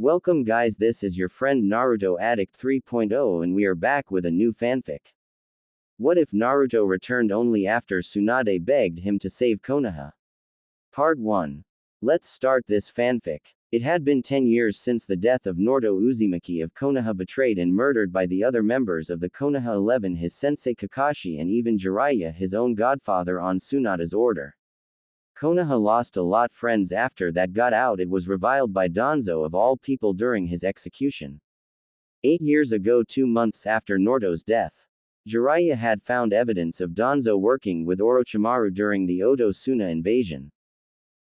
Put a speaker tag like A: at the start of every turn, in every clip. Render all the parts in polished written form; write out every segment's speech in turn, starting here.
A: Welcome guys, this is your friend Naruto Addict 3.0 and we are back with a new fanfic. What if Naruto returned only after Tsunade begged him to save Konoha? Part 1. Let's start this fanfic. It had been 10 years since the death of Naruto Uzumaki of Konoha, betrayed and murdered by the other members of the Konoha 11, his sensei Kakashi and even Jiraiya, his own godfather, on Tsunade's order. Konoha lost a lot friends after that got out. It was reviled by Danzo of all people during his execution. 8 years ago, 2 months after Naruto's death, Jiraiya had found evidence of Danzo working with Orochimaru during the Oto Suna invasion.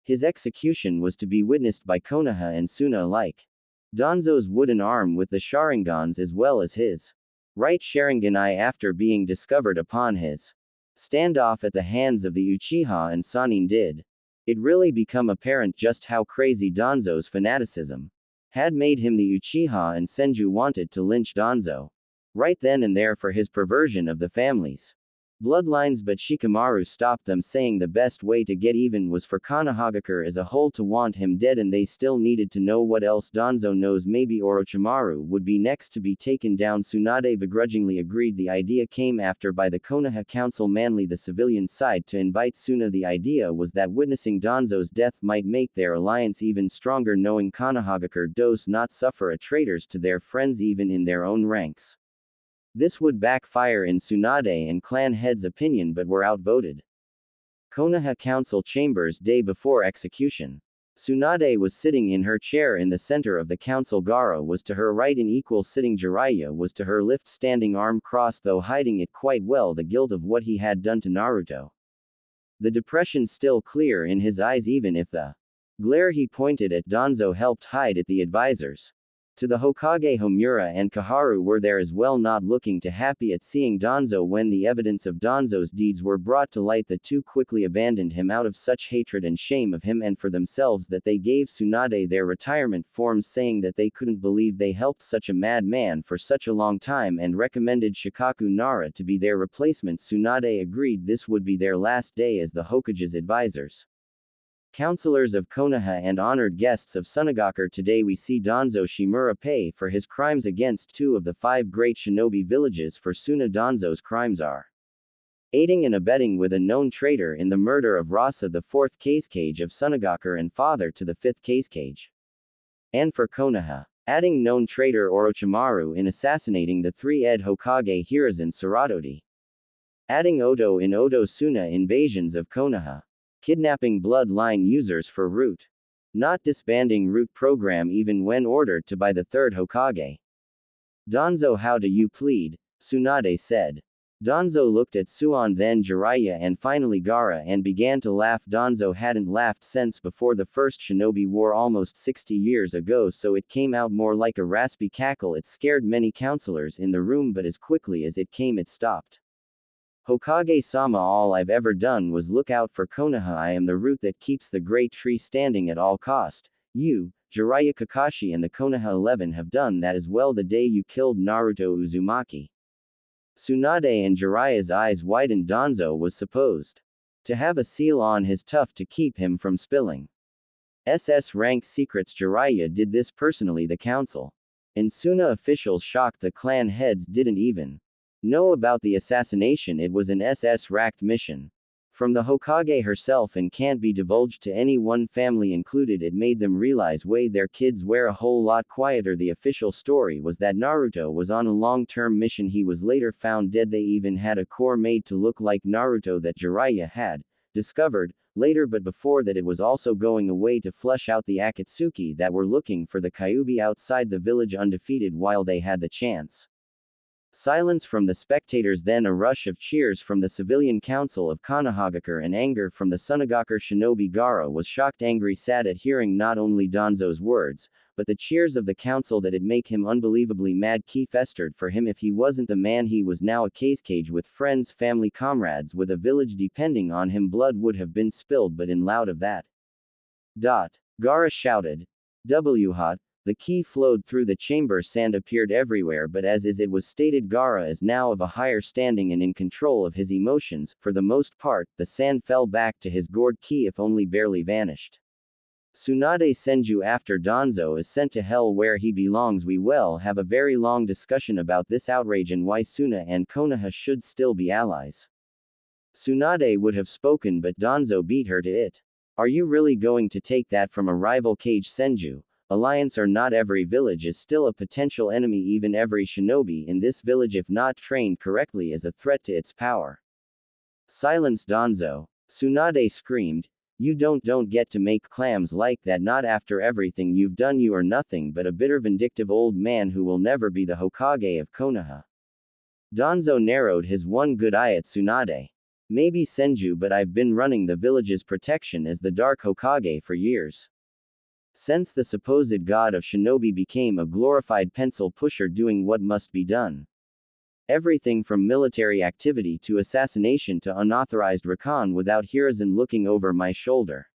A: His execution was to be witnessed by Konoha and Suna alike. Danzo's wooden arm with the Sharingans as well as his right Sharingan eye after being discovered upon his standoff at the hands of the Uchiha and Sannin did it really become apparent just how crazy Danzo's fanaticism had made him. The Uchiha and Senju wanted to lynch Danzo right then and there for his perversion of the family's bloodlines, but Shikamaru stopped them, saying the best way to get even was for Konohagakure as a whole to want him dead, and they still needed to know what else Danzo knows. Maybe Orochimaru would be next to be taken down. Tsunade begrudgingly agreed. The idea came after by the Konoha council, mainly the civilian side, to invite Suna. The idea was that witnessing Danzo's death might make their alliance even stronger, knowing Konohagakure does not suffer a traitors to their friends even in their own ranks. This would backfire in Tsunade and clan heads' opinion, but were outvoted. Konoha Council Chambers day before execution. Tsunade was sitting in her chair in the center of the council. Gaara was to her right in equal sitting. Jiraiya was to her left, standing arm crossed, though hiding it quite well, the guilt of what he had done to Naruto. The depression still clear in his eyes, even if the glare he pointed at Danzo helped hide it. The advisors to the Hokage Homura and Kaharu were there as well, not looking too happy at seeing Danzo. When the evidence of Danzo's deeds were brought to light, the two quickly abandoned him out of such hatred and shame of him and for themselves that they gave Tsunade their retirement forms, saying that they couldn't believe they helped such a madman for such a long time, and recommended Shikaku Nara to be their replacement. Tsunade agreed this would be their last day as the Hokage's advisors, counselors of Konoha and honored guests of Tsunagakure. Today we see Danzo Shimura pay for his crimes against 2 of the 5 great shinobi villages. For Suna, Danzo's crimes are aiding and abetting with a known traitor in the murder of Rasa, the 4th Kazekage of Tsunagakure and father to the 5th Kazekage. And for Konoha, adding known traitor Orochimaru in assassinating the 3 Hokage Hiruzen Saratoti. Adding Oto in Oto Suna invasions of Konoha. Kidnapping bloodline users for Root. Not disbanding Root program even when ordered to by the 3rd Hokage. Danzo, how do you plead? Tsunade said. Danzo looked at Suan, then Jiraiya, and finally Gaara, and began to laugh. Danzo hadn't laughed since before the first shinobi war almost 60 years ago, so it came out more like a raspy cackle. It scared many counselors in the room, but as quickly as it came it stopped. Hokage-sama, all I've ever done was look out for Konoha. I am the root that keeps the great tree standing at all cost. You, Jiraiya, Kakashi and the Konoha 11 have done that as well the day you killed Naruto Uzumaki. Tsunade and Jiraiya's eyes widened. Danzo was supposed to have a seal on his tuft to keep him from spilling SS rank secrets. Jiraiya did this personally. The council and Suna officials shocked. The clan heads didn't even know about the assassination. It was an SS-racked mission from the Hokage herself and can't be divulged to any one family included. It made them realize why their kids were a whole lot quieter. The official story was that Naruto was on a long-term mission. He was later found dead. They even had a core made to look like Naruto that Jiraiya had discovered later, but before that it was also going away to flush out the Akatsuki that were looking for the Kyuubi outside the village undefeated while they had the chance. Silence from the spectators, then a rush of cheers from the civilian council of Konohagakure and anger from the Tsunagakure shinobi. Gaara was shocked, angry, sad at hearing not only Danzo's words, but the cheers of the council that it make him unbelievably mad. He festered for him. If he wasn't the man, he was now a Kazekage with friends, family, comrades, with a village depending on him. Blood would have been spilled, but in loud of that. Gaara shouted. Hot. The ki flowed through the chamber. Sand appeared everywhere, but as it was stated, Gaara is now of a higher standing and in control of his emotions. For the most part, the sand fell back to his gourd ki, if only barely vanished. Tsunade Senju after Danzo is sent to hell where he belongs. We will have a very long discussion about this outrage and why Suna and Konoha should still be allies. Tsunade would have spoken but Danzo beat her to it. Are you really going to take that from a rival Kage Senju? Alliance or not, every village is still a potential enemy, even every shinobi in this village if not trained correctly is a threat to its power. Silence Danzo. Tsunade screamed. You don't get to make clams like that, not after everything you've done. You are nothing but a bitter vindictive old man who will never be the Hokage of Konoha. Danzo narrowed his one good eye at Tsunade. Maybe Senju, but I've been running the village's protection as the Dark Hokage for years. Since the supposed god of shinobi became a glorified pencil pusher doing what must be done. Everything from military activity to assassination to unauthorized recon without Hiruzen looking over my shoulder.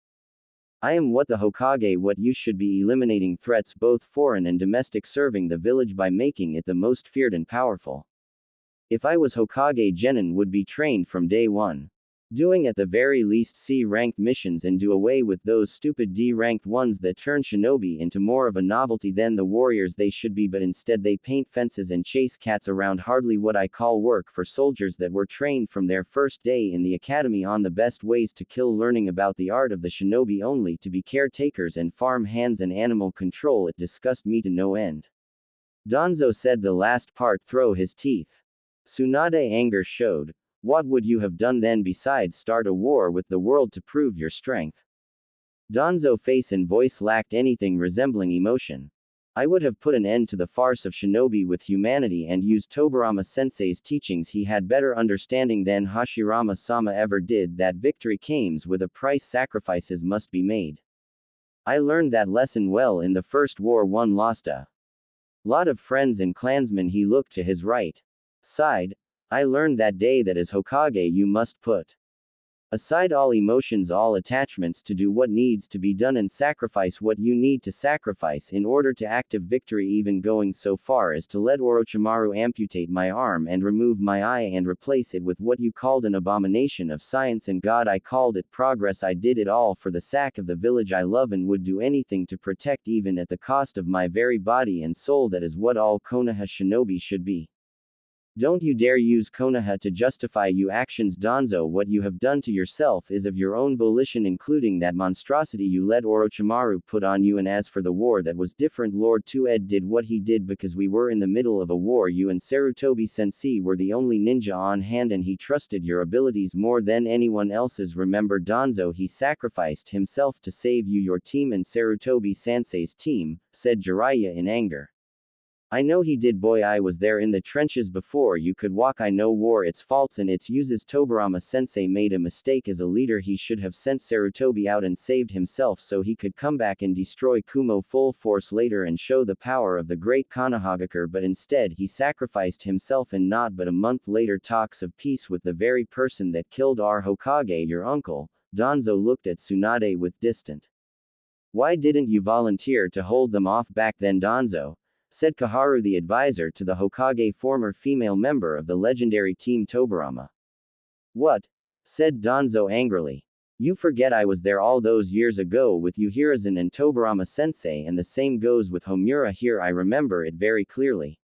A: I am what the Hokage, what you should be, eliminating threats both foreign and domestic, serving the village by making it the most feared and powerful. If I was Hokage, Genin would be trained from day one. Doing at the very least C-ranked missions and do away with those stupid D-ranked ones that turn shinobi into more of a novelty than the warriors they should be, but instead they paint fences and chase cats around. Hardly what I call work for soldiers that were trained from their first day in the academy on the best ways to kill, learning about the art of the shinobi only to be caretakers and farm hands and animal control. It disgusted me to no end. Danzo said the last part through his teeth. Tsunade anger showed. What would you have done then besides start a war with the world to prove your strength? Danzo's face and voice lacked anything resembling emotion. I would have put an end to the farce of shinobi with humanity and used Tobirama sensei's teachings. He had better understanding than Hashirama-sama ever did that victory comes with a price, sacrifices must be made. I learned that lesson well in the first war. One lost a lot of friends and clansmen. He looked to his right side. I learned that day that as Hokage you must put aside all emotions, all attachments to do what needs to be done and sacrifice what you need to sacrifice in order to active victory, even going so far as to let Orochimaru amputate my arm and remove my eye and replace it with what you called an abomination of science and God. I called it progress. I did it all for the sake of the village I love and would do anything to protect, even at the cost of my very body and soul. That is what all Konoha shinobi should be. Don't you dare use Konoha to justify your actions, Danzo. What you have done to yourself is of your own volition, including that monstrosity you let Orochimaru put on you. And as for the war, that was different. Lord Tsunade did what he did because we were in the middle of a war. You and Sarutobi Sensei were the only ninja on hand and he trusted your abilities more than anyone else's. Remember, Danzo, he sacrificed himself to save you, your team, and Sarutobi Sensei's team, said Jiraiya in anger. I know he did, boy. I was there in the trenches before you could walk. I know war, its faults and its uses. Tobirama sensei made a mistake as a leader. He should have sent Sarutobi out and saved himself so he could come back and destroy Kumo full force later and show the power of the great Konohagakure, but instead he sacrificed himself, and not but a month later talks of peace with the very person that killed our Hokage, your uncle. Danzo looked at Tsunade with distant. Why didn't you volunteer to hold them off back then, Danzo? Said Kaharu, the advisor to the Hokage, former female member of the legendary team Tobirama. What? Said Danzo angrily. You forget I was there all those years ago with you, Hiruzen and Tobirama sensei, and the same goes with Homura here. I remember it very clearly.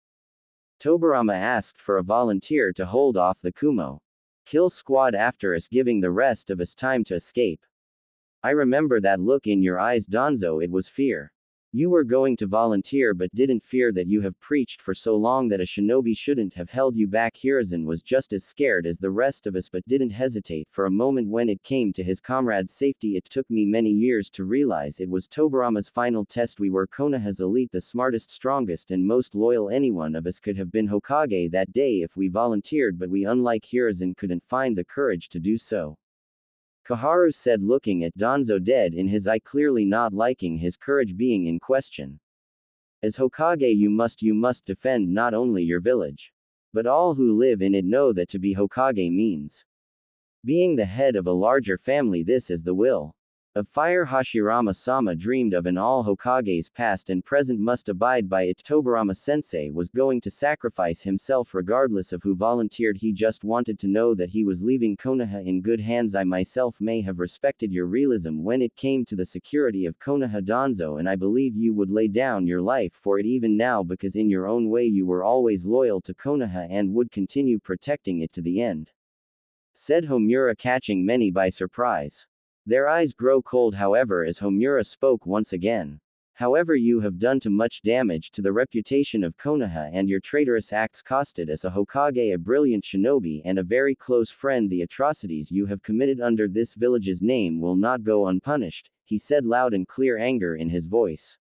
A: Tobirama asked for a volunteer to hold off the Kumo kill squad after us giving the rest of us time to escape. I remember that look in your eyes, Danzo. It was fear. You were going to volunteer but didn't fear that you have preached for so long that a shinobi shouldn't have held you back. Hiruzen was just as scared as the rest of us but didn't hesitate for a moment when it came to his comrade's safety. It took me many years to realize it was Tobirama's final test. We were Konoha's elite, the smartest, strongest and most loyal. Any one of us could have been Hokage that day if we volunteered, but we, unlike Hiruzen, couldn't find the courage to do so. Kaharu said, looking at Danzo dead in his eye, clearly not liking his courage being in question. As Hokage you must defend not only your village, but all who live in it. Know that to be Hokage means being the head of a larger family. This is the will Of fire Hashirama-sama dreamed of, and all Hokages past and present must abide by it. Tobirama-sensei was going to sacrifice himself regardless of who volunteered. He just wanted to know that he was leaving Konoha in good hands. I myself may have respected your realism when it came to the security of Konoha Danzo, and I believe you would lay down your life for it even now, because in your own way you were always loyal to Konoha and would continue protecting it to the end," said Homura, catching many by surprise. Their eyes grow cold, however, as Homura spoke once again. "However, you have done too much damage to the reputation of Konoha, and your traitorous acts costed us a Hokage, a brilliant shinobi, and a very close friend. The atrocities you have committed under this village's name will not go unpunished," he said, loud and clear anger in his voice.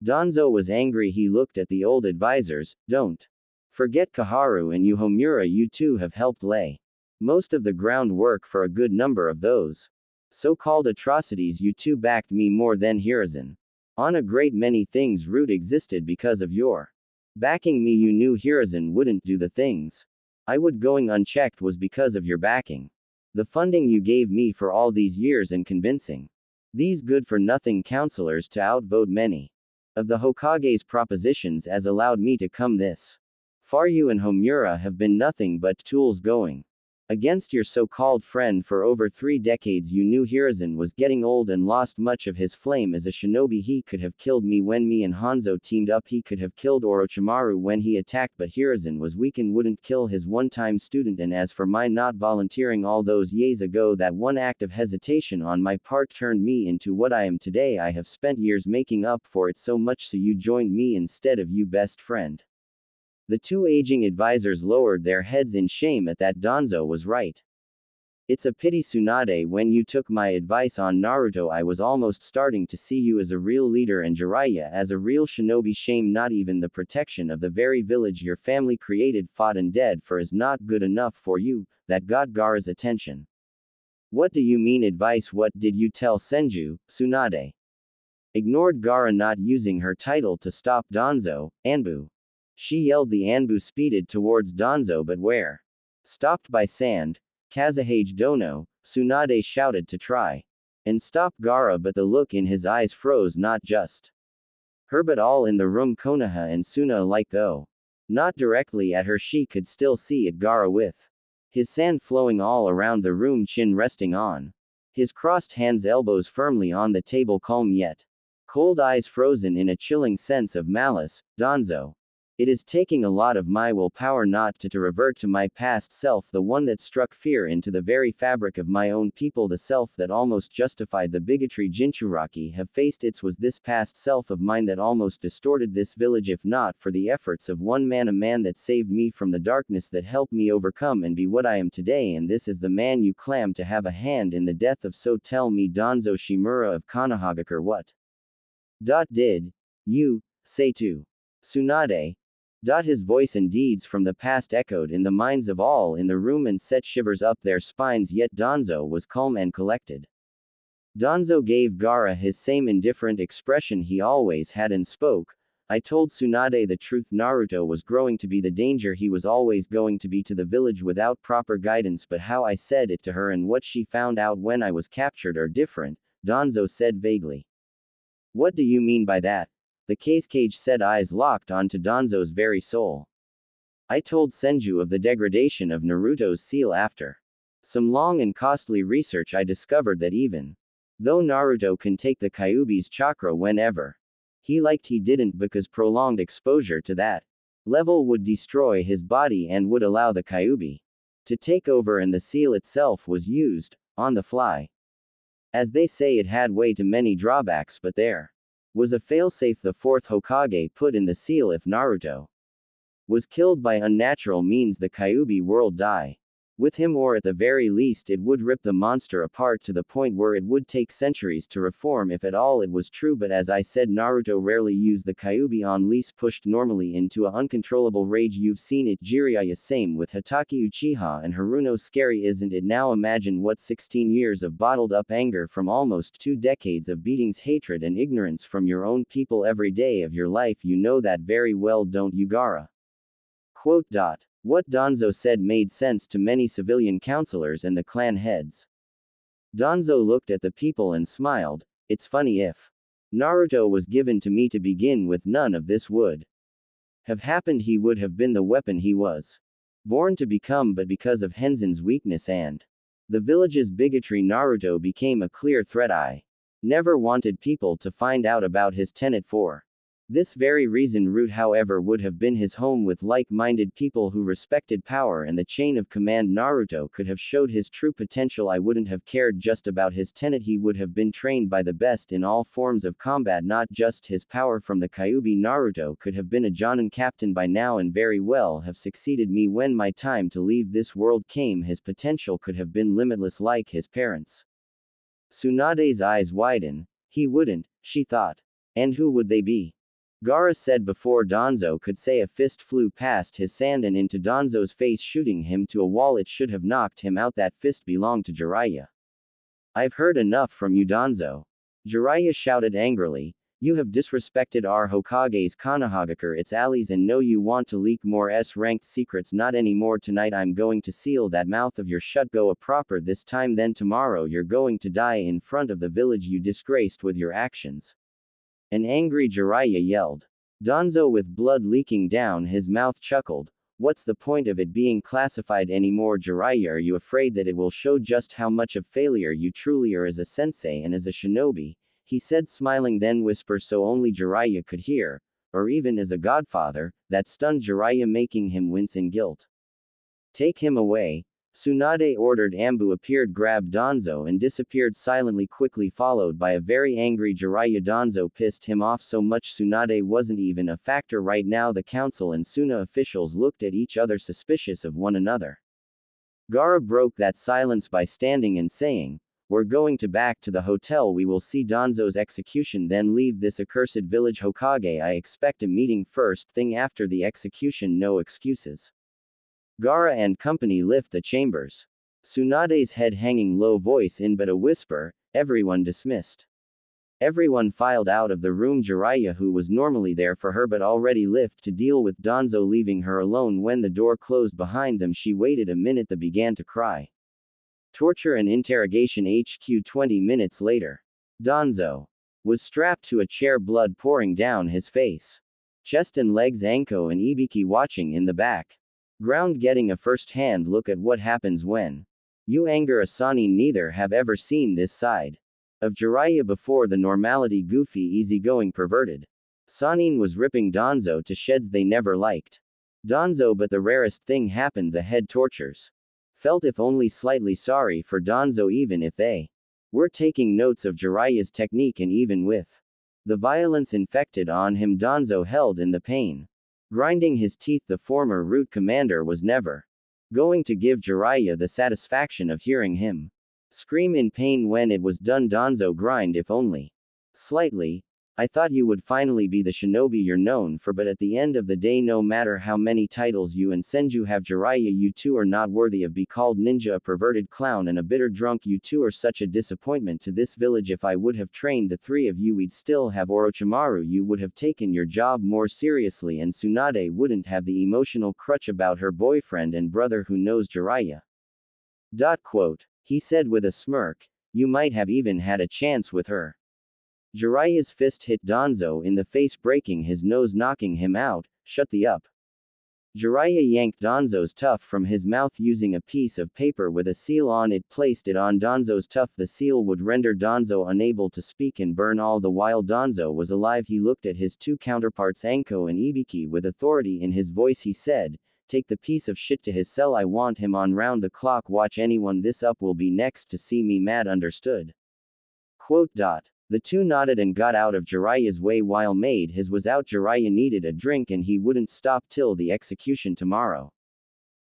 A: Danzo was angry. He looked at the old advisors. "Don't forget Kaharu and you, Homura. You two have helped lay most of the groundwork for a good number of those so-called atrocities. You two backed me more than Hiruzen on a great many things. Root existed because of your backing me. You knew Hiruzen wouldn't do the things I would going unchecked was because of your backing. The funding you gave me for all these years and convincing these good-for-nothing counselors to outvote many of the Hokage's propositions as allowed me to come this far. You and Homura have been nothing but tools going against your so-called friend for over 3 decades. You knew Hiruzen was getting old and lost much of his flame as a shinobi. He could have killed me when me and Hanzo teamed up. He could have killed Orochimaru when he attacked, but Hiruzen was weak and wouldn't kill his one-time student. And as for my not volunteering all those years ago, that one act of hesitation on my part turned me into what I am today. I have spent years making up for it, so much so you joined me instead of you, best friend." The two aging advisors lowered their heads in shame at that. Danzo was right. "It's a pity, Tsunade. When you took my advice on Naruto, I was almost starting to see you as a real leader and Jiraiya as a real shinobi. Shame not even the protection of the very village your family created, fought and dead for is not good enough for you." That got Gaara's attention. "What do you mean advice? What did you tell Senju?" Tsunade ignored Gaara, not using her title to stop Danzo. "Anbu," she yelled. The Anbu speeded towards Danzo, but where? Stopped by sand. "Kazahage Dono," Tsunade shouted to try and stop Gaara, but the look in his eyes froze, not just her but all in the room, Konoha and Suna alike. Though not directly at her, she could still see it. Gaara with his sand flowing all around the room, chin resting on his crossed hands, elbows firmly on the table, calm yet cold, eyes frozen in a chilling sense of malice. "Danzo, it is taking a lot of my willpower not to revert to my past self, the one that struck fear into the very fabric of my own people, the self that almost justified the bigotry Jinchuriki have faced. It was this past self of mine that almost distorted this village, if not for the efforts of one man, a man that saved me from the darkness, that helped me overcome and be what I am today, and this is the man you claim to have a hand in the death of. So tell me, Danzo Shimura of Konohagakure, what did you say to Tsunade?" His voice and deeds from the past echoed in the minds of all in the room and set shivers up their spines, yet Danzo was calm and collected. Danzo gave Gaara his same indifferent expression he always had and spoke. "I told Tsunade the truth. Naruto was growing to be the danger he was always going to be to the village without proper guidance, but how I said it to her and what she found out when I was captured are different," Danzo said vaguely. "What do you mean by that?" The Kazekage said, eyes locked onto Danzo's very soul. "I told Senju of the degradation of Naruto's seal. After some long and costly research, I discovered that even though Naruto can take the Kyuubi's chakra whenever he liked, he didn't, because prolonged exposure to that level would destroy his body and would allow the Kyuubi to take over, and the seal itself was used on the fly. As they say, it had way too many drawbacks, but there was a failsafe the fourth Hokage put in the seal. If Naruto was killed by unnatural means, the Kyuubi world die with him, or at the very least it would rip the monster apart to the point where it would take centuries to reform, if at all it was true. But as I said, Naruto rarely used the Kyuubi unless pushed normally into a uncontrollable rage. You've seen it, Jiraiya. Same with Hatake Uchiha and Haruno. Scary, isn't it? Now imagine what 16 years of bottled up anger from almost 2 decades of beatings, hatred and ignorance from your own people every day of your life. You know that very well, don't you, Gaara?" Quote. What Danzo said made sense to many civilian counselors and the clan heads. Danzo looked at the people and smiled. It's funny if Naruto was given to me to begin with, none of this would have happened. He would have been the weapon he was born to become, but because of Hensen's weakness and the village's bigotry, Naruto became a clear threat. I never wanted people to find out about his tenet for this very reason. Root, however, would have been his home with like-minded people who respected power and the chain of command. Naruto could have showed his true potential. I wouldn't have cared just about his tenet. He would have been trained by the best in all forms of combat, not just his power from the Kyuubi. Naruto could have been a Jonin captain by now and very well have succeeded me when my time to leave this world came. His potential could have been limitless like his parents. Tsunade's eyes widen. He wouldn't, she thought. And who would they be? Gaara said before Danzo could say. A fist flew past his sand and into Danzo's face, shooting him to a wall. It should have knocked him out. That fist belonged to Jiraiya. I've heard enough from you, Danzo. Jiraiya shouted angrily. You have disrespected our Hokage's Konohagakure, its allies, and know you want to leak more S-ranked secrets. Not anymore. Tonight I'm going to seal that mouth of yours shut. Go a proper this time, then tomorrow you're going to die in front of the village you disgraced with your actions. An angry Jiraiya yelled. Danzo, with blood leaking down his mouth, chuckled. What's the point of it being classified anymore? Jiraiya, are you afraid that it will show just how much of failure you truly are as a sensei and as a shinobi? He said, smiling, then whisper so only Jiraiya could hear. Or even as a godfather, that stunned Jiraiya, making him wince in guilt. Take him away. Tsunade ordered. Ambu appeared, grabbed Danzo, and disappeared silently, quickly followed by a very angry Jiraiya. Danzo pissed him off so much Tsunade wasn't even a factor right now. The council and Suna officials looked at each other, suspicious of one another. Gaara broke that silence by standing and saying, we're going back to the hotel. We will see Danzo's execution, then leave this accursed village. Hokage, I expect a meeting first thing after the execution. No excuses. Gaara and company left the chambers. Tsunade's head hanging low, voice in but a whisper, everyone dismissed. Everyone filed out of the room. Jiraiya, who was normally there for her but already left to deal with Danzo, leaving her alone. When the door closed behind them, she waited a minute, then began to cry. Torture and interrogation HQ. 20 minutes later. Danzo was strapped to a chair, blood pouring down his face, chest and legs. Anko and Ibiki watching in the back ground, getting a first-hand look at what happens when you anger a Sannin. Neither have ever seen this side of Jiraiya before. The normality, goofy, easygoing, perverted Sannin was ripping Danzo to shreds. They never liked Danzo, but the rarest thing happened. The head tortures felt if only slightly sorry for Danzo, even if they were taking notes of Jiraiya's technique. And even with the violence infected on him, Danzo held in the pain, grinding his teeth. The former root commander was never going to give Jiraiya the satisfaction of hearing him scream in pain when it was done. Danzo grinned, if only slightly. I thought you would finally be the shinobi you're known for, but at the end of the day, no matter how many titles you and Senju have, Jiraiya, you two are not worthy of be called ninja. A perverted clown and a bitter drunk. You two are such a disappointment to this village. If I would have trained the three of you, we'd still have Orochimaru. You would have taken your job more seriously, and Tsunade wouldn't have the emotional crutch about her boyfriend and brother who knows Jiraiya. He said with a smirk. You might have even had a chance with her. Jiraiya's fist hit Danzo in the face, breaking his nose, knocking him out. Shut the up. Jiraiya yanked Danzo's tuft from his mouth using a piece of paper with a seal on it, placed it on Danzo's tuft. The seal would render Danzo unable to speak and burn. All the while Danzo was alive, he looked at his two counterparts, Anko and Ibiki, with authority in his voice. He said, take the piece of shit to his cell. I want him on round the clock. Watch anyone this up will be next to see me mad. Understood? The two nodded and got out of Jiraiya's way. While made his was out, Jiraiya needed a drink and he wouldn't stop till the execution tomorrow.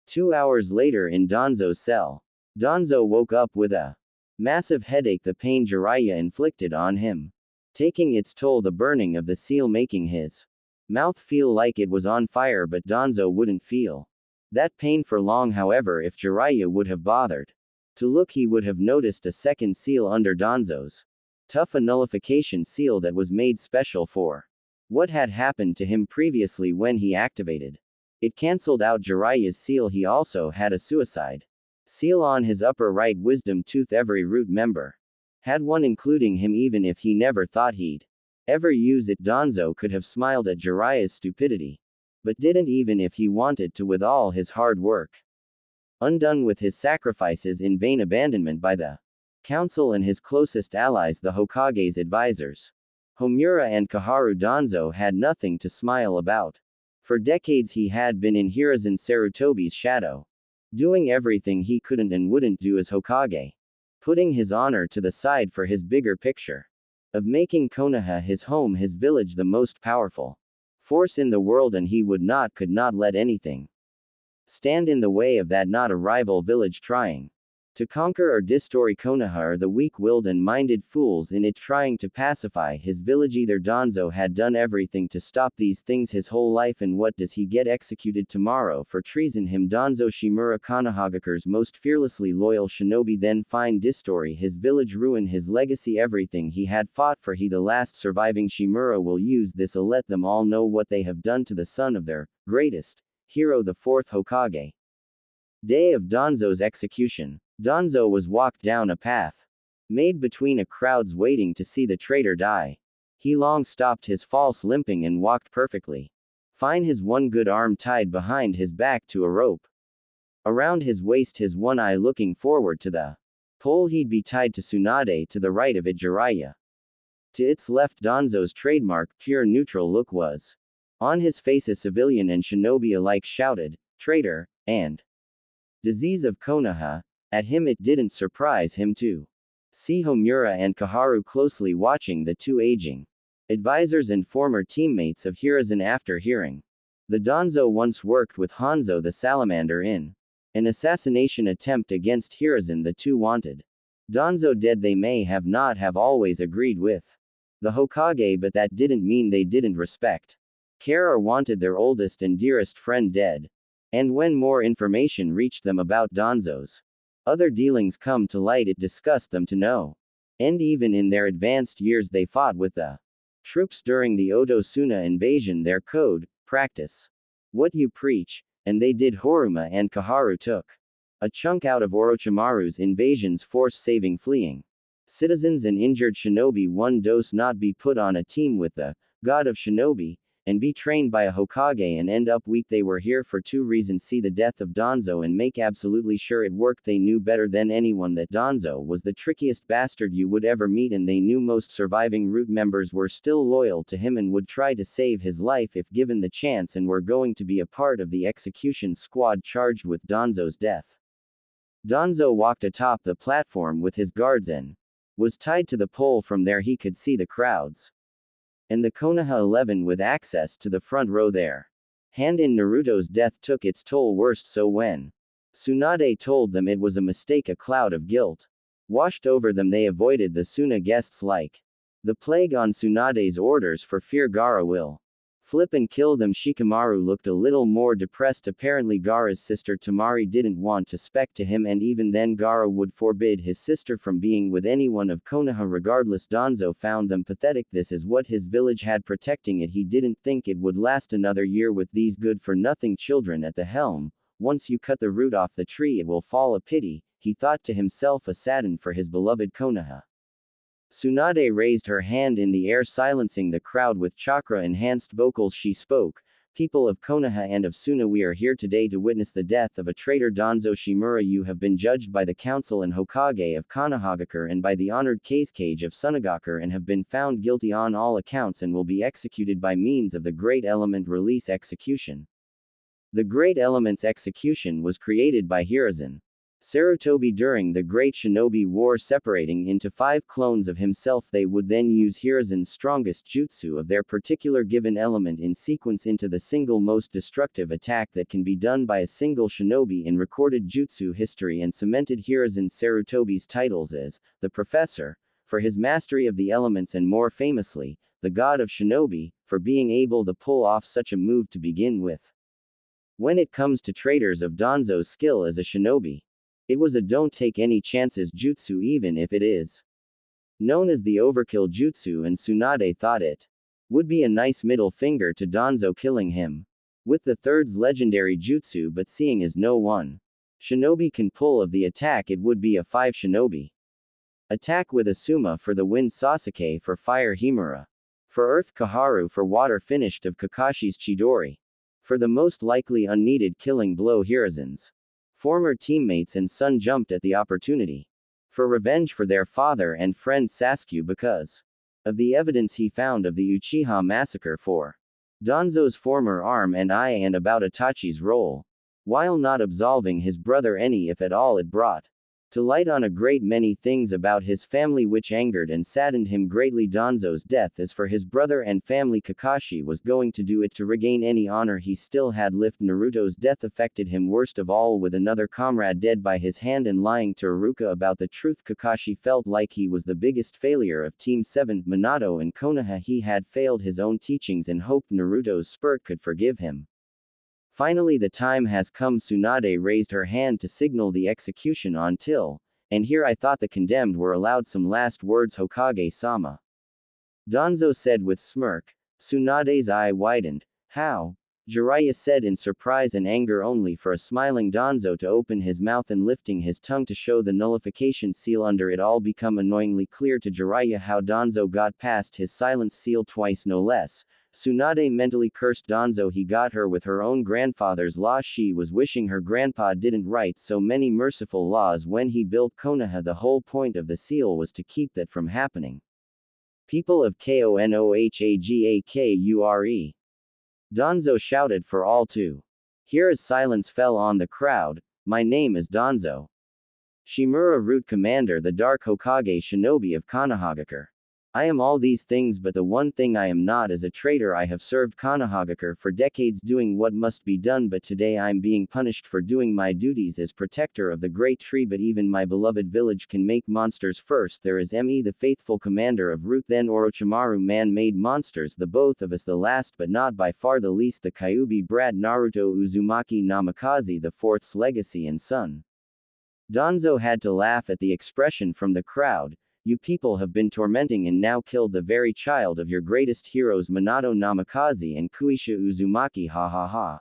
A: 2 hours later, in Danzo's cell, Danzo woke up with a massive headache, the pain Jiraiya inflicted on him taking its toll, the burning of the seal making his mouth feel like it was on fire, but Danzo wouldn't feel that pain for long. However, if Jiraiya would have bothered to look, he would have noticed a second seal under Danzo's tuft, a nullification seal that was made special for what had happened to him previously when he activated it. Cancelled out Jiraiya's seal. He also had a suicide Seal on his upper right wisdom tooth every root member. Had one including him even if he never thought he'd ever use it. Danzo could have smiled at Jiraiya's stupidity. But didn't even if he wanted to with all his hard work. Undone with his sacrifices in vain abandonment by the council and his closest allies the Hokage's advisors. Homura and Koharu. Danzo had nothing to smile about. For decades he had been in Hiruzen Sarutobi's shadow. Doing everything he couldn't and wouldn't do as Hokage. Putting his honor to the side for his bigger picture. Of making Konoha his home, his village, the most powerful force in the world, and he could not let anything stand in the way of that. Not a rival village trying to conquer or destroy Konoha, or the weak-willed and minded fools in it trying to pacify his village either. Danzo had done everything to stop these things his whole life, and what does he get? Executed tomorrow for treason. Him, Danzo Shimura, Konohagakure's most fearlessly loyal shinobi, then find destroy his village, ruin his legacy, everything he had fought for. He, the last surviving Shimura, will use this to let them all know what they have done to the son of their greatest hero, the fourth Hokage. Day of Danzo's execution. Danzo was walked down a path made between a crowds waiting to see the traitor die. He long stopped his false limping and walked perfectly fine, his one good arm tied behind his back to a rope around his waist, his one eye looking forward to the pole he'd be tied to. Tsunade to the right of it, Jiraiya to its left. Danzo's trademark pure neutral look was on his face. A civilian and shinobi alike shouted, "Traitor!" and "Disease of Konoha!" at him. It didn't surprise him to see Homura and Koharu closely watching the two aging advisors and former teammates of Hiruzen. After hearing the Danzo once worked with Hanzo the Salamander in an assassination attempt against Hiruzen, the two wanted Danzo dead. They may have not have always agreed with the Hokage, but that didn't mean they didn't respect, care, or wanted their oldest and dearest friend dead. And when more information reached them about Danzo's other dealings come to light, it disgusted them to no end. Even in their advanced years they fought with the troops during the Oto-Suna invasion. Their code, practice what you preach, and they did. Horuma and Koharu took a chunk out of Orochimaru's invasion's force, saving fleeing citizens and injured shinobi. One dose not be put on a team with the god of shinobi, and be trained by a Hokage and end up weak. They were here for two reasons: see the death of Danzo and make absolutely sure it worked. They knew better than anyone that Danzo was the trickiest bastard you would ever meet, and they knew most surviving root members were still loyal to him and would try to save his life if given the chance, and were going to be a part of the execution squad charged with Danzo's death. Danzo walked atop the platform with his guards and was tied to the pole. From there he could see the crowds and the Konoha 11 with access to the front row. Their hand in Naruto's death took its toll worst, so when Tsunade told them it was a mistake, a cloud of guilt washed over them. They avoided the Suna guests like the plague on Tsunade's orders, for fear Gaara will flip and kill them. Shikamaru looked a little more depressed. Apparently Gaara's sister Tamari didn't want to speak to him, and even then Gaara would forbid his sister from being with anyone of Konoha regardless. Danzo found them pathetic. This is what his village had protecting it. He didn't think it would last another year with these good-for-nothing children at the helm. Once you cut the root off the tree it will fall. A pity, he thought to himself, a sadden for his beloved Konoha. Tsunade raised her hand in the air, silencing the crowd with chakra-enhanced vocals. She spoke, "People of Konoha and of Suna, we are here today to witness the death of a traitor, Danzo Shimura. You have been judged by the council and Hokage of Konohagakure and by the honored Kazekage of Sunagakure, and have been found guilty on all accounts, and will be executed by means of the Great Element Release Execution." The Great Element's execution was created by Hiruzen Sarutobi during the Great Shinobi War, separating into 5 clones of himself. They would then use Hiruzen's strongest jutsu of their particular given element in sequence into the single most destructive attack that can be done by a single shinobi in recorded jutsu history, and cemented Hiruzen Sarutobi's titles as the Professor for his mastery of the elements, and more famously, the God of Shinobi for being able to pull off such a move to begin with. When it comes to traitors of Danzo's skill as a shinobi, it was a don't take any chances jutsu, even if it is known as the overkill jutsu, and Tsunade thought it would be a nice middle finger to Danzo killing him with the third's legendary jutsu, but seeing as no one Shinobi can pull of the attack, it would be a 5 Shinobi. Attack with Asuma for the wind, Sasuke for fire, Himura. For earth, Kaharu. For water, finished of Kakashi's Chidori. For the most likely unneeded killing blow, Hiruzen's former teammates and son jumped at the opportunity. For revenge for their father and friend Sasuke because of the evidence he found of the Uchiha massacre. For Danzo's former arm and eye, and about Itachi's role, while not absolving his brother any if at all, it brought to light on a great many things about his family which angered and saddened him greatly. Danzo's death is for his brother and family. Kakashi was going to do it to regain any honor he still had left. Naruto's death affected him worst of all, with another comrade dead by his hand and lying to Iruka about the truth. Kakashi felt like he was the biggest failure of Team 7, Minato and Konoha. He had failed his own teachings and hoped Naruto's spurt could forgive him. Finally, the time has come. Tsunade raised her hand to signal the execution on Till, and here I thought the condemned were allowed some last words. Hokage-sama, Danzo said with smirk. Tsunade's eye widened. How? Jiraiya said in surprise and anger, only for a smiling Danzo to open his mouth and lifting his tongue to show the nullification seal under it. All become annoyingly clear to Jiraiya how Danzo got past his silence seal twice, no less. Tsunade mentally cursed Danzo. He got her with her own grandfather's law. She was wishing her grandpa didn't write so many merciful laws when he built Konoha. The whole point of the seal was to keep that from happening. People of Konohagakure. Danzo shouted for all to hear as silence fell on the crowd. My name is Danzo Shimura, Root Commander, the Dark Hokage Shinobi of Konohagakure. I am all these things, but the one thing I am not is a traitor. I have served Konohagakure for decades doing what must be done, but today I'm being punished for doing my duties as protector of the great tree. But even my beloved village can make monsters. First there is Me, the faithful commander of Root, then Orochimaru, man-made monsters, the both of us. The last but not by far the least, the Kyuubi brat Naruto Uzumaki Namikaze, the fourth's legacy and son. Danzo had to laugh at the expression from the crowd. You people have been tormenting and now killed the very child of your greatest heroes, Minato Namikaze and Kuisha Uzumaki. Ha ha ha.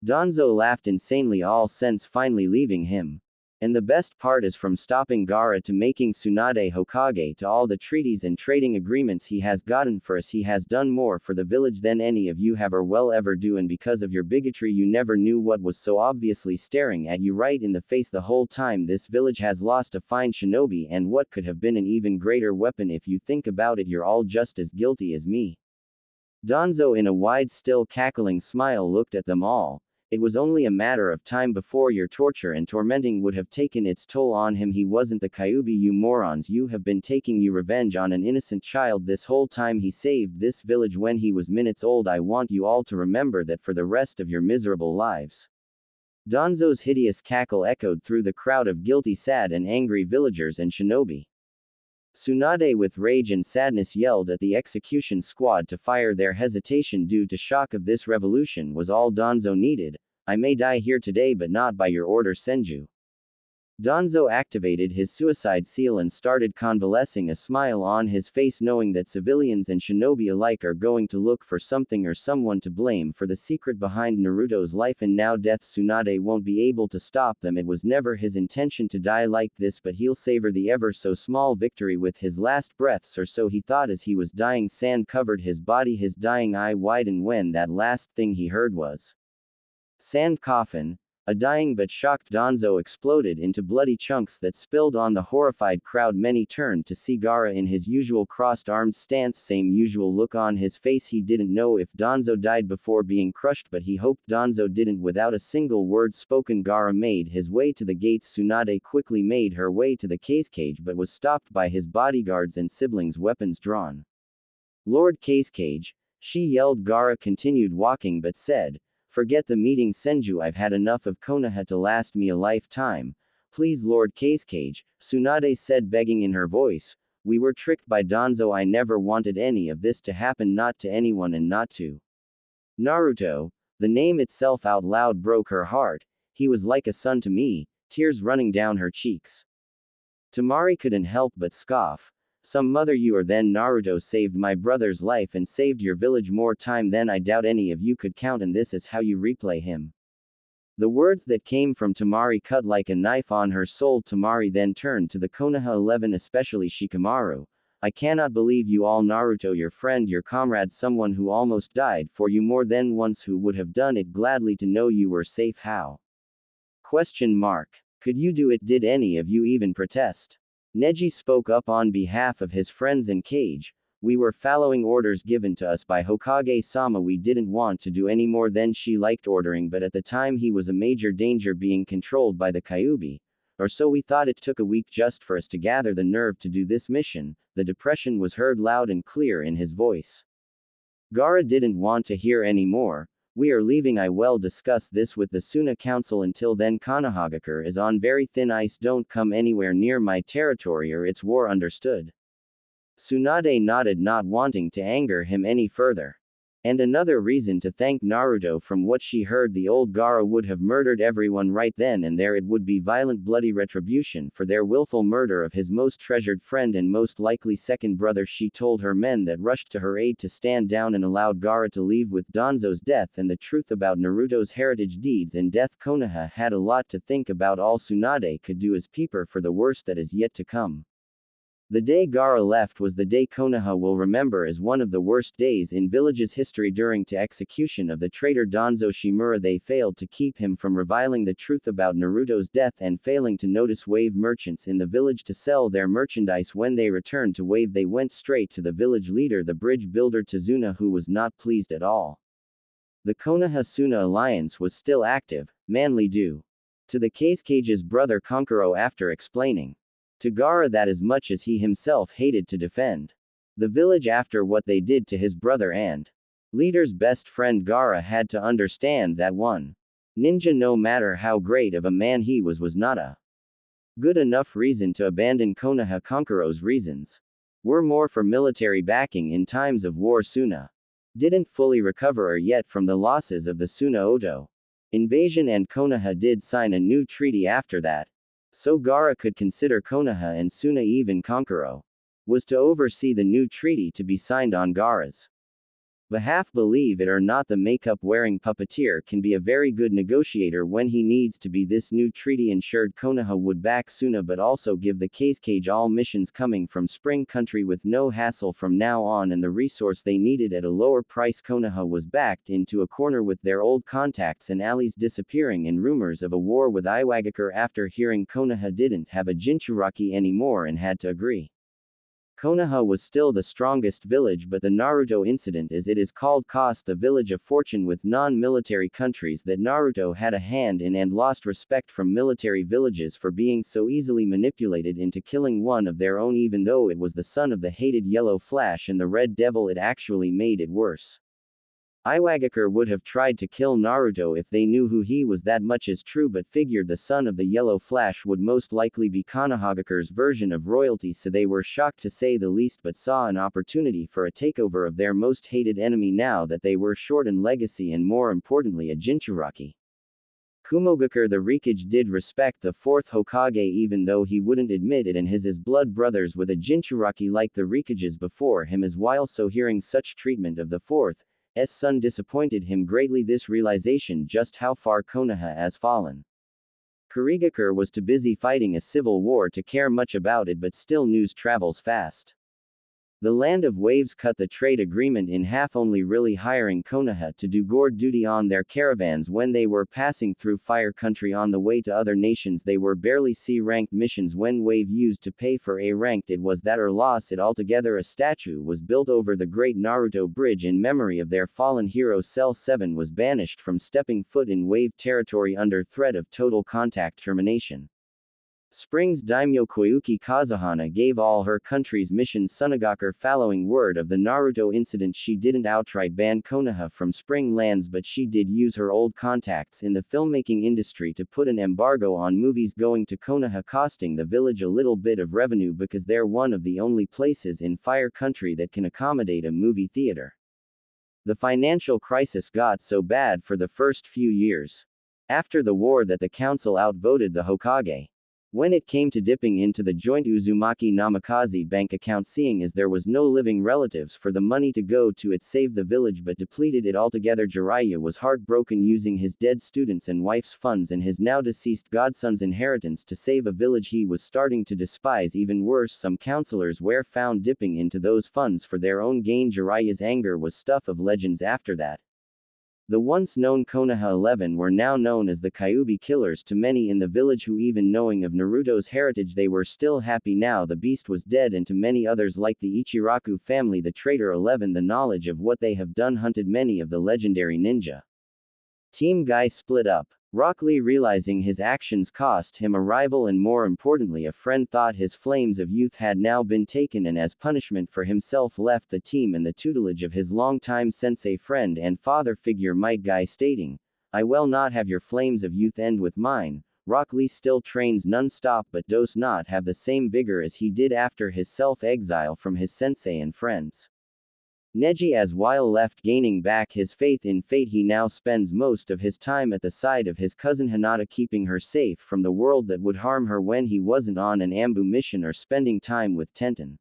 A: Danzo laughed insanely, all sense finally leaving him. And the best part is, from stopping Gaara to making Tsunade Hokage to all the treaties and trading agreements he has gotten for us, he has done more for the village than any of you have or will ever do. And because of your bigotry, you never knew what was so obviously staring at you right in the face the whole time. This village has lost a fine shinobi, and what could have been an even greater weapon. If you think about it, you're all just as guilty as me. Danzo, in a wide, still cackling smile, looked at them all. It was only a matter of time before your torture and tormenting would have taken its toll on him. He wasn't the Kyuubi, you morons. You have been taking your revenge on an innocent child this whole time. He saved this village when he was minutes old. I want you all to remember that for the rest of your miserable lives. Danzo's hideous cackle echoed through the crowd of guilty, sad and angry villagers and shinobi. Tsunade, with rage and sadness, yelled at the execution squad to fire. Their hesitation due to shock of this revolution was all Danzo needed. I may die here today, but not by your order, Senju. Danzo activated his suicide seal and started convalescing, a smile on his face, knowing that civilians and shinobi alike are going to look for something or someone to blame for the secret behind Naruto's life and now death. Tsunade won't be able to stop them. It was never his intention to die like this, but he'll savor the ever so small victory with his last breaths, or so he thought as he was dying. Sand covered his body. His dying eye widened when that last thing he heard was sand coffin. A dying but shocked Danzo exploded into bloody chunks that spilled on the horrified crowd. Many turned to see Gaara in his usual crossed-armed stance, same usual look on his face. He didn't know if Danzo died before being crushed, but he hoped Danzo didn't. Without a single word spoken, Gaara made his way to the gates. Tsunade quickly made her way to the cage but was stopped by his bodyguards and siblings, weapons drawn. Lord Cage, she yelled. Gaara continued walking but said, "Forget the meeting, Senju. I've had enough of Konoha to last me a lifetime. Please, Lord Cage," Tsunade said, begging in her voice. "We were tricked by Danzo. I never wanted any of this to happen, not to anyone and not to Naruto." The name itself out loud broke her heart. He was like a son to me, tears running down her cheeks. Tamari couldn't help but scoff. "Some mother you are then. Naruto saved my brother's life and saved your village more time than I doubt any of you could count, and this is how you replay him." The words that came from Tamari cut like a knife on her soul. Tamari then turned to the Konoha 11, especially Shikamaru. I cannot believe you all. Naruto, your friend, your comrade, someone who almost died for you more than once, who would have done it gladly to know you were safe. How? Question mark. Could you do it? Did any of you even protest? Neji spoke up on behalf of his friends and Kage. We were following orders given to us by Hokage-sama. We didn't want to do any more than she liked ordering, but at the time he was a major danger, being controlled by the Kyuubi. Or so we thought. It took a week just for us to gather the nerve to do this mission. The depression was heard loud and clear in his voice. Gaara didn't want to hear any more. We are leaving. I will discuss this with the Suna Council. Until then, Konohagakure is on very thin ice. Don't come anywhere near my territory or it's war. Understood? Tsunade nodded, not wanting to anger him any further. And another reason to thank Naruto. From what she heard, the old Gaara would have murdered everyone right then and there. It would be violent, bloody retribution for their willful murder of his most treasured friend and most likely second brother. She told her men that rushed to her aid to stand down and allowed Gaara to leave. With Danzo's death and the truth about Naruto's heritage deeds and death, Konoha had a lot to think about. All Tsunade could do is prepare for the worst that is yet to come. The day Gaara left was the day Konoha will remember as one of the worst days in village's history. During the execution of the traitor Danzo Shimura, they failed to keep him from revealing the truth about Naruto's death and failing to notice wave merchants in the village to sell their merchandise. When they returned to wave, they went straight to the village leader, the bridge builder Tazuna, who was not pleased at all. The Konoha-Suna alliance was still active, manly due to the Kage's brother Kankuro. After explaining to Gaara that as much as he himself hated to defend the village after what they did to his brother and leader's best friend, Gaara had to understand that one ninja, no matter how great of a man he was not a good enough reason to abandon Konoha. Kankuro's reasons were more for military backing in times of war. Suna didn't fully recover yet from the losses of the Suna-Oto invasion, and Konoha did sign a new treaty after that. So Gaara could consider Konoha and Suna, even Kankuro was to oversee the new treaty to be signed on Gaara's behalf. Believe it or not, the makeup-wearing puppeteer can be a very good negotiator when he needs to be. This new treaty ensured Konoha would back Suna but also give the Kage all missions coming from Spring Country with no hassle from now on, and the resource they needed at a lower price. Konoha was backed into a corner with their old contacts and allies disappearing, and rumors of a war with Iwagakure. After hearing Konoha didn't have a Jinchuriki anymore and had to agree, Konoha was still the strongest village, but the Naruto incident, as it is called, cost the village a fortune with non-military countries that Naruto had a hand in, and lost respect from military villages for being so easily manipulated into killing one of their own, even though it was the son of the hated Yellow Flash and the Red Devil. It actually made it worse. Iwagakure would have tried to kill Naruto if they knew who he was. That much is true, but figured the son of the Yellow Flash would most likely be Konohagakure's version of royalty, so they were shocked to say the least, but saw an opportunity for a takeover of their most hated enemy now that they were short in legacy and, more importantly, a Jinchuriki. Kumogakure the Rikage did respect the fourth Hokage even though he wouldn't admit it, and his blood brothers with a Jinchuriki like the Rikages before him as while. So hearing such treatment of the fourth son disappointed him greatly. This realization just how far Konoha has fallen. Kurigakure was too busy fighting a civil war to care much about it, but still news travels fast. The Land of Waves cut the trade agreement in half, only really hiring Konoha to do guard duty on their caravans when they were passing through Fire Country on the way to other nations. They were barely C-ranked missions when Wave used to pay for A-ranked. It was that or loss it altogether. A statue was built over the Great Naruto Bridge in memory of their fallen hero. Cell 7 was banished from stepping foot in Wave territory under threat of total contact termination. Spring's daimyo Koyuki Kazuhana gave all her country's missions Sunagakure. Following word of the Naruto incident, she didn't outright ban Konoha from Spring lands, but she did use her old contacts in the filmmaking industry to put an embargo on movies going to Konoha, costing the village a little bit of revenue because they're one of the only places in Fire Country that can accommodate a movie theater. The financial crisis got so bad for the first few years after the war that the council outvoted the Hokage. When it came to dipping into the joint Uzumaki Namikaze bank account, seeing as there was no living relatives for the money to go to, it saved the village but depleted it altogether. Jiraiya was heartbroken, using his dead students and wife's funds and his now deceased godson's inheritance to save a village he was starting to despise. Even worse, some counselors were found dipping into those funds for their own gain. Jiraiya's anger was stuff of legends after that. The once known Konoha 11 were now known as the Kyuubi killers to many in the village, who, even knowing of Naruto's heritage, they were still happy now the beast was dead, and to many others like the Ichiraku family, the traitor 11, the knowledge of what they have done hunted many of the legendary ninja. Team Guy split up. Rock Lee, realizing his actions cost him a rival and more importantly a friend, thought his flames of youth had now been taken, and as punishment for himself left the team in the tutelage of his longtime sensei friend and father figure Might Guy, stating, "I will not have your flames of youth end with mine." Rock Lee still trains non-stop but does not have the same vigor as he did after his self-exile from his sensei and friends. Neji, as while left gaining back his faith in fate, he now spends most of his time at the side of his cousin Hinata, keeping her safe from the world that would harm her when he wasn't on an Ambu mission or spending time with Tenten.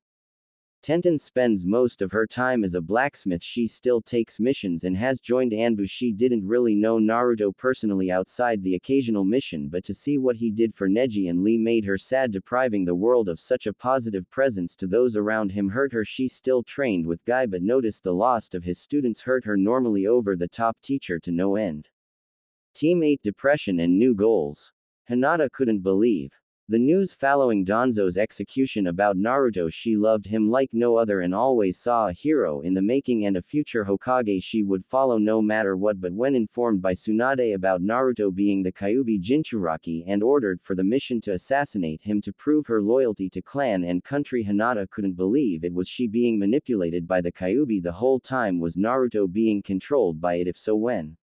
A: Tenten spends most of her time as a blacksmith. She still takes missions and has joined Anbu. She didn't really know Naruto personally outside the occasional mission, but to see what he did for Neji and Lee made her sad. Depriving the world of such a positive presence to those around him hurt her. She still trained with Guy but noticed the loss of his students hurt her. Normally over the top teacher to no end. Team 8 depression and new goals. Hinata couldn't believe the news following Danzo's execution about Naruto. She loved him like no other and always saw a hero in the making and a future Hokage she would follow no matter what, but when informed by Tsunade about Naruto being the Kyuubi Jinchuriki and ordered for the mission to assassinate him to prove her loyalty to clan and country, Hinata couldn't believe it was she being manipulated by the Kyuubi the whole time. Was Naruto being controlled by it? If so, when?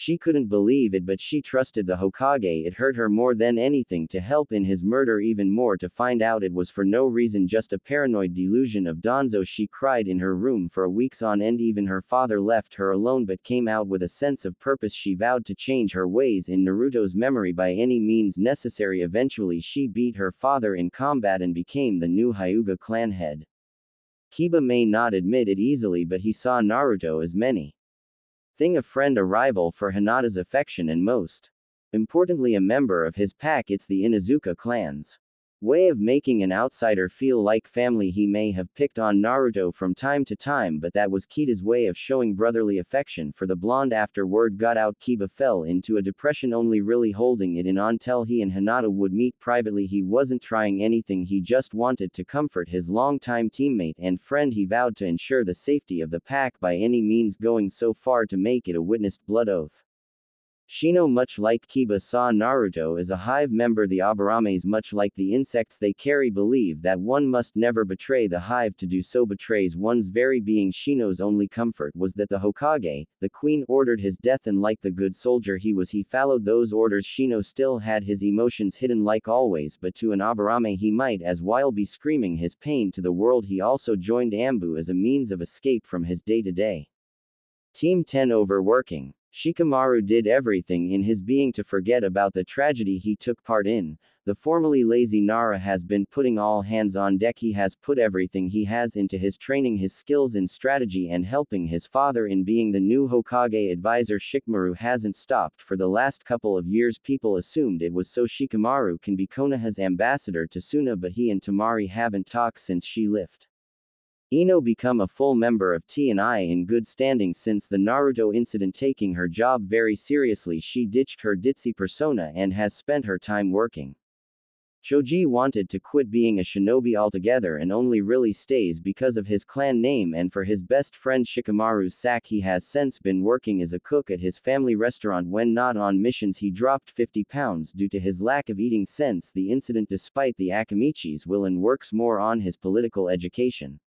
A: She couldn't believe it, but she trusted the Hokage. It hurt her more than anything to help in his murder, even more to find out it was for no reason, just a paranoid delusion of Danzo. She cried in her room for weeks on end. Even her father left her alone but came out with a sense of purpose. She vowed to change her ways in Naruto's memory by any means necessary. Eventually she beat her father in combat and became the new Hyuga clan head. Kiba may not admit it easily, but he saw Naruto as many thing a friend, a rival for Hinata's affection, and most importantly a member of his pack. It's the Inuzuka clan's way of making an outsider feel like family. He may have picked on Naruto from time to time, but that was Kita's way of showing brotherly affection for the blonde. After word got out, Kiba fell into a depression, only really holding it in until he and Hinata would meet privately. He wasn't trying anything, he just wanted to comfort his longtime teammate and friend. He vowed to ensure the safety of the pack by any means, going so far to make it a witnessed blood oath. Shino, much like Kiba, saw Naruto as a hive member. The Abarames, much like the insects they carry, believe that one must never betray the hive. To do so betrays one's very being. Shino's only comfort was that the Hokage, the queen, ordered his death, and like the good soldier he was, he followed those orders. Shino still had his emotions hidden like always, but to an Abarame he might as well be screaming his pain to the world. He also joined Ambu as a means of escape from his day-to-day. Team 10 overworking. Shikamaru did everything in his being to forget about the tragedy he took part in. The formerly lazy Nara has been putting all hands on deck. He has put everything he has into his training, his skills in strategy, and helping his father in being the new Hokage advisor. Shikamaru hasn't stopped for the last couple of years. People assumed it was so Shikamaru can be Konoha's ambassador to Suna, but he and Tamari haven't talked since she left. Ino become a full member of T&I in good standing since the Naruto incident, taking her job very seriously. She ditched her ditzy persona and has spent her time working. Choji wanted to quit being a shinobi altogether and only really stays because of his clan name and for his best friend Shikamaru's sake. He has since been working as a cook at his family restaurant. When not on missions he dropped 50 pounds due to his lack of eating since the incident. Despite the Akamichi's will and works more on his political education.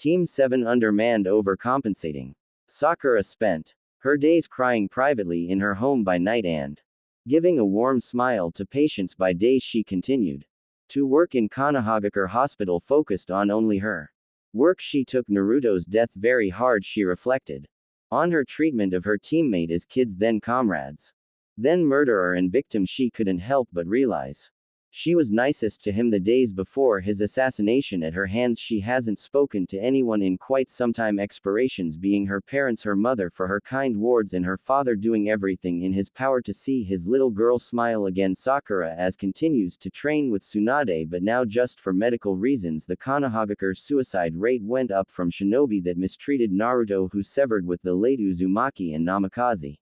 A: Team 7 undermanned, overcompensating. Sakura spent her days crying privately in her home by night and giving a warm smile to patients by day. She continued to work in Konohagakure Hospital, focused on only her work. She took Naruto's death very hard. She reflected on her treatment of her teammate as kids, then comrades, then murderer and victim. She couldn't help but realize She was nicest to him the days before his assassination at her hands. She hasn't spoken to anyone in quite some time, expirations being her parents, her mother for her kind words, and her father doing everything in his power to see his little girl smile again. Sakura as continues to train with Tsunade, but now just for medical reasons. The Konohagakure suicide rate went up from shinobi that mistreated Naruto, who severed with the late Uzumaki and Namikaze.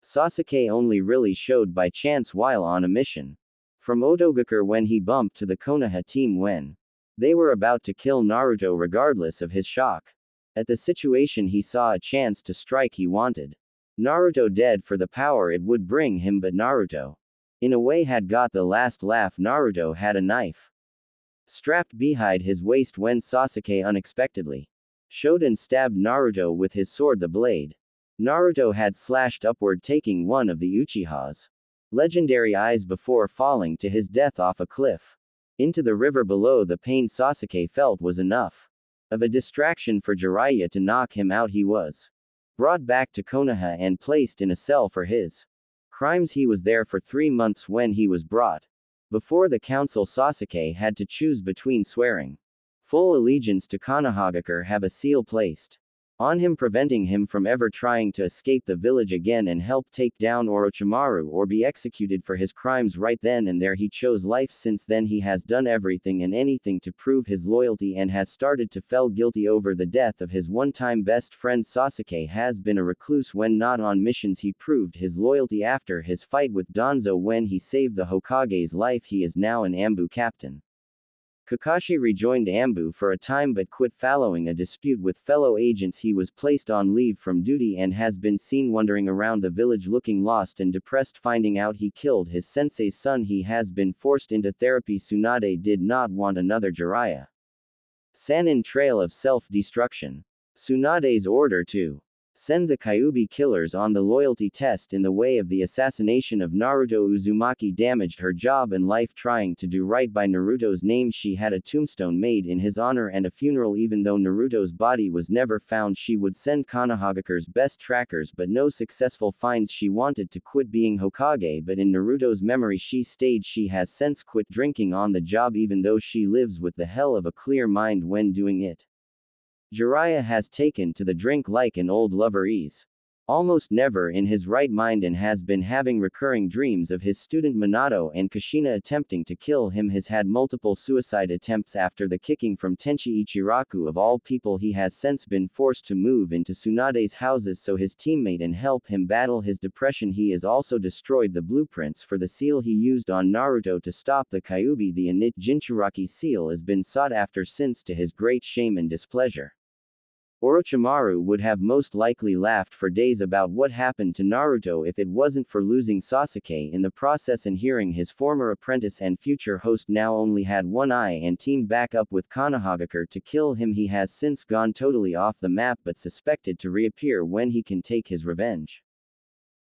A: Sasuke only really showed by chance while on a mission from Otogakure when he bumped to the Konoha team when they were about to kill Naruto. Regardless of his shock at the situation, he saw a chance to strike. He wanted Naruto dead for the power it would bring him, but Naruto, in a way, had got the last laugh. Naruto had a knife strapped behind his waist when Sasuke unexpectedly showed and stabbed Naruto with his sword. The blade Naruto had slashed upward, taking one of the Uchiha's legendary eyes before falling to his death off a cliff into the river below. The pain Sasuke felt was enough of a distraction for Jiraiya to knock him out. He was brought back to Konoha and placed in a cell for his crimes. He was there for 3 months. When he was brought before the council, Sasuke had to choose between swearing full allegiance to Konohagakure, have a seal placed on him preventing him from ever trying to escape the village again, and help take down Orochimaru, or be executed for his crimes right then and there. He chose life. Since then he has done everything and anything to prove his loyalty and has started to feel guilty over the death of his one-time best friend. Sasuke has been a recluse when not on missions. He proved his loyalty after his fight with Danzo when he saved the Hokage's life. He is now an Ambu captain. Kakashi rejoined Ambu for a time but quit following a dispute with fellow agents. He was placed on leave from duty and has been seen wandering around the village looking lost and depressed, finding out he killed his sensei's son. He has been forced into therapy. Tsunade did not want another Jiraiya Sanin trail of self-destruction. Tsunade's order to send the Kyuubi killers on the loyalty test in the way of the assassination of Naruto Uzumaki damaged her job and life. Trying to do right by Naruto's name, she had a tombstone made in his honor and a funeral. Even though Naruto's body was never found, she would send Konohagakure's best trackers, but no successful finds. She wanted to quit being Hokage, but in Naruto's memory she stayed. She has since quit drinking on the job, even though she lives with the hell of a clear mind when doing it. Jiraiya has taken to the drink like an old lover. Is almost never in his right mind and has been having recurring dreams of his student Minato and Kushina attempting to kill him. Has had multiple suicide attempts after the kicking from Tenchi Ichiraku. Of all people, he has since been forced to move into Tsunade's houses so his teammate and help him battle his depression. He has also destroyed the blueprints for the seal he used on Naruto to stop the Kyuubi. The Init Jinchuriki seal has been sought after since, to his great shame and displeasure. Orochimaru would have most likely laughed for days about what happened to Naruto if it wasn't for losing Sasuke in the process, and hearing his former apprentice and future host now only had one eye and teamed back up with Konohagakure to kill him. He has since gone totally off the map but suspected to reappear when he can take his revenge.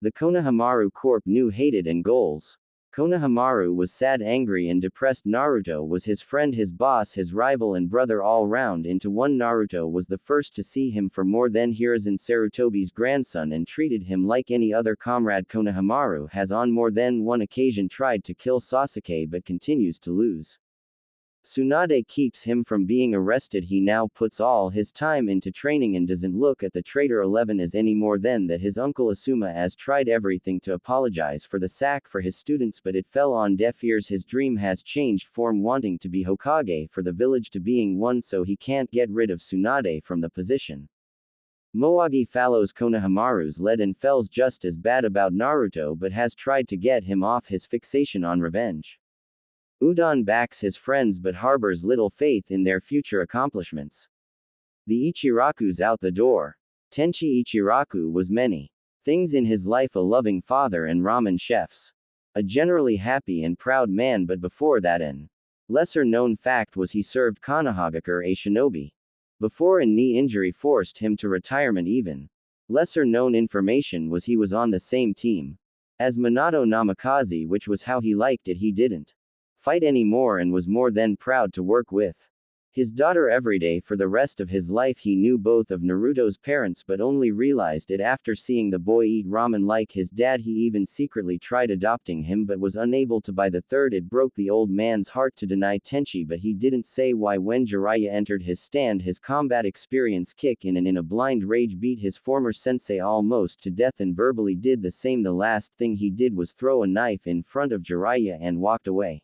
A: The Konohamaru Corp knew, hated, and goals. Konohamaru was sad, angry, and depressed. Naruto was his friend, his boss, his rival, and brother all round into one. Naruto was the first to see him for more than Hiruzen Sarutobi's grandson and treated him like any other comrade. Konohamaru has on more than one occasion tried to kill Sasuke but continues to lose. Tsunade keeps him from being arrested. He now puts all his time into training and doesn't look at the Traitor 11 as any more than that. His uncle Asuma has tried everything to apologize for the sack for his students, but it fell on deaf ears. His dream has changed form, wanting to be Hokage for the village to being one, so he can't get rid of Tsunade from the position. Moagi follows Konohamaru's lead and feels just as bad about Naruto but has tried to get him off his fixation on revenge. Udon backs his friends but harbors little faith in their future accomplishments. The Ichiraku's out the door. Tenchi Ichiraku was many things in his life: a loving father and ramen chefs. A generally happy and proud man, but before that an lesser known fact was he served Konohagakure, a shinobi, before a knee injury forced him to retirement. Even lesser known information was he was on the same team as Minato Namikaze, which was how he liked it. He didn't fight anymore and was more than proud to work with his daughter every day for the rest of his life. He knew both of Naruto's parents but only realized it after seeing the boy eat ramen like his dad. He even secretly tried adopting him but was unable to. By the third, it broke the old man's heart to deny Tenchi, but he didn't say why. When Jiraiya entered his stand, his combat experience kicked in and in a blind rage beat his former sensei almost to death and verbally did the same. The last thing he did was throw a knife in front of Jiraiya and walked away.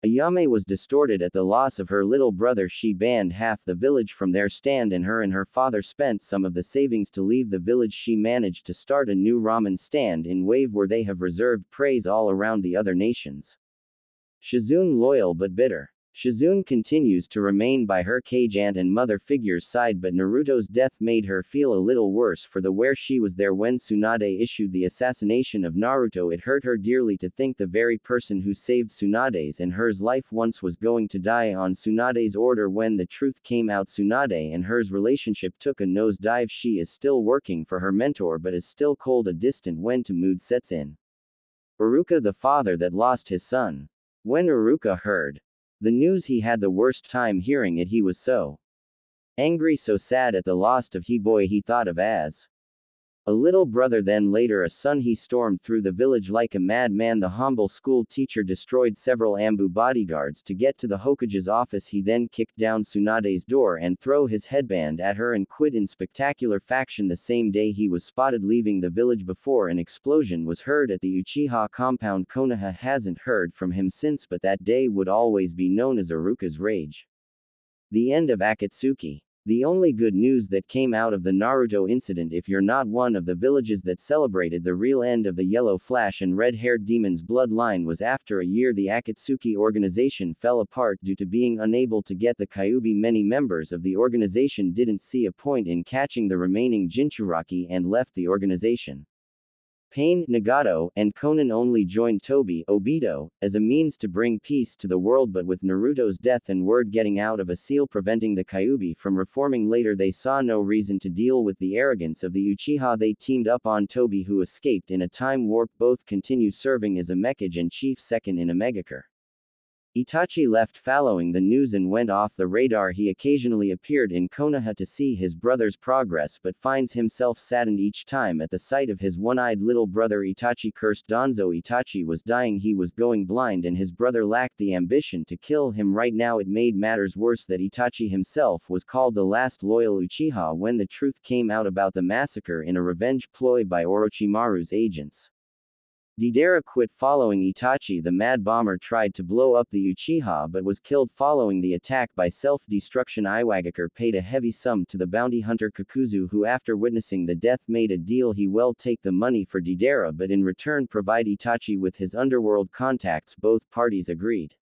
A: Ayame was distorted at the loss of her little brother. She banned half the village from their stand and her father spent some of the savings to leave the village. She managed to start a new ramen stand in Wave where they have reserved praise all around the other nations. Shizune loyal but bitter. Shizune continues to remain by her cage aunt and mother figure's side, but Naruto's death made her feel a little worse for the wear. She was there when Tsunade issued the assassination of Naruto. It hurt her dearly to think the very person who saved Tsunade's and hers life once was going to die on Tsunade's order. When the truth came out, Tsunade and hers relationship took a nosedive. She is still working for her mentor but is still cold, a distant when to mood sets in. Iruka, the father that lost his son. When Iruka heard the news, he had the worst time hearing it. He was so angry, so sad at the loss of he boy he thought of as a little brother, then later a son. He stormed through the village like a madman. The humble school teacher destroyed several Ambu bodyguards to get to the Hokage's office. He then kicked down Tsunade's door and threw his headband at her and quit in spectacular fashion. The same day he was spotted leaving the village before an explosion was heard at the Uchiha compound. Konoha hasn't heard from him since, but that day would always be known as Iruka's rage. The end of Akatsuki. The only good news that came out of the Naruto incident, if you're not one of the villages that celebrated the real end of the Yellow Flash and Red-Haired Demon's bloodline, was after a year the Akatsuki organization fell apart due to being unable to get the Kyuubi. Many members of the organization didn't see a point in catching the remaining Jinchuriki and left the organization. Pain, Nagato, and Konan only joined Tobi, Obito, as a means to bring peace to the world, but with Naruto's death and word getting out of a seal preventing the Kyuubi from reforming later, they saw no reason to deal with the arrogance of the Uchiha. They teamed up on Tobi, who escaped in a time warp. Both continue serving as a Mekage and Chief Second in a Megakure. Itachi left following the news and went off the radar. He occasionally appeared in Konoha to see his brother's progress but finds himself saddened each time at the sight of his one-eyed little brother. Itachi cursed Danzo. Itachi was dying, he was going blind, and his brother lacked the ambition to kill him right now. It made matters worse that Itachi himself was called the last loyal Uchiha when the truth came out about the massacre in a revenge ploy by Orochimaru's agents. Deidara quit following Itachi. The Mad Bomber tried to blow up the Uchiha but was killed following the attack by self-destruction. Iwagakure paid a heavy sum to the bounty hunter Kakuzu, who after witnessing the death made a deal. He will take the money for Deidara but in return provide Itachi with his underworld contacts. Both parties agreed.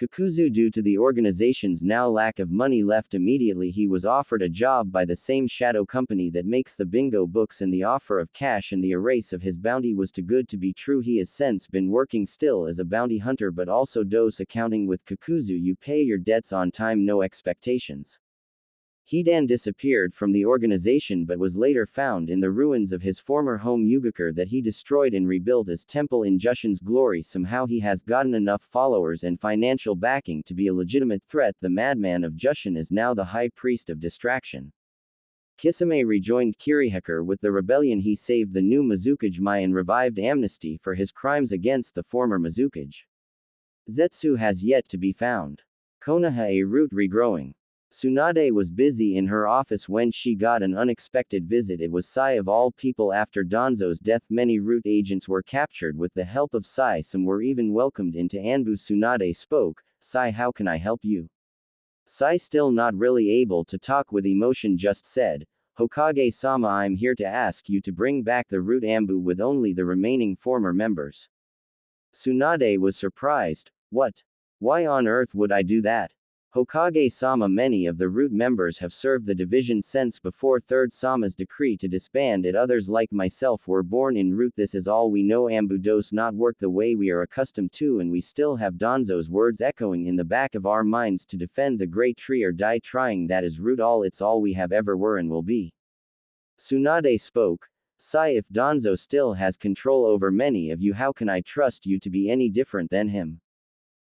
A: Kakuzu, due to the organization's now lack of money, left immediately. He was offered a job by the same shadow company that makes the bingo books, and the offer of cash and the erase of his bounty was too good to be true. He has since been working still as a bounty hunter but also does accounting with Kakuzu. You pay your debts on time, no expectations. Hidan disappeared from the organization but was later found in the ruins of his former home Yugakure that he destroyed and rebuilt as temple in Jushin's glory. Somehow he has gotten enough followers and financial backing to be a legitimate threat. The madman of Jushin is now the high priest of distraction. Kisame rejoined Kirihekure with the rebellion. He saved the new Mizukage Mai and revived amnesty for his crimes against the former Mizukage. Zetsu has yet to be found. Konoha, a root regrowing. Tsunade was busy in her office when she got an unexpected visit. It was Sai of all people. After Danzo's death, many root agents were captured with the help of Sai. Some were even welcomed into Anbu. Tsunade spoke. Sai, how can I help you? Sai, still not really able to talk with emotion, just said, Hokage-sama, I'm here to ask you to bring back the root Anbu with only the remaining former members. Tsunade was surprised. What? Why on earth would I do that? Hokage-sama, many of the root members have served the division since before Third Sama's decree to disband it. Others like myself were born in root. This is all we know. Anbu does not work the way we are accustomed to, and we still have Danzo's words echoing in the back of our minds to defend the great tree or die trying. That is root all. It's all we have ever were and will be. Tsunade spoke. Sai, if Danzo still has control over many of you, how can I trust you to be any different than him?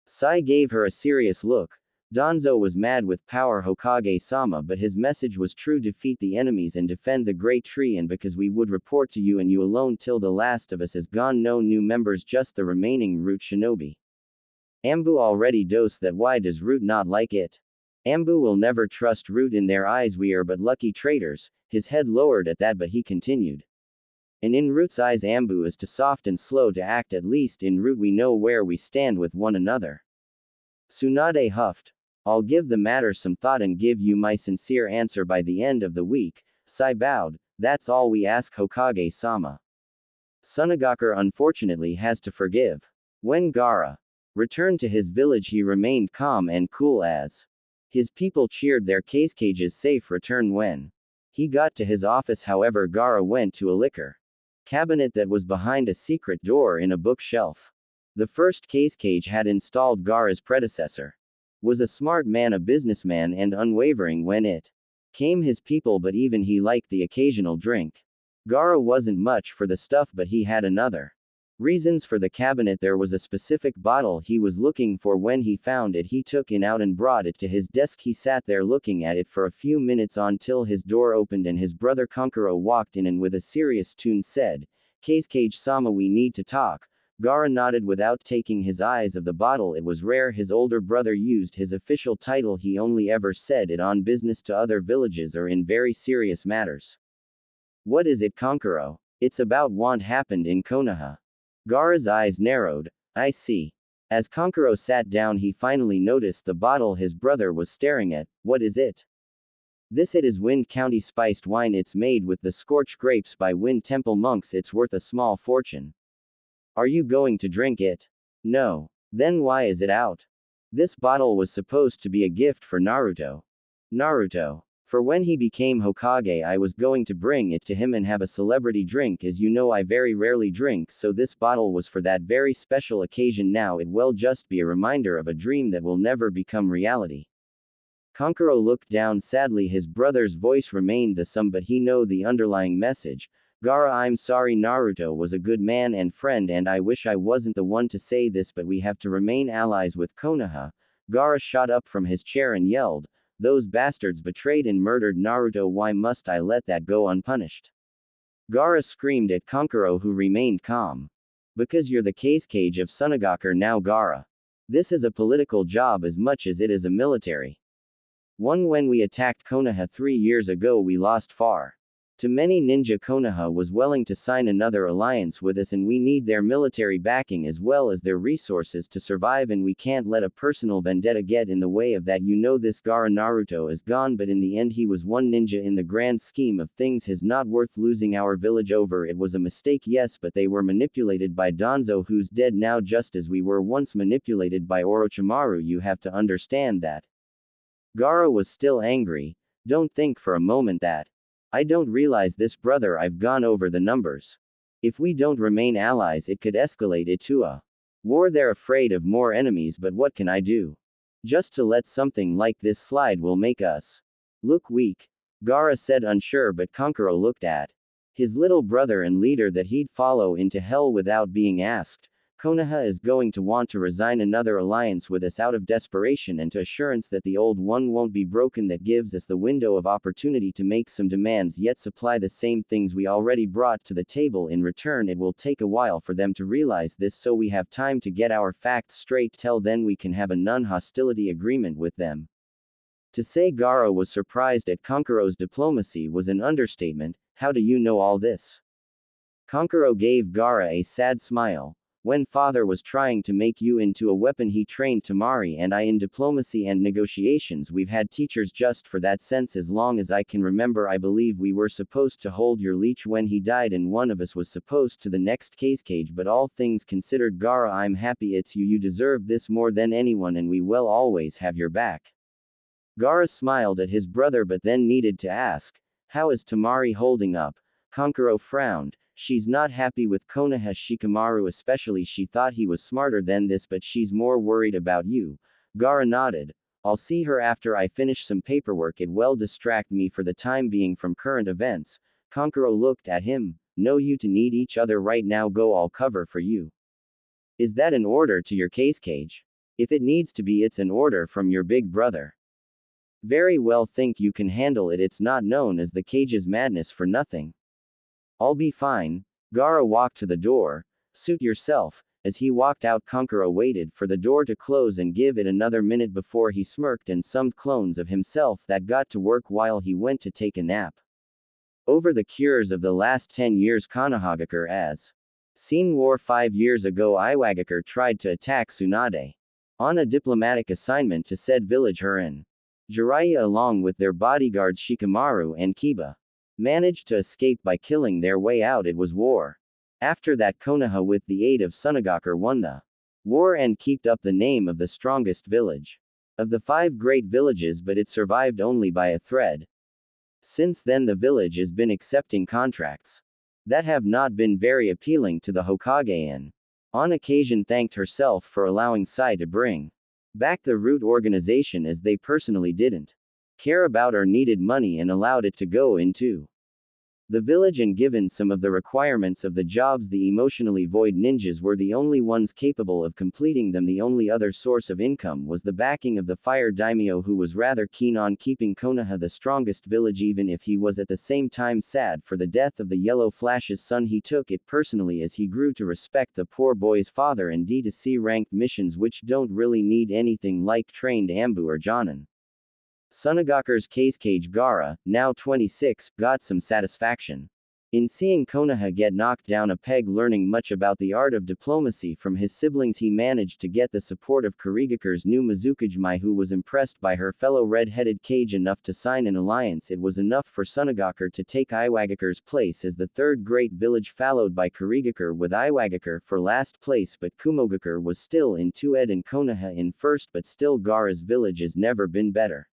A: Sai gave her a serious look. Danzo was mad with power Hokage-sama, but his message was true: defeat the enemies and defend the great tree, and because we would report to you and you alone till the last of us is gone, no new members, just the remaining root shinobi. Ambu already dosed that, why does Root not like it? Ambu will never trust Root, in their eyes we are but lucky traders. His head lowered at that, but he continued. And in Root's eyes Ambu is too soft and slow to act, at least in Root we know where we stand with one another. Tsunade huffed. I'll give the matter some thought and give you my sincere answer by the end of the week. Sai bowed. That's all we ask, Hokage-sama. Sunagakure unfortunately has to forgive. When Gaara returned to his village, he remained calm and cool as his people cheered their Kage's safe return. When he got to his office, however, Gaara went to a liquor cabinet that was behind a secret door in a bookshelf. The first Kage had installed Gaara's predecessor was a smart man, a businessman, and unwavering when it came his people, but even he liked the occasional drink. Gaara wasn't much for the stuff, but he had another reasons for the cabinet. There was a specific bottle he was looking for. When he found it, he took it out and brought it to his desk. He sat there looking at it for a few minutes until his door opened and his brother Kankuro walked in and with a serious tone said, Kage-sama, we need to talk. Gaara nodded without taking his eyes off the bottle. It was rare his older brother used his official title. He only ever said it on business to other villages or in very serious matters. What is it, Kankuro? It's about what happened in Konoha. Gaara's eyes narrowed. I see. As Kankuro sat down, he finally noticed the bottle his brother was staring at. What is it? It is Wind County spiced wine. It's made with the scorched grapes by Wind Temple monks. It's worth a small fortune. Are you going to drink it? No. Then why is it out? This bottle was supposed to be a gift for Naruto. Naruto. For when he became Hokage, I was going to bring it to him and have a celebrity drink. As you know, I very rarely drink, so this bottle was for that very special occasion. Now it will just be a reminder of a dream that will never become reality. Kankuro looked down sadly. His brother's voice remained the same, but he knew the underlying message. Gaara, I'm sorry. Naruto was a good man and friend, and I wish I wasn't the one to say this, but we have to remain allies with Konoha. Gaara shot up from his chair and yelled, those bastards betrayed and murdered Naruto. Why must I let that go unpunished? Gaara screamed at Kankuro, who remained calm. Because you're the Kage of Sunagakure now, Gaara. This is a political job as much as it is a military one. When we attacked Konoha 3 years ago, we lost far too many ninja. Konoha was willing to sign another alliance with us, and we need their military backing as well as their resources to survive, and we can't let a personal vendetta get in the way of that. You know this. Gaara, Naruto is gone, but in the end he was one ninja. In the grand scheme of things, he's not worth losing our village over. It was a mistake, yes, but they were manipulated by Danzo, who's dead now, just as we were once manipulated by Orochimaru. You have to understand that. Gaara was still angry. Don't think for a moment that I don't realize this, brother. I've gone over the numbers. If we don't remain allies, it could escalate it to a war. They're afraid of more enemies, but what can I do? Just to let something like this slide will make us look weak. Gaara said, unsure, but Kankuro looked at his little brother and leader that he'd follow into hell without being asked. Konoha is going to want to resign another alliance with us out of desperation and to assurance that the old one won't be broken. That gives us the window of opportunity to make some demands, yet supply the same things we already brought to the table. In return, it will take a while for them to realize this, so we have time to get our facts straight. Till then we can have a non-hostility agreement with them. To say Gaara was surprised at Kankuro's diplomacy was an understatement. How do you know all this? Kankuro gave Gaara a sad smile. When father was trying to make you into a weapon, he trained Tamari and I in diplomacy and negotiations. We've had teachers just for that sense as long as I can remember. I believe we were supposed to hold your leech when he died, and one of us was supposed to the next Kage. But all things considered, Gaara, I'm happy it's you. You deserve this more than anyone, and we will always have your back. Gaara smiled at his brother, but then needed to ask, how is Tamari holding up? Kankuro frowned. She's not happy with Konoha Shikamaru, especially. She thought he was smarter than this, but she's more worried about you. Gaara nodded. I'll see her after I finish some paperwork. It will distract me for the time being from current events. Kankuro looked at him. No, you two need each other right now. Go, I'll cover for you. Is that an order to your Kage? If it needs to be, it's an order from your big brother. Very well, think you can handle it. It's not known as the cage's madness for nothing. I'll be fine. Gaara walked to the door. Suit yourself. As he walked out, Konkura waited for the door to close and give it another minute before he smirked and summoned clones of himself that got to work while he went to take a nap. Over the cures of the last 10 years, Konohagakure as seen war 5 years ago, Iwagakure tried to attack Tsunade. On a diplomatic assignment to said village, her and Jiraiya along with their bodyguards Shikamaru and Kiba managed to escape by killing their way out. It was war. After that, Konoha with the aid of Tsunagakure won the war and kept up the name of the strongest village of the 5 great villages, but it survived only by a thread. Since then the village has been accepting contracts that have not been very appealing to the Hokage and, on occasion, thanked herself for allowing Sai to bring back the root organization, as they personally didn't care about or needed money and allowed it to go into the village. And given some of the requirements of the jobs, the emotionally void ninjas were the only ones capable of completing them. The only other source of income was the backing of the fire daimyo, who was rather keen on keeping Konoha the strongest village, even if he was at the same time sad for the death of the Yellow Flash's son. He took it personally as he grew to respect the poor boy's father and D2C ranked missions, which don't really need anything like trained Ambu or Jonin. Tsunagakure's case, Gaara, now 26, got some satisfaction in seeing Konoha get knocked down a peg. Learning much about the art of diplomacy from his siblings, he managed to get the support of Kirigakure's new Mizukage, who was impressed by her fellow red-headed Kage enough to sign an alliance. It was enough for Tsunagakure to take Iwagakure's place as the third great village, followed by Kirigakure with Iwagakure for last place, but Kumogakure was still in 2nd and Konoha in first. But still, Gaara's village has never been better.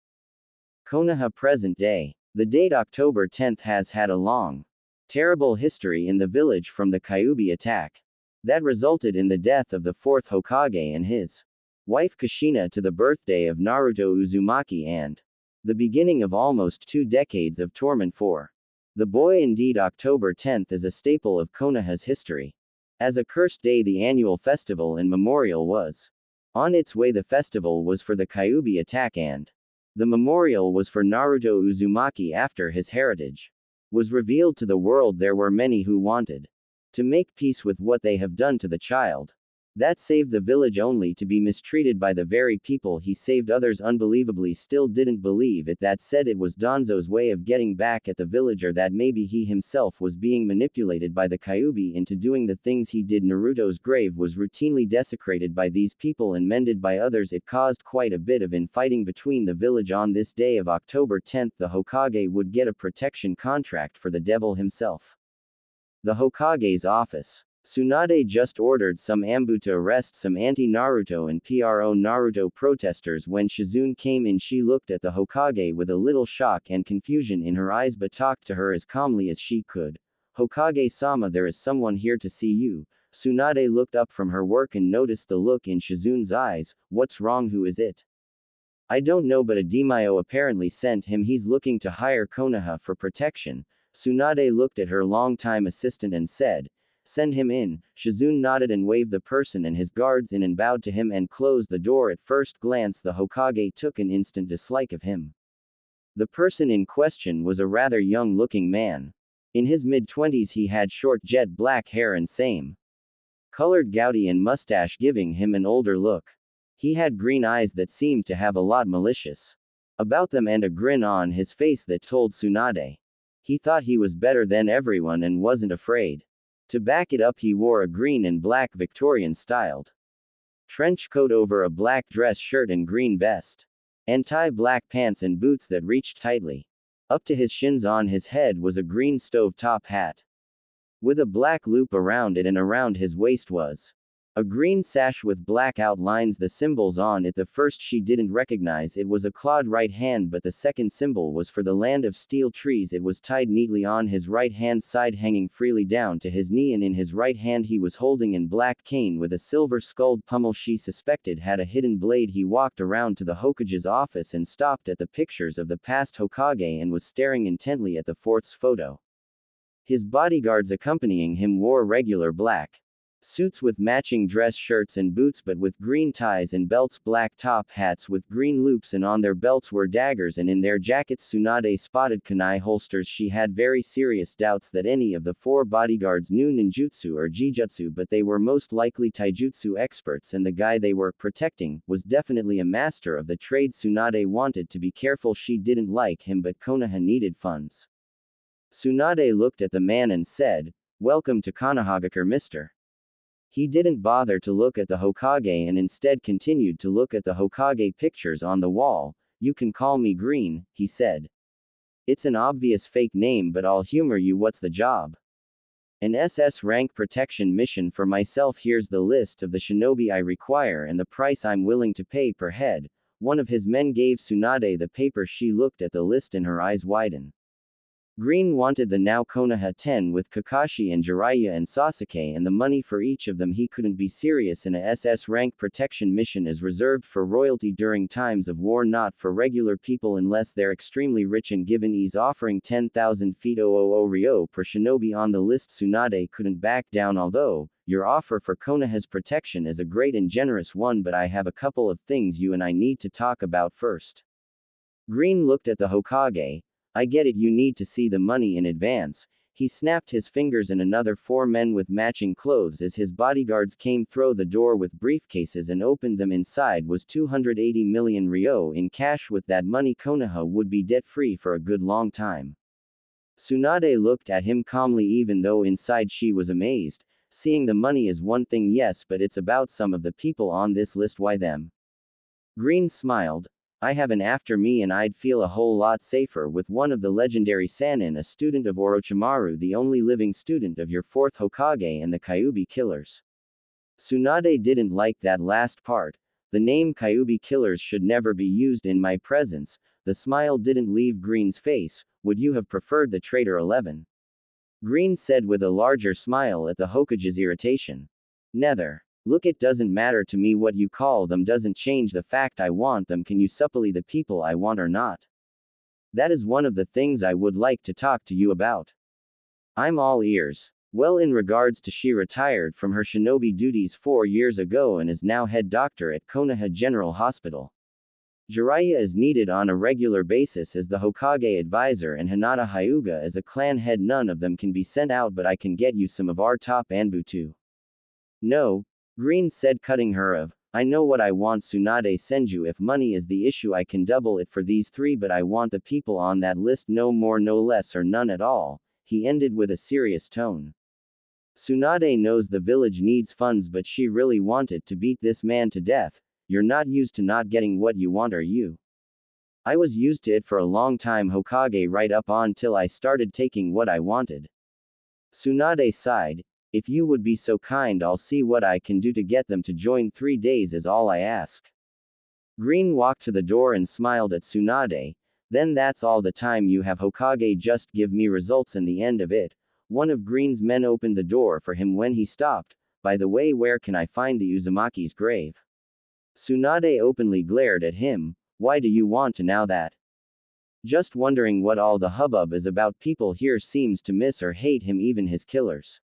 A: Konoha present day. The date October 10th has had a long, terrible history in the village, from the Kyuubi attack that resulted in the death of the 4th Hokage and his wife Kushina, to the birthday of Naruto Uzumaki and the beginning of almost 2 decades of torment for the boy. Indeed, October 10th is a staple of Konoha's history. As a cursed day, the annual festival and memorial was on its way. The festival was for the Kyuubi attack and the memorial was for Naruto Uzumaki. After his heritage was revealed to the world, there were many who wanted to make peace with what they have done to the child that saved the village, only to be mistreated by the very people he saved. Others unbelievably still didn't believe it. That said, it was Danzo's way of getting back at the villager, that maybe he himself was being manipulated by the Kyuubi into doing the things he did. Naruto's grave was routinely desecrated by these people and mended by others. It caused quite a bit of infighting between the village. On this day of October 10th, the Hokage would get a protection contract for the devil himself. The Hokage's office. Tsunade just ordered some Ambu to arrest some anti-Naruto and pro-Naruto protesters. When Shizune came in, she looked at the Hokage with a little shock and confusion in her eyes, but talked to her as calmly as she could. Hokage-sama, there is someone here to see you. Tsunade looked up from her work and noticed the look in Shizune's eyes. What's wrong? Who is it? I don't know, but a daimyo apparently sent him. He's looking to hire Konoha for protection. Tsunade looked at her longtime assistant and said, send him in. Shizune nodded and waved the person and his guards in and bowed to him and closed the door. At first glance, the Hokage took an instant dislike of him. The person in question was a rather young-looking man. In his mid-20s, he had short jet black hair and same colored goatee and mustache, giving him an older look. He had green eyes that seemed to have a lot malicious about them and a grin on his face that told Tsunade he thought he was better than everyone and wasn't afraid. To back it up, he wore a green and black Victorian-styled trench coat over a black dress shirt and green vest, and tie black pants and boots that reached tightly up to his shins. On his head was a green stove-top hat with a black loop around it, and around his waist was a green sash with black outlines. The symbols on it, the first she didn't recognize. It was a clawed right hand, but the second symbol was for the land of steel trees. It was tied neatly on his right hand side, hanging freely down to his knee, and in his right hand he was holding a black cane with a silver skulled pummel she suspected had a hidden blade. He walked around to the Hokage's office and stopped at the pictures of the past Hokage and was staring intently at the 4th's photo. His bodyguards accompanying him wore regular black Suits with matching dress shirts and boots but with green ties and belts, black top hats with green loops, and on their belts were daggers, and in their jackets Tsunade spotted kunai holsters. She had very serious doubts that any of the 4 bodyguards knew ninjutsu or jijutsu, but they were most likely taijutsu experts, and the guy they were protecting was definitely a master of the trade. Tsunade wanted to be careful. She didn't like him, but Konoha needed funds. Tsunade looked at the man and said, "Welcome to Konohagakure, mister." He didn't bother to look at the Hokage and instead continued to look at the Hokage pictures on the wall. "You can call me Green," he said. "It's an obvious fake name, but I'll humor you. What's the job?" "An SS rank protection mission for myself. Here's the list of the shinobi I require and the price I'm willing to pay per head." One of his men gave Tsunade the paper. She looked at the list and her eyes widened. Green wanted the now Konoha 10 with Kakashi and Jiraiya and Sasuke, and the money for each of them. He couldn't be serious in a SS rank protection mission is reserved for royalty during times of war, not for regular people unless they're extremely rich and given ease. Offering 10,000 feet 000 ryo per shinobi on the list. Tsunade couldn't back down. "Although your offer for Konoha's protection is a great and generous one, but I have a couple of things you and I need to talk about first." Green looked at the Hokage. "I get it, you need to see the money in advance." He snapped his fingers and another 4 men with matching clothes as his bodyguards came through the door with briefcases and opened them. Inside was 280 million ryo in cash. With that money Konoha would be debt-free for a good long time. Tsunade looked at him calmly, even though inside she was amazed. "Seeing the money is one thing, yes, but it's about some of the people on this list. Why them?" Green smiled. "I have an after me and I'd feel a whole lot safer with one of the legendary Sannin, a student of Orochimaru, the only living student of your 4th Hokage, and the Kyuubi killers." Tsunade didn't like that last part. "The name Kyuubi killers should never be used in my presence." The smile didn't leave Green's face. "Would you have preferred the traitor 11? Green said with a larger smile at the Hokage's irritation. "Nether. Look, it doesn't matter to me what you call them, doesn't change the fact I want them. Can you supply the people I want or not? That is one of the things I would like to talk to you about." "I'm all ears." "Well, in regards to, she retired from her shinobi duties 4 years ago and is now head doctor at Konoha General Hospital. Jiraiya is needed on a regular basis as the Hokage advisor and Hinata Hyuga as a clan head. None of them can be sent out, but I can get you some of our top Anbu too." "No," Green said, cutting her off. "I know what I want. Tsunade send you. If money is the issue, I can double it for these 3, but I want the people on that list, no more no less, or none at all," he ended with a serious tone. "Tsunade knows the village needs funds, but she really wanted to beat this man to death. You're not used to not getting what you want, are you?" "I was used to it for a long time, Hokage, right up until I started taking what I wanted." Tsunade sighed. "If you would be so kind, I'll see what I can do to get them to join. 3 days is all I ask." Green walked to the door and smiled at Tsunade. "Then that's all the time you have, Hokage. Just give me results and the end of it." One of Green's men opened the door for him when he stopped. "By the way, where can I find the Uzumaki's grave?" Tsunade openly glared at him. "Why do you want to know that?" "Just wondering what all the hubbub is about. People here seems to miss or hate him, even his killers."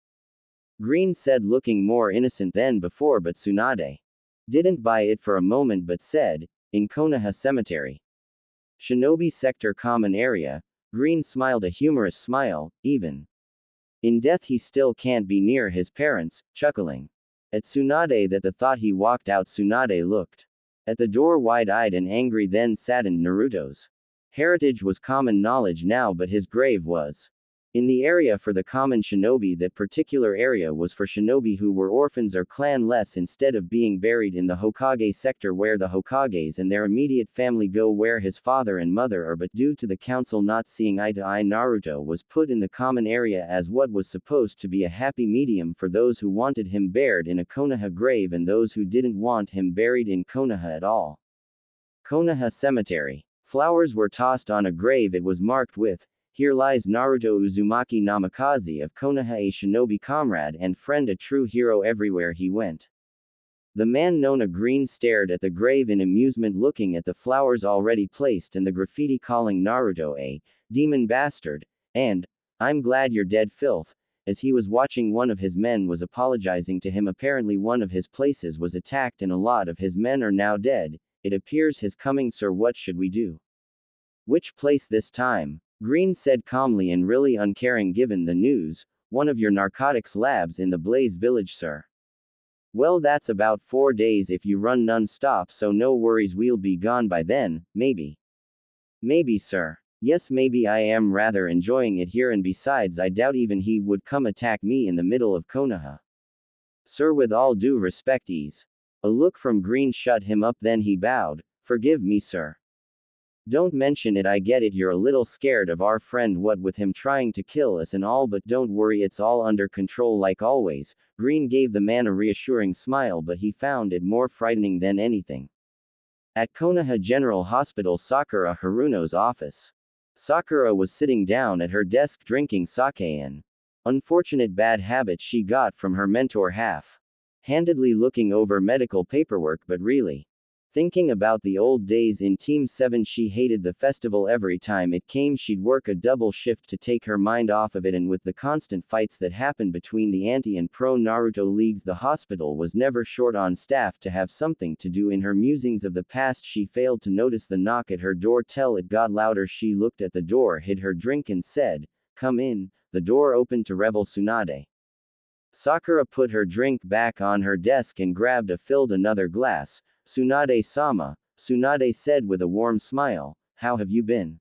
A: Green said, looking more innocent than before, but Tsunade didn't buy it for a moment but said, "In Konoha Cemetery. Shinobi Sector Common Area." Green smiled a humorous smile. "Even in death he still can't be near his parents," chuckling at Tsunade. That the thought he walked out. Tsunade looked at the door wide-eyed and angry, then saddened. Naruto's heritage was common knowledge now, but his grave was in the area for the common shinobi. That particular area was for shinobi who were orphans or clanless, instead of being buried in the Hokage sector where the Hokages and their immediate family go, where his father and mother are. But due to the council not seeing eye to eye, Naruto was put in the common area as what was supposed to be a happy medium for those who wanted him buried in a Konoha grave and those who didn't want him buried in Konoha at all. Konoha Cemetery. Flowers were tossed on a grave. It was marked with, "Here lies Naruto Uzumaki Namikaze of Konoha, a shinobi comrade and friend, a true hero." Everywhere he went, the man known as Green stared at the grave in amusement, looking at the flowers already placed and the graffiti calling Naruto a demon bastard, and "I'm glad you're dead, filth." as he was watching one of his men was apologizing to him. Apparently one of his places was attacked and a lot of his men are now dead. It appears his coming, sir. What should we do? Which place this time? Green said calmly and really uncaring given the news. One of your narcotics labs in the Blaze village, sir. Well, that's about 4 days if you run non-stop, so no worries, we'll be gone by then, maybe. Maybe, sir. Yes, maybe. I am rather enjoying it here, and besides I doubt even he would come attack me in the middle of Konoha. Sir, with all due respect, ease. A look from Green shut him up, then he bowed. Forgive me, sir. Don't mention it, I get it, you're a little scared of our friend, what with him trying to kill us and all, but don't worry, it's all under control like always. Green gave the man a reassuring smile, but he found it more frightening than anything. At Konoha General Hospital, Sakura Haruno's office. Sakura was sitting down at her desk drinking sake, an unfortunate bad habit she got from her mentor, handedly looking over medical paperwork, but really thinking about the old days in Team 7. She hated the festival. Every time it came she'd work a double shift to take her mind off of it, and with the constant fights that happened between the anti and pro Naruto leagues, the hospital was never short on staff to have something to do. In her musings of the past, she failed to notice the knock at her door till it got louder. She looked at the door, hid her drink and said, "Come in." The door opened to reveal Tsunade. Sakura put her drink back on her desk and grabbed another glass. "Tsunade-sama," Tsunade said with a warm smile, "how have you been?"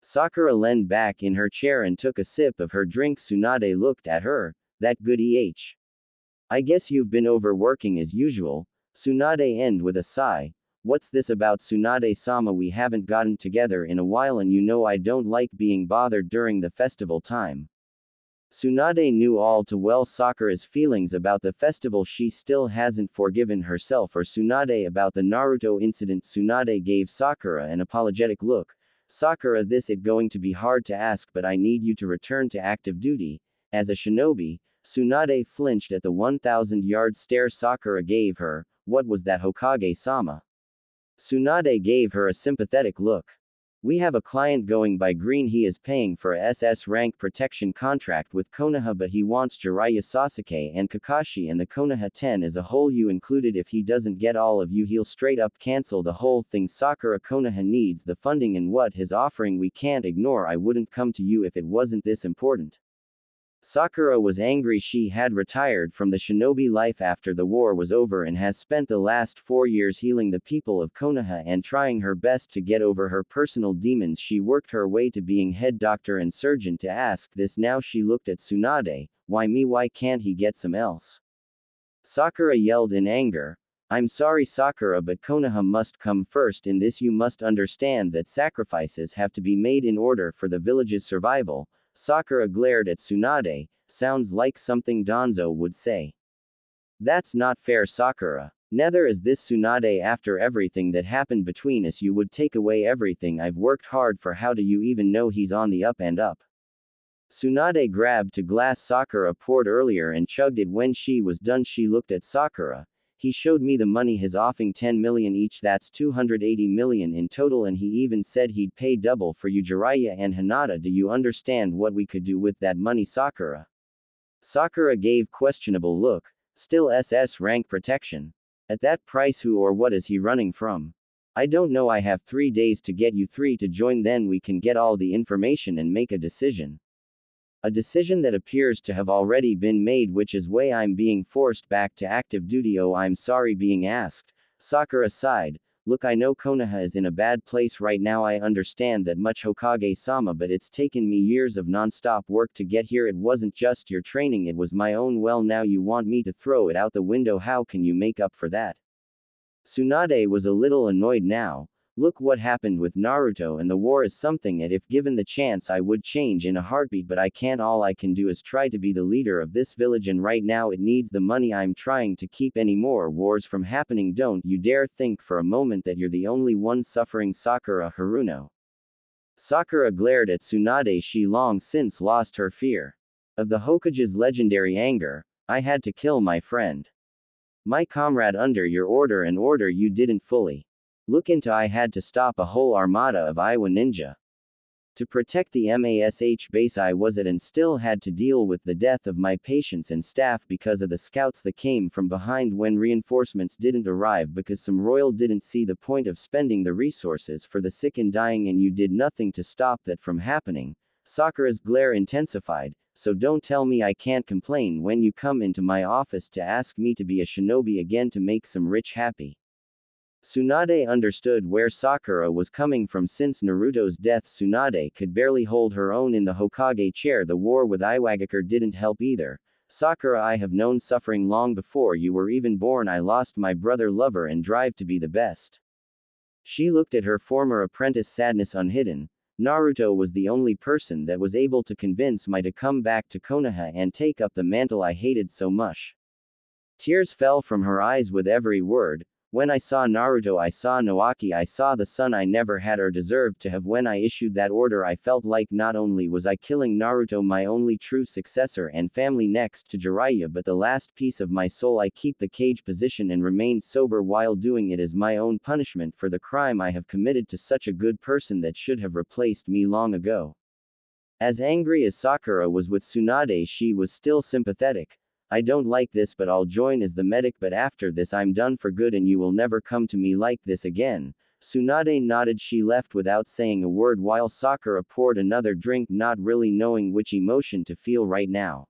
A: Sakura leaned back in her chair and took a sip of her drink. Tsunade looked at her. "That good, I guess you've been overworking as usual." Tsunade ended with a sigh. "What's this about, Tsunade-sama? We haven't gotten together in a while, and you know I don't like being bothered during the festival time." Tsunade knew all too well Sakura's feelings about the festival. She still hasn't forgiven herself or Tsunade about the Naruto incident. Tsunade gave Sakura an apologetic look. "Sakura, this is going to be hard to ask, but I need you to return to active duty as a shinobi." Tsunade flinched at the 1,000-yard stare Sakura gave her. "What was that, Hokage-sama?" Tsunade gave her a sympathetic look. "We have a client going by Green. He is paying for a SS rank protection contract with Konoha, but he wants Jiraiya, Sasuke and Kakashi and the Konoha 10 as a whole, you included. If he doesn't get all of you, he'll straight up cancel the whole thing." Sakura, "Konoha needs the funding and what he's offering we can't ignore. I wouldn't come to you if it wasn't this important." Sakura was angry. She had retired from the shinobi life after the war was over and has spent the last 4 years healing the people of Konoha and trying her best to get over her personal demons. She worked her way to being head doctor and surgeon. To ask this now, she looked at Tsunade. "Why me? Why can't he get some else?" Sakura yelled in anger. "I'm sorry, Sakura, but Konoha must come first in this. You must understand that sacrifices have to be made in order for the village's survival." Sakura glared at Tsunade. "Sounds like something Danzo would say." "That's not fair, Sakura. Neither is this, Tsunade. After everything that happened between us, you would take away everything I've worked hard for. How do you even know he's on the up and up?" Tsunade grabbed a glass Sakura poured earlier and chugged it. When she was done, she looked at Sakura. "He showed me the money he's offering, 10 million each, that's 280 million in total, and he even said he'd pay double for you, Jiraiya and Hinata. Do you understand what we could do with that money, Sakura?" Sakura gave questionable look. "Still SS rank protection? At that price, who or what is he running from?" "I don't know. I have 3 days to get you 3 to join, then we can get all the information and make a decision." "A decision that appears to have already been made, which is why I'm being forced back to active duty." "Oh, I'm sorry being asked." Sakura sighed. "Look, I know Konoha is in a bad place right now. I understand that much, Hokage-sama, but it's taken me years of non-stop work to get here. It wasn't just your training, it was my own. Well, now you want me to throw it out the window. How can you make up for that?" Tsunade was a little annoyed now. "Look, what happened with Naruto and the war is something that if given the chance I would change in a heartbeat, but I can't. All I can do is try to be the leader of this village, and right now it needs the money. I'm trying to keep any more wars from happening. Don't you dare think for a moment that you're the only one suffering, Sakura Haruno." Sakura glared at Tsunade. She long since lost her fear of the Hokage's legendary anger. "I had to kill my friend, my comrade, under your order, an order you didn't fully look into. I had to stop a whole armada of Iwa ninja." To protect the MASH base I was at and still had to deal with the death of my patients and staff because of the scouts that came from behind when reinforcements didn't arrive because some royal didn't see the point of spending the resources for the sick and dying and you did nothing to stop that from happening. Sakura's glare intensified, so don't tell me I can't complain when you come into my office to ask me to be a shinobi again to make some rich happy. Tsunade understood where Sakura was coming from since Naruto's death. Tsunade could barely hold her own in the Hokage chair. The war with Iwagakure didn't help either. Sakura, I have known suffering long before you were even born. I lost my brother lover and drive to be the best. She looked at her former apprentice, sadness unhidden. Naruto was the only person that was able to convince me to come back to Konoha and take up the mantle I hated so much. Tears fell from her eyes with every word. When I saw Naruto, I saw Naoki, I saw the son I never had or deserved to have. When I issued that order, I felt like not only was I killing Naruto, my only true successor and family next to Jiraiya, but the last piece of my soul. I keep the cage position and remained sober while doing it as my own punishment for the crime I have committed to such a good person that should have replaced me long ago. As angry as Sakura was with Tsunade, she was still sympathetic. I don't like this, but I'll join as the medic, but after this I'm done for good and you will never come to me like this again. Tsunade nodded. She left without saying a word while Sakura poured another drink, not really knowing which emotion to feel right now.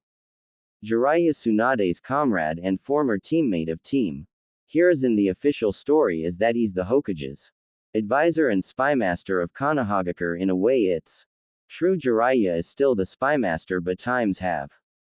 A: Jiraiya, Tsunade's comrade and former teammate of Team Hiruzen. The official story is that he's the Hokage's advisor and spymaster of Konohagakure. In a way it's true. Jiraiya is still the spymaster, but times have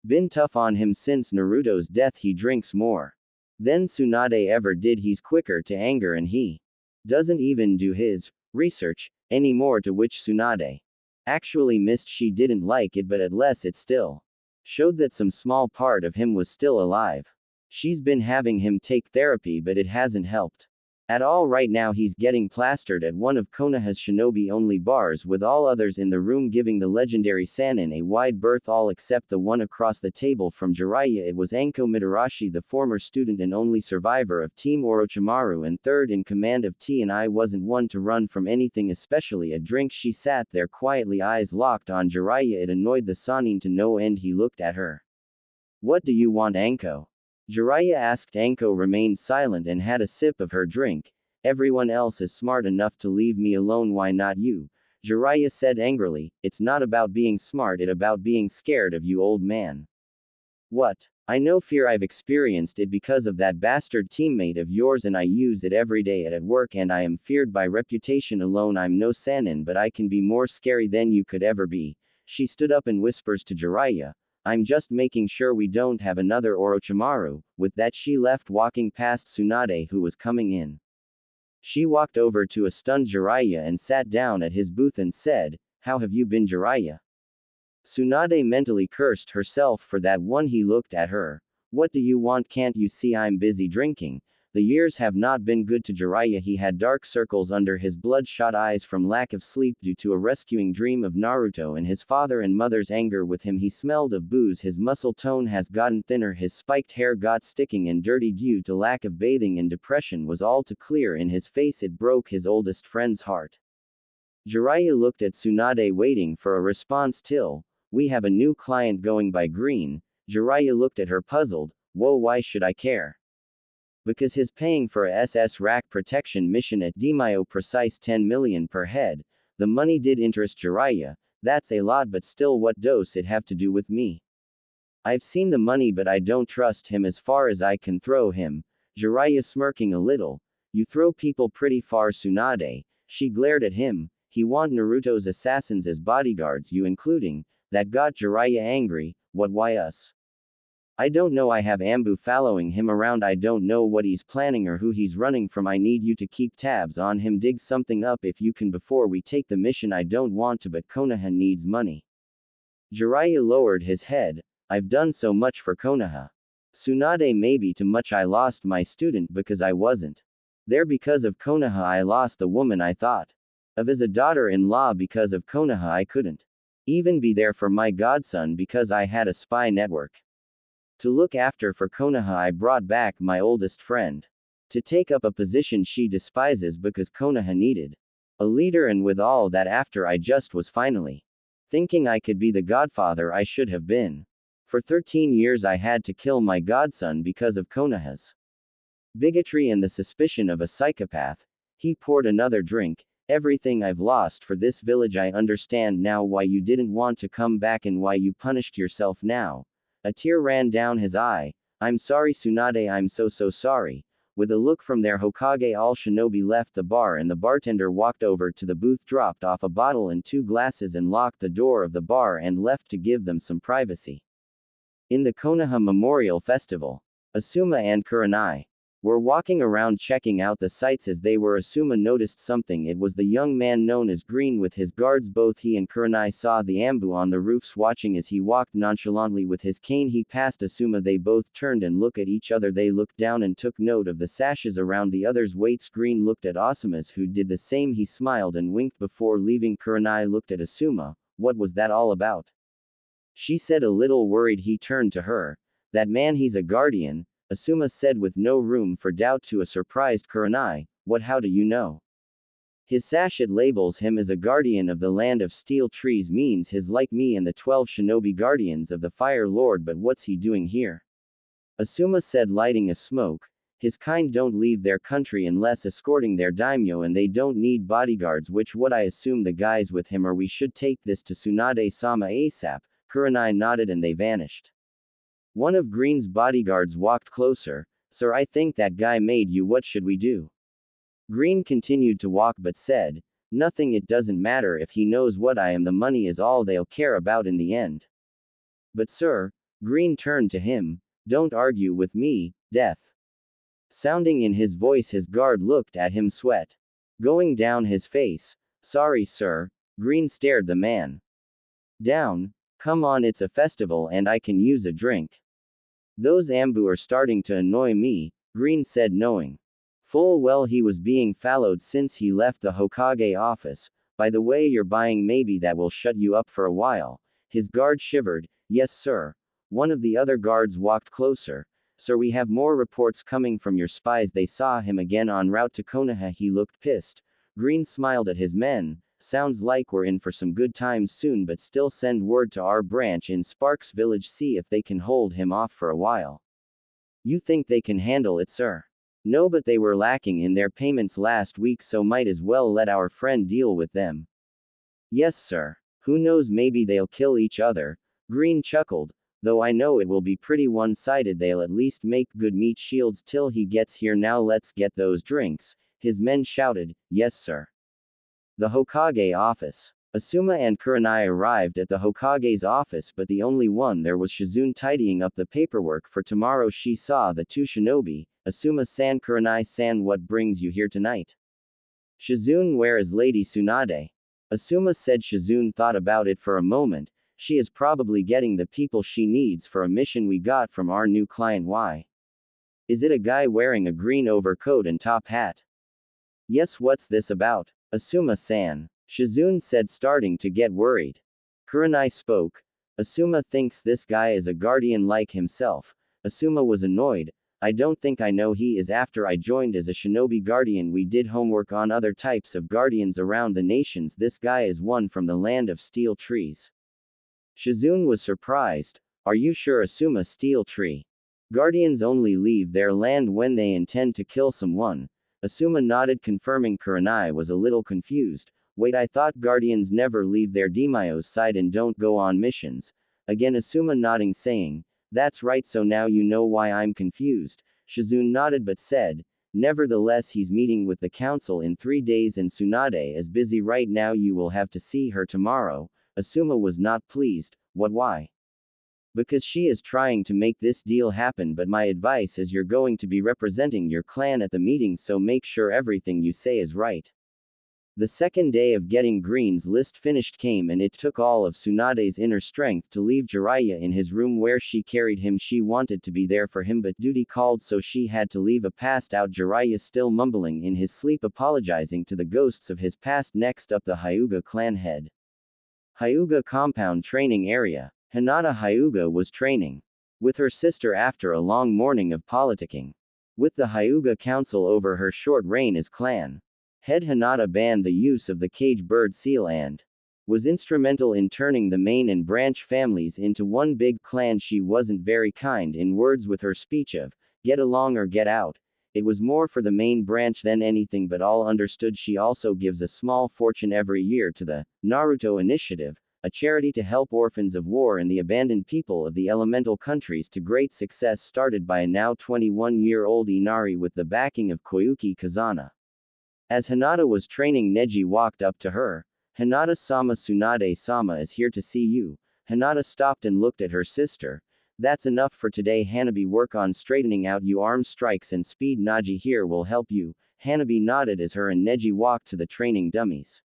A: been tough on him since Naruto's death. He drinks more than Tsunade ever did. He's quicker to anger and he doesn't even do his research anymore, to which Tsunade actually missed. She didn't like it, but at least it still showed that some small part of him was still alive. She's been having him take therapy, but it hasn't helped at all. Right now he's getting plastered at one of Konoha's shinobi-only bars, with all others in the room giving the legendary Sannin a wide berth, all except the one across the table from Jiraiya. It was Anko Mitarashi, the former student and only survivor of Team Orochimaru and third in command of T, and I wasn't one to run from anything, especially a drink. She sat there quietly, eyes locked on Jiraiya. It annoyed the Sannin to no end. He looked at her. What do you want, Anko? Jiraiya asked. Anko remained silent and had a sip of her drink. Everyone else is smart enough to leave me alone, why not you? Jiraiya said angrily. It's not about being smart, it's about being scared of you, old man. What? I know fear. I've experienced it because of that bastard teammate of yours, and I use it every day at work, and I am feared by reputation alone. I'm no Sannin, but I can be more scary than you could ever be. She stood up and whispers to Jiraiya. I'm just making sure we don't have another Orochimaru. With that she left, walking past Tsunade, who was coming in. She walked over to a stunned Jiraiya and sat down at his booth and said, How have you been, Jiraiya? Tsunade mentally cursed herself for that one. He looked at her. What do you want? Can't you see I'm busy drinking? The years have not been good to Jiraiya. He had dark circles under his bloodshot eyes from lack of sleep due to a rescuing dream of Naruto and his father and mother's anger with him. He smelled of booze. His muscle tone has gotten thinner. His spiked hair got sticking and dirty due to lack of bathing, and depression was all too clear in his face. It broke his oldest friend's heart. Jiraiya looked at Tsunade, waiting for a response till, we have a new client going by Green. Jiraiya looked at her, puzzled. Whoa, why should I care? Because he's paying for a SS rack protection mission at Dimayo, precise 10 million per head. The money did interest Jiraiya. That's a lot, but still, what does it have to do with me? I've seen the money, but I don't trust him as far as I can throw him. Jiraiya smirking a little. You throw people pretty far, Tsunade. She glared at him. He want Naruto's assassins as bodyguards, you including. That got Jiraiya angry. What, why us? I don't know. I have Ambu following him around. I don't know what he's planning or who he's running from. I need you to keep tabs on him. Dig something up if you can before we take the mission. I don't want to, but Konoha needs money. Jiraiya lowered his head. I've done so much for Konoha. Tsunade, maybe too much. I lost my student because I wasn't there because of Konoha. I lost the woman I thought of as a daughter-in-law because of Konoha. I couldn't even be there for my godson because I had a spy network to look after. For Konoha, I brought back my oldest friend to take up a position she despises because Konoha needed A leader, and with all that after I just was finally thinking I could be the godfather I should have been. For 13 years I had to kill my godson because of Konoha's bigotry and the suspicion of a psychopath. He poured another drink. Everything I've lost for this village, I understand now why you didn't want to come back and why you punished yourself now. A tear ran down his eye. I'm sorry Tsunade, I'm so sorry. With a look from their Hokage, all shinobi left the bar and the bartender walked over to the booth, dropped off a bottle and 2 glasses and locked the door of the bar and left to give them some privacy. In the Konoha Memorial Festival, Asuma and Kurenai were walking around checking out the sights. As they were, Asuma noticed something. It was the young man known as Green with his guards. Both he and Kurenai saw the Ambu on the roofs watching as he walked nonchalantly with his cane. He passed Asuma. They both turned and looked at each other. They looked down and took note of the sashes around the others' waists. Green looked at Asuma's, who did the same. He smiled and winked before leaving. Kurenai looked at Asuma. What was that all about? She said, a little worried. He turned to her. That man, he's a guardian, Asuma said with no room for doubt to a surprised Kurenai. What, how do you know? His sachet labels him as a guardian of the land of steel trees, means his like me and the 12 shinobi guardians of the Fire Lord. But what's he doing here? Asuma said, lighting a smoke. His kind don't leave their country unless escorting their daimyo, and they don't need bodyguards, which what I assume the guys with him are. We should take this to Tsunade-sama ASAP. Kurenai nodded and they vanished. One of Green's bodyguards walked closer. Sir, I think that guy made you. What should we do? Green continued to walk but said, nothing. It doesn't matter if he knows what I am. The money is all they'll care about in the end. But sir, Green turned to him, don't argue with me. Death sounding in his voice. His guard looked at him, sweat going down his face. Sorry sir. Green stared the man down. Come on, it's a festival and I can use a drink. Those Ambu are starting to annoy me, Green said, knowing full well he was being followed since he left the Hokage office. By the way, you're buying, maybe that will shut you up for a while. His guard shivered. Yes sir. One of the other guards walked closer. Sir, we have more reports coming from your spies. They saw him again en route to Konoha. He looked pissed. Green smiled at his men. Sounds like we're in for some good times soon, but still send word to our branch in Sparks Village, see if they can hold him off for a while. You think they can handle it, sir? No, but they were lacking in their payments last week, so might as well let our friend deal with them. Yes, sir. Who knows, maybe they'll kill each other. Green chuckled. Though I know it will be pretty one-sided. They'll at least make good meat shields till he gets here. Now let's get those drinks. His men shouted. Yes, sir. The Hokage office. Asuma and Kurenai arrived at the Hokage's office, but the only one there was Shizune tidying up the paperwork for tomorrow. She saw the 2 shinobi. Asuma-san, Kurenai-san, what brings you here tonight? Shizune, where is Lady Tsunade? Asuma said. Shizune thought about it for a moment. She is probably getting the people she needs for a mission we got from our new client. Why? Is it a guy wearing a green overcoat and top hat? Yes, what's this about? Asuma-san, Shizune said, starting to get worried. Kurenai spoke. Asuma thinks this guy is a guardian like himself. Asuma was annoyed. I don't think I know. He is. After I joined as a shinobi guardian, we did homework on other types of guardians around the nations. This guy is one from the land of steel trees. Shizune was surprised. Are you sure? Asuma, steel tree guardians only leave their land when they intend to kill someone. Asuma nodded, confirming. Kurenai was a little confused. Wait, I thought guardians never leave their daimyo's side and don't go on missions. Again, Asuma nodding, saying, that's right, so now you know why I'm confused. Shizune nodded but said, nevertheless, he's meeting with the council in 3 days and Tsunade is busy right now. You will have to see her tomorrow. Asuma was not pleased. What, why? Because she is trying to make this deal happen, but my advice is you're going to be representing your clan at the meeting, so make sure everything you say is right. The second day of getting Green's list finished came, and it took all of Tsunade's inner strength to leave Jiraiya in his room where she carried him. She wanted to be there for him, but duty called, so she had to leave. A passed out Jiraiya, still mumbling in his sleep, apologizing to the ghosts of his past. Next up, the Hyuga clan head. Hyuga compound training area. Hinata Hyuga was training with her sister after a long morning of politicking with the Hyuga council over her short reign as clan Head Hinata banned the use of the cage bird seal and was instrumental in turning the main and branch families into one big clan. She wasn't very kind in words with her speech of, get along or get out. It was more for the main branch than anything, but all understood. She also gives a small fortune every year to the Naruto Initiative, a charity to help orphans of war and the abandoned people of the elemental countries to great success, started by a now 21-year-old Inari with the backing of Koyuki Kazana. As Hinata was training, Neji walked up to her. Hinata-sama, Tsunade-sama is here to see you. Hinata stopped and looked at her sister. That's enough for today, Hanabi. Work on straightening out your arm strikes and speed. Naji here will help you. Hanabi nodded as her and Neji walked to the training dummies.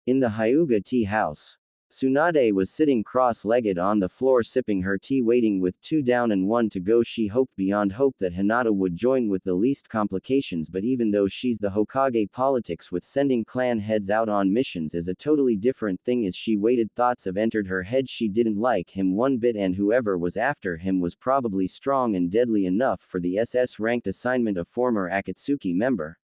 A: In the Hyuga tea house, Tsunade was sitting cross-legged on the floor sipping her tea, waiting with 2 down and 1 to go. She hoped beyond hope that Hinata would join with the least complications, but even though she's the Hokage, politics with sending clan heads out on missions is a totally different thing. As she waited, thoughts have entered her head. She didn't like him one bit, and whoever was after him was probably strong and deadly enough for the SS-ranked assignment of former Akatsuki member.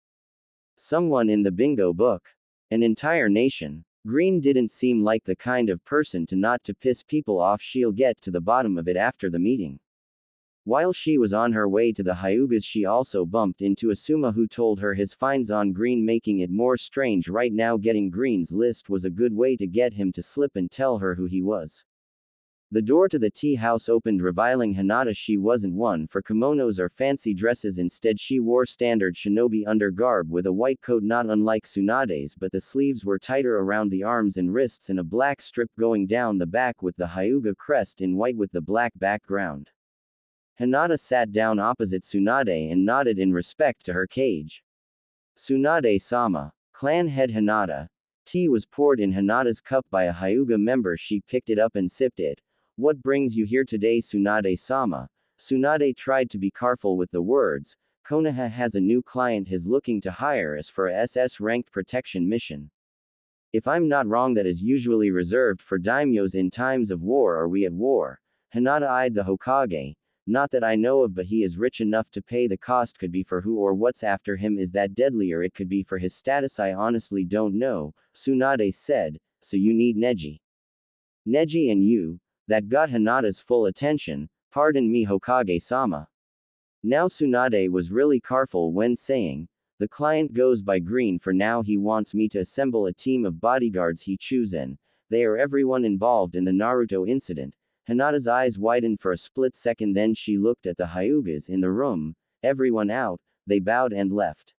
A: Someone in the bingo book. An entire nation. Green didn't seem like the kind of person to not to piss people off. She'll get to the bottom of it after the meeting. While she was on her way to the Hyugas, she also bumped into Asuma, who told her his finds on Green, making it more strange right now. Getting Green's list was a good way to get him to slip and tell her who he was. The door to the tea house opened, reviling Hinata. She wasn't one for kimonos or fancy dresses. Instead, she wore standard shinobi undergarb with a white coat, not unlike Tsunade's, but the sleeves were tighter around the arms and wrists, and a black strip going down the back with the Hyuga crest in white with the black background. Hinata sat down opposite Tsunade and nodded in respect to her cage. Tsunade-sama, clan head Hinata. Tea was poured in Hinata's cup by a Hyuga member. She picked it up and sipped it. What brings you here today, Tsunade-sama? Tsunade tried to be careful with the words. Konoha has a new client he's looking to hire us for a SS-ranked protection mission. If I'm not wrong, that is usually reserved for daimyos in times of war. Are we at war? Hinata eyed the Hokage. Not that I know of, but he is rich enough to pay the cost. Could be for who or what's after him is that deadly, or it could be for his status. I honestly don't know, Tsunade said. So you need Neji. Neji and you? That got Hinata's full attention. Pardon me, Hokage-sama. Now Tsunade was really careful when saying, the client goes by Green for now. He wants me to assemble a team of bodyguards he chooses. They are everyone involved in the Naruto incident. Hinata's eyes widened for a split second, then she looked at the Hyugas in the room. Everyone out. They bowed and left.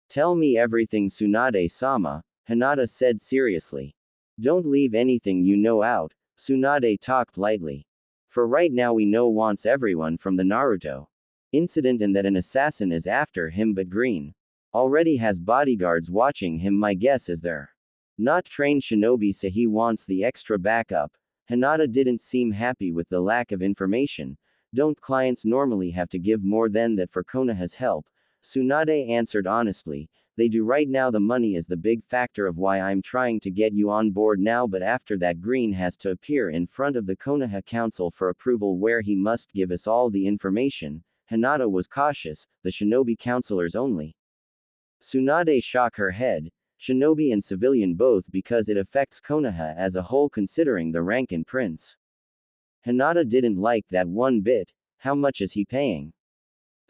A: Tell me everything, Tsunade-sama, Hinata said seriously. Don't leave anything you know out. Tsunade talked lightly. For right now we know wants everyone from the Naruto incident and that an assassin is after him, but Green already has bodyguards watching him. My guess is they're not trained shinobi, so he wants the extra backup. Hinata didn't seem happy with the lack of information. Don't clients normally have to give more than that for Konoha's help? Tsunade answered honestly. They do right now. The money is the big factor of why I'm trying to get you on board now, but after that Green has to appear in front of the Konoha Council for approval, where he must give us all the information. Hinata was cautious. The shinobi counselors only. Tsunade shook her head. Shinobi and civilian both, because it affects Konoha as a whole, considering the rank and prince. Hinata didn't like that one bit. How much is he paying?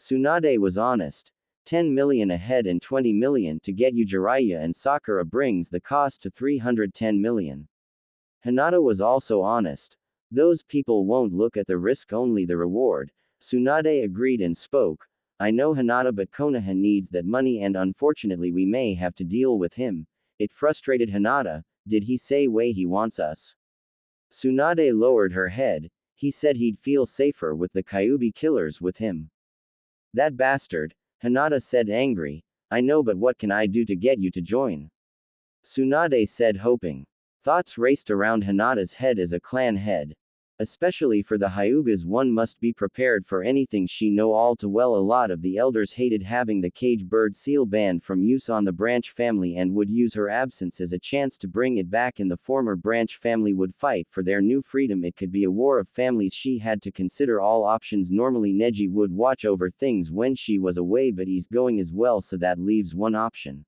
A: Tsunade was honest. 10 million a head and 20 million to get you Jiraiya and Sakura brings the cost to 310 million. Hinata was also honest. Those people won't look at the risk, only the reward. Tsunade agreed and spoke. I know, Hinata, but Konoha needs that money, and unfortunately we may have to deal with him. It frustrated Hinata. Did he say way he wants us? Tsunade lowered her head. He said he'd feel safer with the Kyuubi killers with him. That bastard. Hinata said angry. I know, but what can I do to get you to join? Tsunade said, hoping. Thoughts raced around Hinata's head as a clan head. Especially for the Hyugas, one must be prepared for anything. She know all too well a lot of the elders hated having the cage bird seal banned from use on the branch family and would use her absence as a chance to bring it back, and the former branch family would fight for their new freedom. It could be a war of families. She had to consider all options. Normally Neji would watch over things when she was away, but he's going as well, so that leaves one option.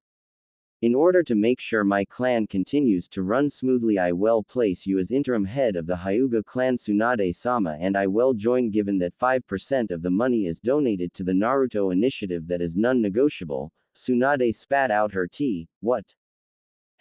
A: In order to make sure my clan continues to run smoothly, I will place you as interim head of the Hyuga clan Tsunade-sama, and I will join given that 5% of the money is donated to the Naruto initiative that is non-negotiable. Tsunade spat out her tea. What?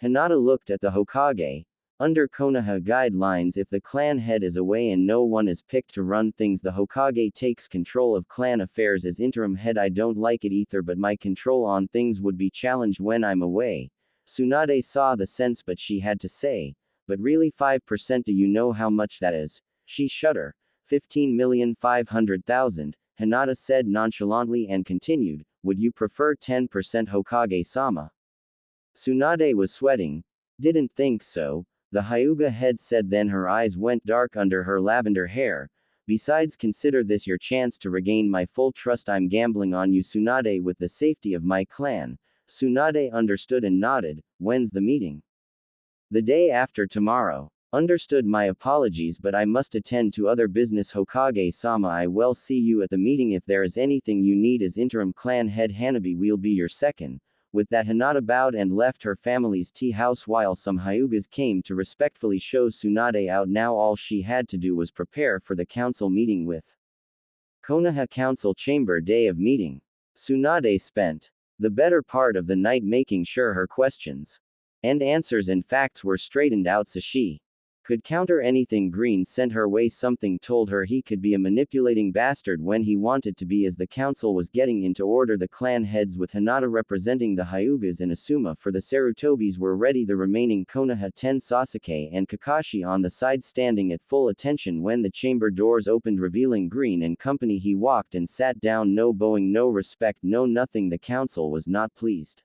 A: Hinata looked at the Hokage. Under Konoha guidelines, if the clan head is away and no one is picked to run things, the Hokage takes control of clan affairs as interim head. I don't like it either, but my control on things would be challenged when I'm away. Tsunade saw the sense, but she had to say, but really 5%, do you know how much that is? She shuddered. 15,500,000, Hinata said nonchalantly and continued, would you prefer 10% Hokage-sama? Tsunade was sweating. Didn't think so. The Hyuga head said, then her eyes went dark under her lavender hair. Besides, consider this your chance to regain my full trust. I'm gambling on you, Tsunade, with the safety of my clan. Tsunade understood and nodded. When's the meeting? The day after tomorrow. Understood. My apologies, but I must attend to other business. Hokage-sama, I will see you at the meeting. If there is anything you need as interim clan head, Hanabi will be your second. With that, Hinata bowed and left her family's tea house while some Hyugas came to respectfully show Tsunade out. Now all she had to do was prepare for the council meeting with Konoha Council Chamber. Day of meeting. Tsunade spent the better part of the night making sure her questions and answers and facts were straightened out so she could counter anything Green sent her way. Something told her he could be a manipulating bastard when he wanted to be. As the council was getting into order, the clan heads with Hinata representing the Hyugas and Asuma for the Sarutobis were ready. The remaining Konoha 10, Sasuke and Kakashi on the side, standing at full attention when the chamber doors opened revealing Green and company. He walked and sat down. No bowing, no respect, no nothing. The council was not pleased.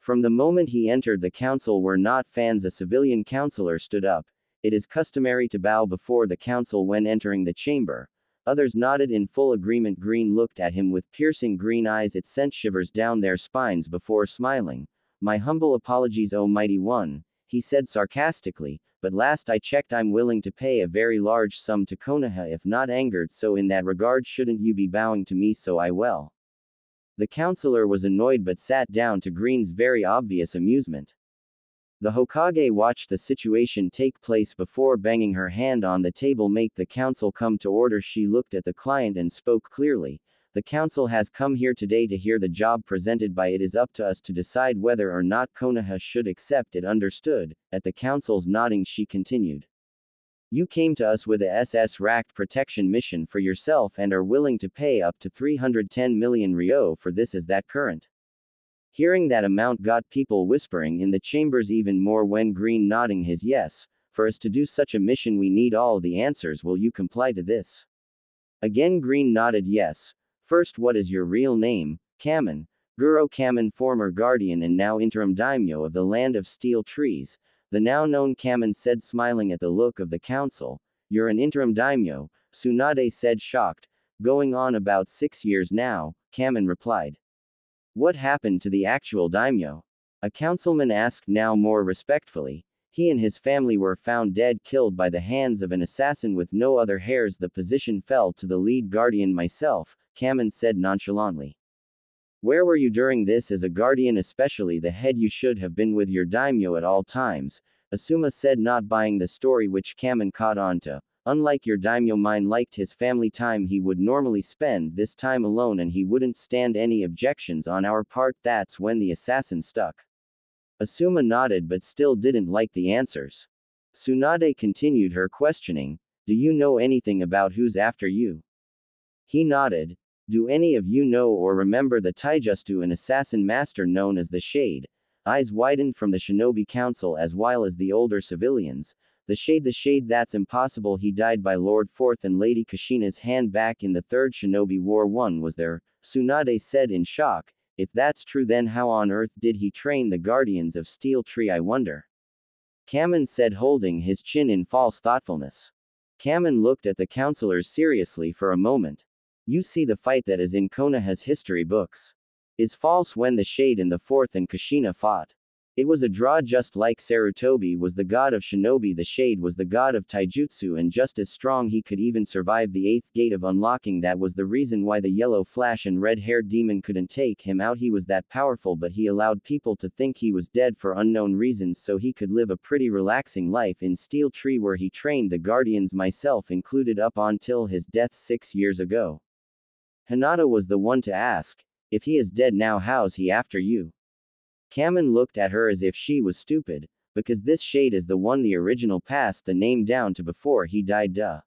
A: From the moment he entered, the council were not fans. A civilian councilor stood up. It is customary to bow before the council when entering the chamber. Others nodded in full agreement. Green looked at him with piercing green eyes. It sent shivers down their spines before smiling. My humble apologies, O mighty one, he said sarcastically, but last I checked I'm willing to pay a very large sum to Konoha if not angered, so in that regard shouldn't you be bowing to me, so I will. The councilor was annoyed but sat down to Green's very obvious amusement. The Hokage watched the situation take place before banging her hand on the table. Make the council come to order. She looked at the client and spoke clearly. The council has come here today to hear the job presented by it is up to us to decide whether or not Konoha should accept it. Understood. At the council's nodding, she continued. You came to us with a SS-racked protection mission for yourself and are willing to pay up to 310 million ryo for this. Is that current? Hearing that amount got people whispering in the chambers even more when Green nodding his yes. For us to do such a mission we need all the answers. Will you comply to this? Again Green nodded yes. First, what is your real name? Kamen. Guro Kamen, former guardian and now interim daimyo of the land of steel trees. The now known Kamen said, smiling at the look of the council. You're an interim daimyo, Tsunade said, shocked. Going on about 6 years now, Kamen replied. What happened to the actual daimyo? A councilman asked now more respectfully. He and his family were found dead, killed by the hands of an assassin with no other heirs. The position fell to the lead guardian, myself, Kamen said nonchalantly. Where were you during this? As a guardian, especially the head, you should have been with your daimyo at all times, Asuma said, not buying the story, which Kamen caught on to. Unlike your daimyo, mine liked his family time. He would normally spend this time alone and he wouldn't stand any objections on our part. That's when the assassin stuck. Asuma nodded but still didn't like the answers. Tsunade continued her questioning. Do you know anything about who's after you? He nodded. Do any of you know or remember the Taijustu, an assassin master known as the Shade? Eyes widened from the shinobi council as well as the older civilians. The Shade, that's impossible. He died by Lord Fourth and Lady Kushina's hand back in the Third Shinobi War. One was there, Tsunade said in shock. If that's true, then how on earth did he train the Guardians of Steel Tree, I wonder? Kamen said, holding his chin in false thoughtfulness. Kamen looked at the counselors seriously for a moment. You see, the fight that is in Konoha's history books is false when the Shade and the Fourth and Kushina fought. It was a draw just like Sarutobi was the god of shinobi, the shade was the god of taijutsu, and just as strong he could even survive the 8th gate of unlocking. That was the reason why the yellow flash and red-haired demon couldn't take him out. He was that powerful, but he allowed people to think he was dead for unknown reasons so he could live a pretty relaxing life in Steel Tree where he trained the guardians, myself included, up until his death 6 years ago. Hinata was the one to ask, if he is dead now, how's he after you? Kamen looked at her as if she was stupid, because this shade is the one the original passed the name down to before he died. Duh.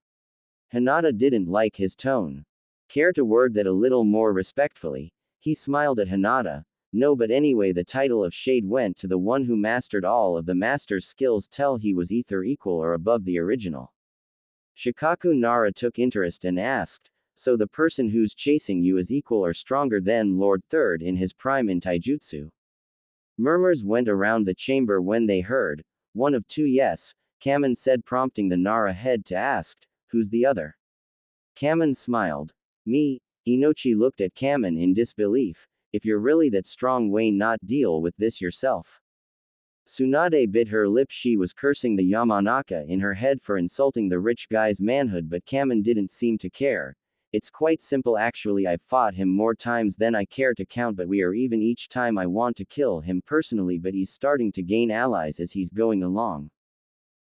A: Hinata didn't like his tone. Care to word that a little more respectfully? He smiled at Hinata. No, but anyway, the title of shade went to the one who mastered all of the master's skills till he was either equal or above the original. Shikaku Nara took interest and asked, so the person who's chasing you is equal or stronger than Lord Third in his prime in taijutsu? Murmurs went around the chamber when they heard, one of two. Yes, Kamen said, prompting the Nara head to ask, who's the other? Kamen smiled. Me. Inochi looked at Kamen in disbelief. If you're really that strong, why not deal with this yourself? Tsunade bit her lip. She was cursing the Yamanaka in her head for insulting the rich guy's manhood, but Kamen didn't seem to care. It's quite simple actually. I've fought him more times than I care to count, but we are even each time I want to kill him personally, but he's starting to gain allies as he's going along.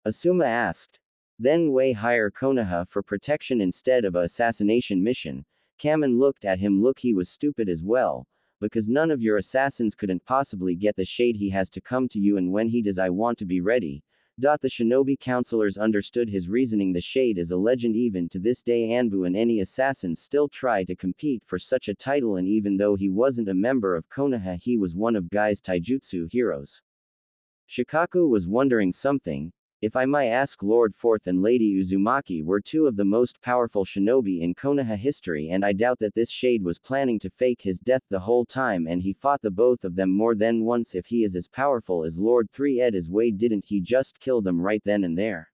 A: Asuma asked. Then why hire Konoha for protection instead of a assassination mission? Kamen looked at him. Look, he was stupid as well, because none of your assassins couldn't possibly get the shade. He has to come to you, and when he does I want to be ready. The shinobi counselors understood his reasoning. The shade is a legend even to this day. Anbu and any assassins still try to compete for such a title, and even though he wasn't a member of Konoha, he was one of Guy's taijutsu heroes. Shikaku was wondering something. If I might ask, Lord Fourth and Lady Uzumaki were two of the most powerful shinobi in Konoha history, and I doubt that this shade was planning to fake his death the whole time, and he fought the both of them more than once. If he is as powerful as Lord 3 as Wei, didn't he just kill them right then and there?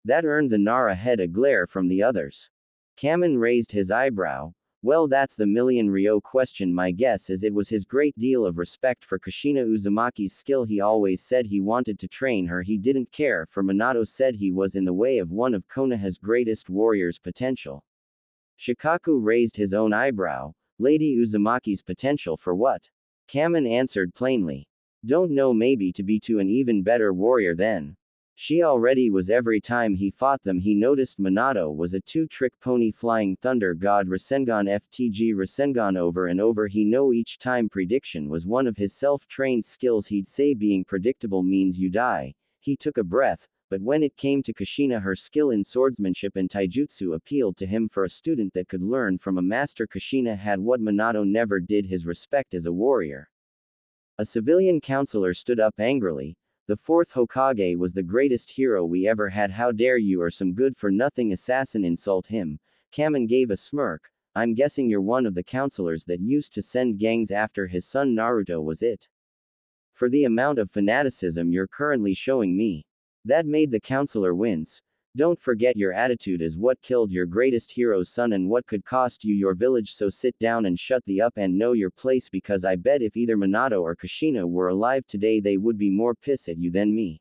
A: That earned the Nara head a glare from the others. Kamen raised his eyebrow. Well, that's the million ryo question. My guess is it was his great deal of respect for Kushina Uzumaki's skill. He always said he wanted to train her. He didn't care for Minato, said he was in the way of one of Konoha's greatest warriors' potential. Shikaku raised his own eyebrow. Lady Uzumaki's potential for what? Kamen answered plainly. Don't know, maybe to be to an even better warrior than she already was. Every time he fought them, he noticed Minato was a two-trick pony. Flying Thunder God Rasengan FTG Rasengan over and over. He know each time prediction was one of his self-trained skills. He'd say being predictable means you die. He took a breath, but when it came to Kushina, her skill in swordsmanship and taijutsu appealed to him. For a student that could learn from a master, Kushina had what Minato never did: his respect as a warrior. A civilian counselor stood up angrily. The fourth Hokage was the greatest hero we ever had. How dare you, or some good-for-nothing assassin, insult him? Kamen gave a smirk. I'm guessing you're one of the counselors that used to send gangs after his son Naruto, was it? For the amount of fanaticism you're currently showing me. That made the counselor wince. Don't forget, your attitude is what killed your greatest hero's son and what could cost you your village, so sit down and shut the up and know your place, because I bet if either Minato or Kushina were alive today they would be more pissed at you than me.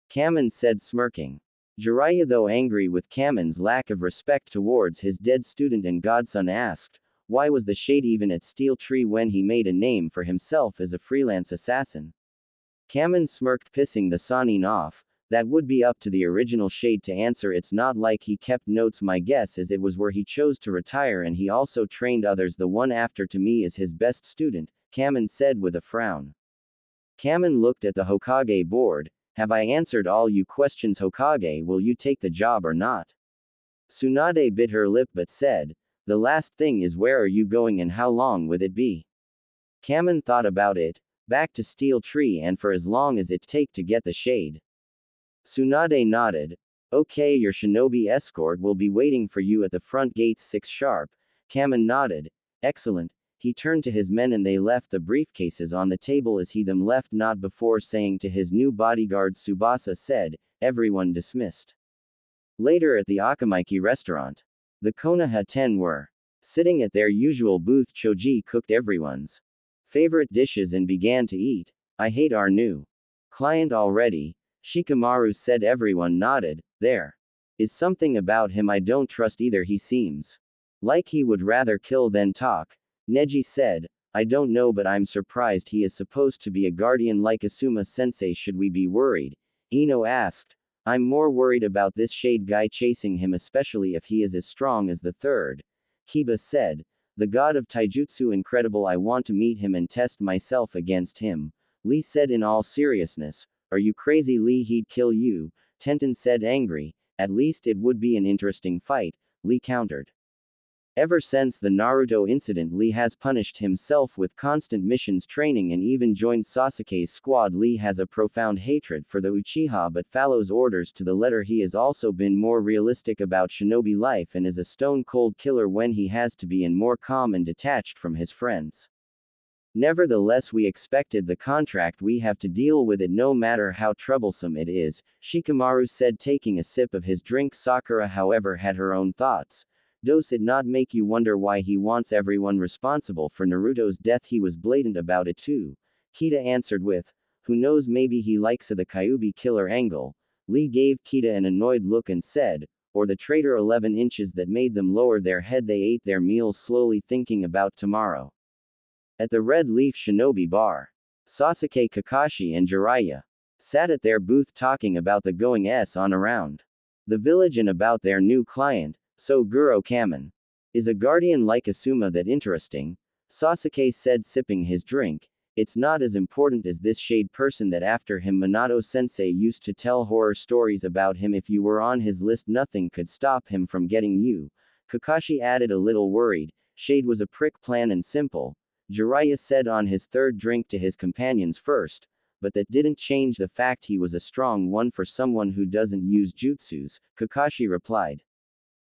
A: Kamen said, smirking. Jiraiya, though angry with Kamen's lack of respect towards his dead student and godson, asked, why was the shade even at Steel Tree when he made a name for himself as a freelance assassin? Kamen smirked, pissing the Sanin off. That would be up to the original shade to answer. It's not like he kept notes. My guess is it was where he chose to retire, and he also trained others. The one after to me is his best student, Kamen said with a frown. Kamen looked at the Hokage board. Have I answered all you questions, Hokage? Will you take the job or not? Tsunade bit her lip but said, the last thing is, where are you going and how long will it be? Kamen thought about it. Back to Steel Tree, and for as long as it take to get the shade. Tsunade nodded. Okay, your shinobi escort will be waiting for you at the front gates 6 sharp. Kamen nodded. Excellent. He turned to his men and they left the briefcases on the table as he them left, not before saying to his new bodyguard. Tsubasa said, everyone dismissed. Later at the Akamaiki restaurant, the Konoha 10 were sitting at their usual booth. Choji cooked everyone's favorite dishes and began to eat. I hate our new client already, Shikamaru said. Everyone nodded. There is something about him I don't trust either. He seems like he would rather kill than talk, Neji said. I don't know, but I'm surprised. He is supposed to be a guardian like Asuma-sensei. Should we be worried? Ino asked. I'm more worried about this Shade guy chasing him, especially if he is as strong as the third, Kiba said. The god of taijutsu, incredible. I want to meet him and test myself against him, Lee said in all seriousness. Are you crazy, Lee? He'd kill you, Tenten said, angry. At least it would be an interesting fight, Lee countered. Ever since the Naruto incident, Lee has punished himself with constant missions training and even joined Sasuke's squad. Lee has a profound hatred for the Uchiha but follows orders to the letter. He has also been more realistic about shinobi life and is a stone-cold killer when he has to be, and more calm and detached from his friends. Nevertheless, we expected the contract. We have to deal with it no matter how troublesome it is, Shikamaru said, taking a sip of his drink. Sakura, however, had her own thoughts. Does it not make you wonder why he wants everyone responsible for Naruto's death? He was blatant about it too, Kita answered with, who knows, maybe he likes the Kyuubi killer angle. Lee gave Kita an annoyed look and said, or the traitor. 11 inches that made them lower their head. They ate their meals slowly, thinking about tomorrow. At the Red Leaf Shinobi Bar, Sasuke, Kakashi and Jiraiya sat at their booth talking about the goings-on around the village and about their new client. So Guro Kamen is a guardian like Asuma? That interesting, Sasuke said, sipping his drink. It's not as important as this Shade person that after him Minato-sensei used to tell horror stories about him. If you were on his list, nothing could stop him from getting you, Kakashi added, a little worried. Shade was a prick, plain and simple, Jiraiya said on his third drink to his companions first, but that didn't change the fact he was a strong one for someone who doesn't use jutsus, Kakashi replied.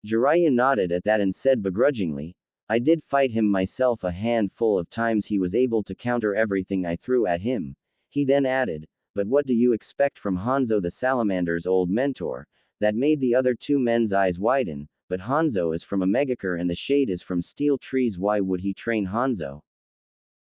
A: Jiraiya nodded at that and said begrudgingly, I did fight him myself a handful of times. He was able to counter everything I threw at him. He then added, but what do you expect from Hanzo, the salamander's old mentor? That made the other two men's eyes widen. But Hanzo is from a Megakure and the Shade is from Steel Trees. Why would he train Hanzo?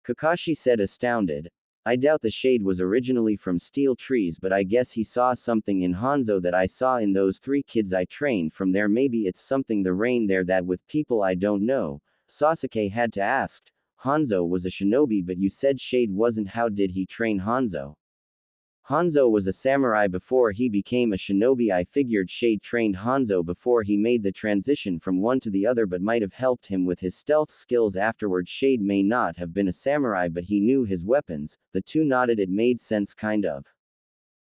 A: Kakashi said, astounded. I doubt the Shade was originally from Steel Trees, but I guess he saw something in Hanzo that I saw in those 3 kids I trained from there. Maybe it's something the rain there that with people I don't know, Sasuke had to ask. Hanzo was a shinobi, but you said Shade wasn't. How did he train Hanzo? Hanzo was a samurai before he became a shinobi. I figured Shade trained Hanzo before he made the transition from one to the other, but might have helped him with his stealth skills afterward. Shade may not have been a samurai, but he knew his weapons. The two nodded. It made sense, kind of.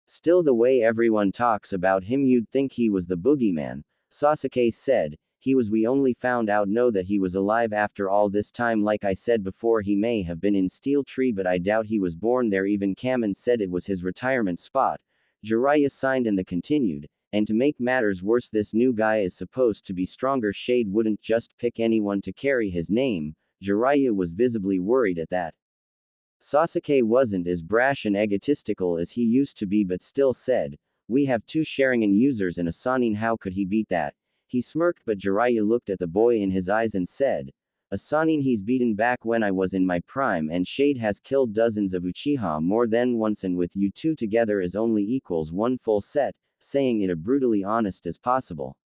A: Still, the way everyone talks about him, you'd think he was the boogeyman, Sasuke said. He was. We only found out know that he was alive after all this time. Like I said before, he may have been in Steel Tree, but I doubt he was born there. Even Kamen said it was his retirement spot. Jiraiya signed and continued, and to make matters worse, this new guy is supposed to be stronger. Shade wouldn't just pick anyone to carry his name. Jiraiya was visibly worried at that. Sasuke wasn't as brash and egotistical as he used to be, but still said, we have 2 Sharingan users and a Sannin. How could he beat that? He smirked, but Jiraiya looked at the boy in his eyes and said, a Sannin he's beaten back when I was in my prime, and Shade has killed dozens of Uchiha more than once, and with you 2 together is only equals 1 full set, saying it as brutally honest as possible.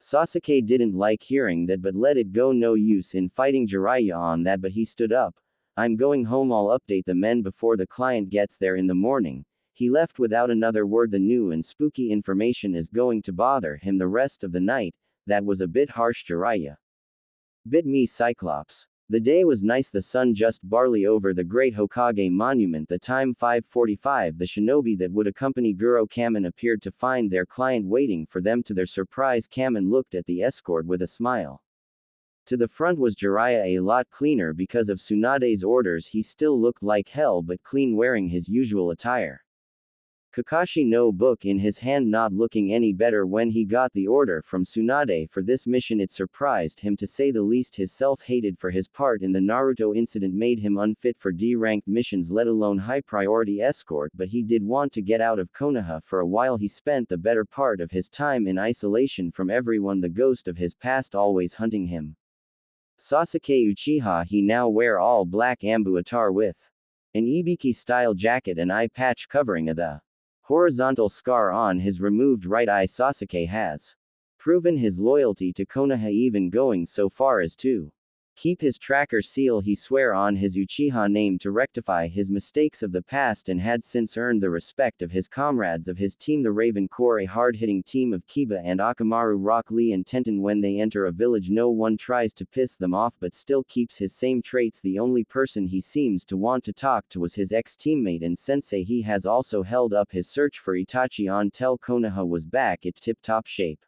A: Sasuke didn't like hearing that, but let it go. No use in fighting Jiraiya on that. But he stood up. I'm going home. I'll update the men before the client gets there in the morning. He left without another word. The new and spooky information is going to bother him the rest of the night. That was a bit harsh, Jiraiya. Bit me, Cyclops. The day was nice. The sun just barely over the great Hokage monument. The time 5:45. The shinobi that would accompany Guro Kamen appeared to find their client waiting for them. To their surprise, Kamen looked at the escort with a smile. To the front was Jiraiya, a lot cleaner because of Tsunade's orders. He still looked like hell, but clean, wearing his usual attire. Kakashi, no book in his hand, not looking any better when he got the order from Tsunade for this mission. It surprised him to say the least. His self-hated for his part in the Naruto incident made him unfit for D-ranked missions, let alone high-priority escort, but he did want to get out of Konoha for a while. He spent the better part of his time in isolation from everyone, the ghost of his past always hunting him. Sasuke Uchiha, he now wear all black ambu attire with An Ibiki-style jacket and eye patch covering the horizontal scar on his removed right eye. Sasuke has proven his loyalty to Konoha, even going so far as to keep his tracker seal. He swear on his Uchiha name to rectify his mistakes of the past, and had since earned the respect of his comrades of his team, the Raven Corps, a hard-hitting team of Kiba and Akamaru, Rock Lee and Tenten. When they enter a village, no one tries to piss them off but still keeps his same traits. The only person he seems to want to talk to was his ex-teammate and sensei. He has also held up his search for Itachi until Konoha was back at tip-top shape.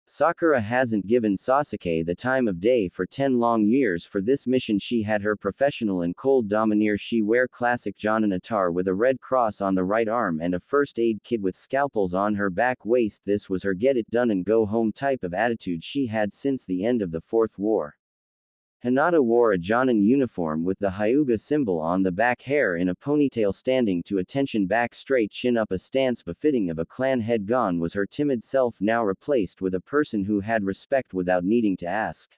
A: Sakura hasn't given Sasuke the time of day for 10 long years. For this mission she had her professional and cold domineer. She wear classic Jonin attire with a red cross on the right arm and a first aid kit with scalpels on her back waist. This was her get it done and go home type of attitude she had since the end of the Fourth War. Hinata wore a Jonin uniform with the Hyuga symbol on the back, hair in a ponytail, standing to attention, back straight, chin up, a stance befitting of a clan head. Gone was her timid self, now replaced with a person who had respect without needing to ask.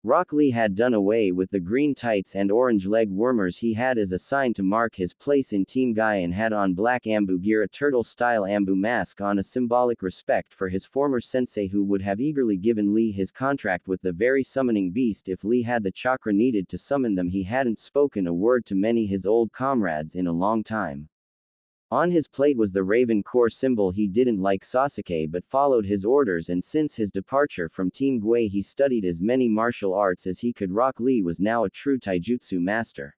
A: Rock Lee had done away with the green tights and orange leg warmers he had as a sign to mark his place in Team Guy, and had on black Ambu gear, a turtle-style Ambu mask on, a symbolic respect for his former sensei, who would have eagerly given Lee his contract with the very summoning beast if Lee had the chakra needed to summon them. He hadn't spoken a word to many his old comrades in a long time. On his plate was the Raven Corps symbol. He didn't like Sasuke but followed his orders, and since his departure from Team Gue he studied as many martial arts as he could. Rock Lee was now a true taijutsu master.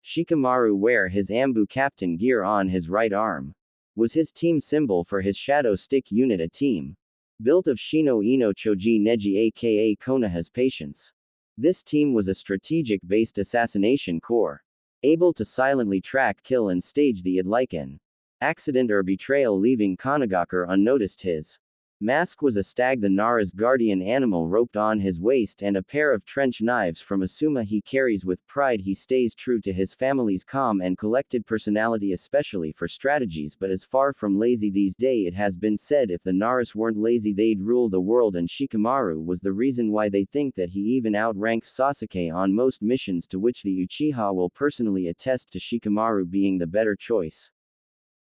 A: Shikamaru wear his Ambu captain gear on his right arm. Was his team symbol for his shadow stick unit, a team built of Shino Ino Choji Neji aka Konoha's patients. This team was a strategic-based assassination corps, able to silently track, kill and stage the id like an accident or betrayal, leaving Kanagakur unnoticed. His mask was a stag, the Nara's guardian animal, roped on his waist, and a pair of trench knives from Asuma he carries with pride. He stays true to his family's calm and collected personality, especially for strategies, but is far from lazy these days. It has been said if the Naras weren't lazy they'd rule the world, and Shikamaru was the reason why they think that he even outranks Sasuke on most missions, to which the Uchiha will personally attest to Shikamaru being the better choice.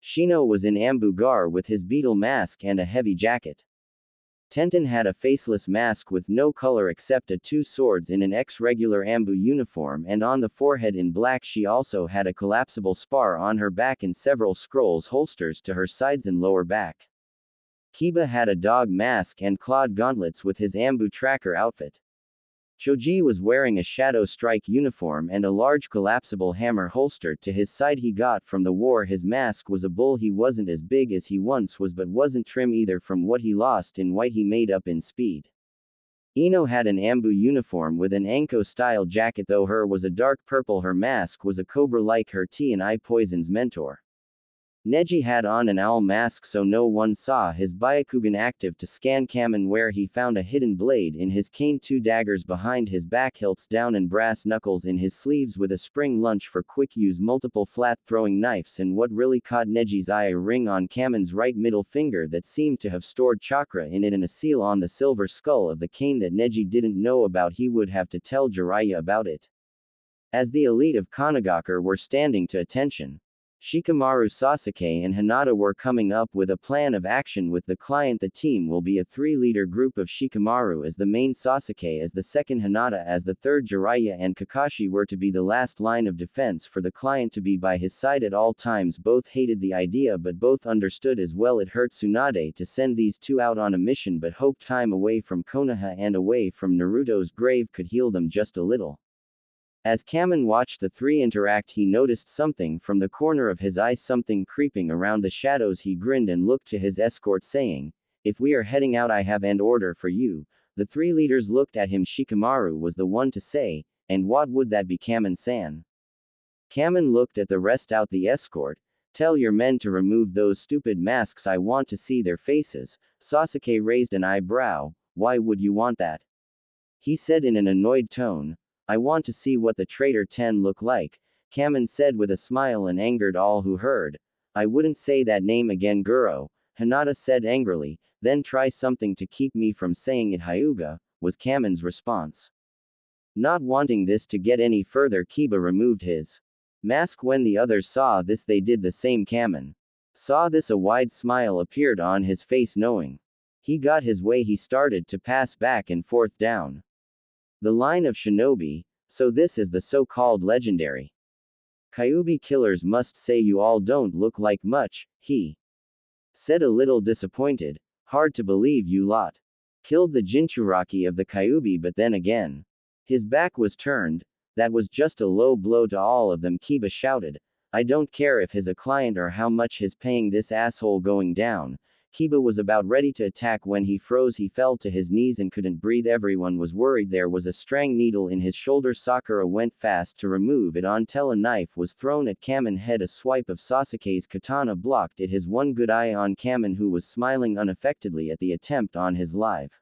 A: Shino was in Ambu gar with his beetle mask and a heavy jacket. Tenten had a faceless mask with no color except a two swords in an regular Ambu uniform and on the forehead in black. She also had a collapsible spar on her back and several scrolls holsters to her sides and lower back. Kiba had a dog mask and clawed gauntlets with his Ambu tracker outfit. Choji was wearing a Shadow Strike uniform and a large collapsible hammer holstered to his side he got from the war. His mask was a bull. He wasn't as big as he once was but wasn't trim either. From what he lost in weight he made up in speed. Ino had an Ambu uniform with an Anko-style jacket, though her was a dark purple. Her mask was a cobra like her tea and eye poison's mentor. Neji had on an owl mask so no one saw his Byakugan active to scan Kamen, where he found a hidden blade in his cane, two daggers behind his back, hilts down, and brass knuckles in his sleeves with a spring lunge for quick use, multiple flat throwing knives, and what really caught Neji's eye, a ring on Kamen's right middle finger that seemed to have stored chakra in it, and a seal on the silver skull of the cane that Neji didn't know about. He would have to tell Jiraiya about it. As the elite of Kanagakur were standing to attention, Shikamaru, Sasuke and Hinata were coming up with a plan of action with the client. The team will be a three-leader group of Shikamaru as the main, Sasuke as the second, Hinata as the third. Jiraiya and Kakashi were to be the last line of defense, for the client to be by his side at all times. Both hated the idea but both understood as well it hurt Tsunade to send these two out on a mission, but hoped time away from Konoha and away from Naruto's grave could heal them just a little. As Kamen watched the three interact, he noticed something from the corner of his eye, something creeping around the shadows. He grinned and looked to his escort, saying, "If we are heading out, I have an order for you." The three leaders looked at him. Shikamaru was the one to say, "And what would that be, Kamen-san?" Kamen looked at the rest. Out the escort. "Tell your men to remove those stupid masks. I want to see their faces." Sasuke raised an eyebrow. "Why would you want that?" he said in an annoyed tone. "I want to see what the traitor 10 look like," Kamen said with a smile, and angered all who heard. "I wouldn't say that name again, Guro," Hinata said angrily. "Then try something to keep me from saying it, Hyuga," was Kamen's response. Not wanting this to get any further, Kiba removed his Mask. When the others saw this, they did the same. Kamen saw this, a wide smile appeared on his face, knowing he got his way. He started to pass back and forth down the line of shinobi. So this is the so-called legendary Kyuubi killers. Must say you all don't look like much, he said, a little disappointed. Hard to believe you lot killed the Jinchuriki of the Kyuubi, but then again his back was turned. That was just a low blow to all of them. Kiba shouted. I don't care if he's a client or how much he's paying this asshole. Going down. Kiba was about ready to attack when he froze. He fell to his knees and couldn't breathe. Everyone was worried. There was a strang needle in his shoulder. Sakura went fast to remove it until a knife was thrown at Kamen head. A swipe of Sasuke's katana blocked it. His one good eye on Kamen, who was smiling unaffectedly at the attempt on his life.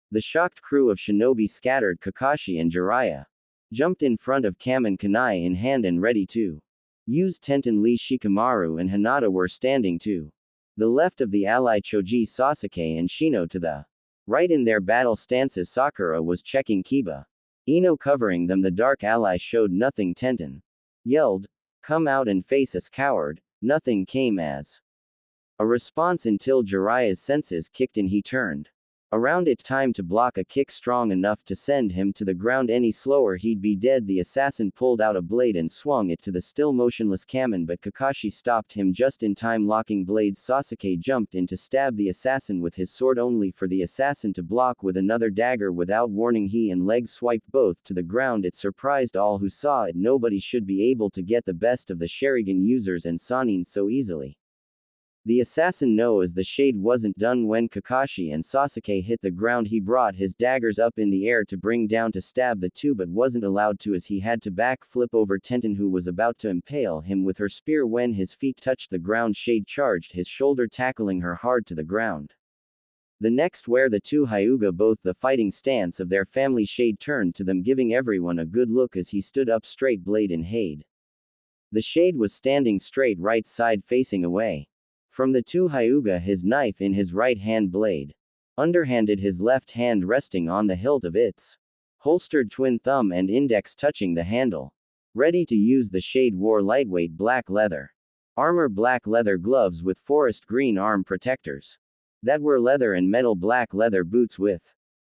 A: The shocked crew of shinobi scattered. Kakashi and Jiraiya jumped in front of Kamen, kunai in hand and ready to use. Tenten, Lee, Shikamaru and Hinata were standing to the left of the ally Choji, Sasuke and Shino to the right in their battle stances. Sakura was checking Kiba, Ino covering them. The dark ally showed nothing. Tenten yelled, come out and face us, coward. Nothing came as a response until Jiraiya's senses kicked in. He turned around. It time to block a kick strong enough to send him to the ground. Any slower he'd be dead. The assassin pulled out a blade and swung it to the still motionless Kamen, but Kakashi stopped him just in time. Locking blades, Sasuke jumped in to stab the assassin with his sword, only for the assassin to block with another dagger. Without warning, he and leg swiped both to the ground. It surprised all who saw it. Nobody should be able to get the best of the Sharingan users and Sannin so easily. The assassin knows the shade wasn't done when Kakashi and Sasuke hit the ground. He brought his daggers up in the air to bring down to stab the two, but wasn't allowed to, as he had to back flip over Tenten, who was about to impale him with her spear. When his feet touched the ground, Shade charged his shoulder, tackling her hard to the ground. The next, where the two Hyuga both the fighting stance of their family, Shade turned to them, giving everyone a good look as he stood up straight, blade in hand. The Shade was standing straight, right side facing away from the two Hyuga, his knife in his right hand, blade underhanded, his left hand resting on the hilt of its holstered twin thumb and index touching the handle. Ready to use, the Shade wore lightweight black leather armor, black leather gloves with forest green arm protectors that were leather, and metal black leather boots with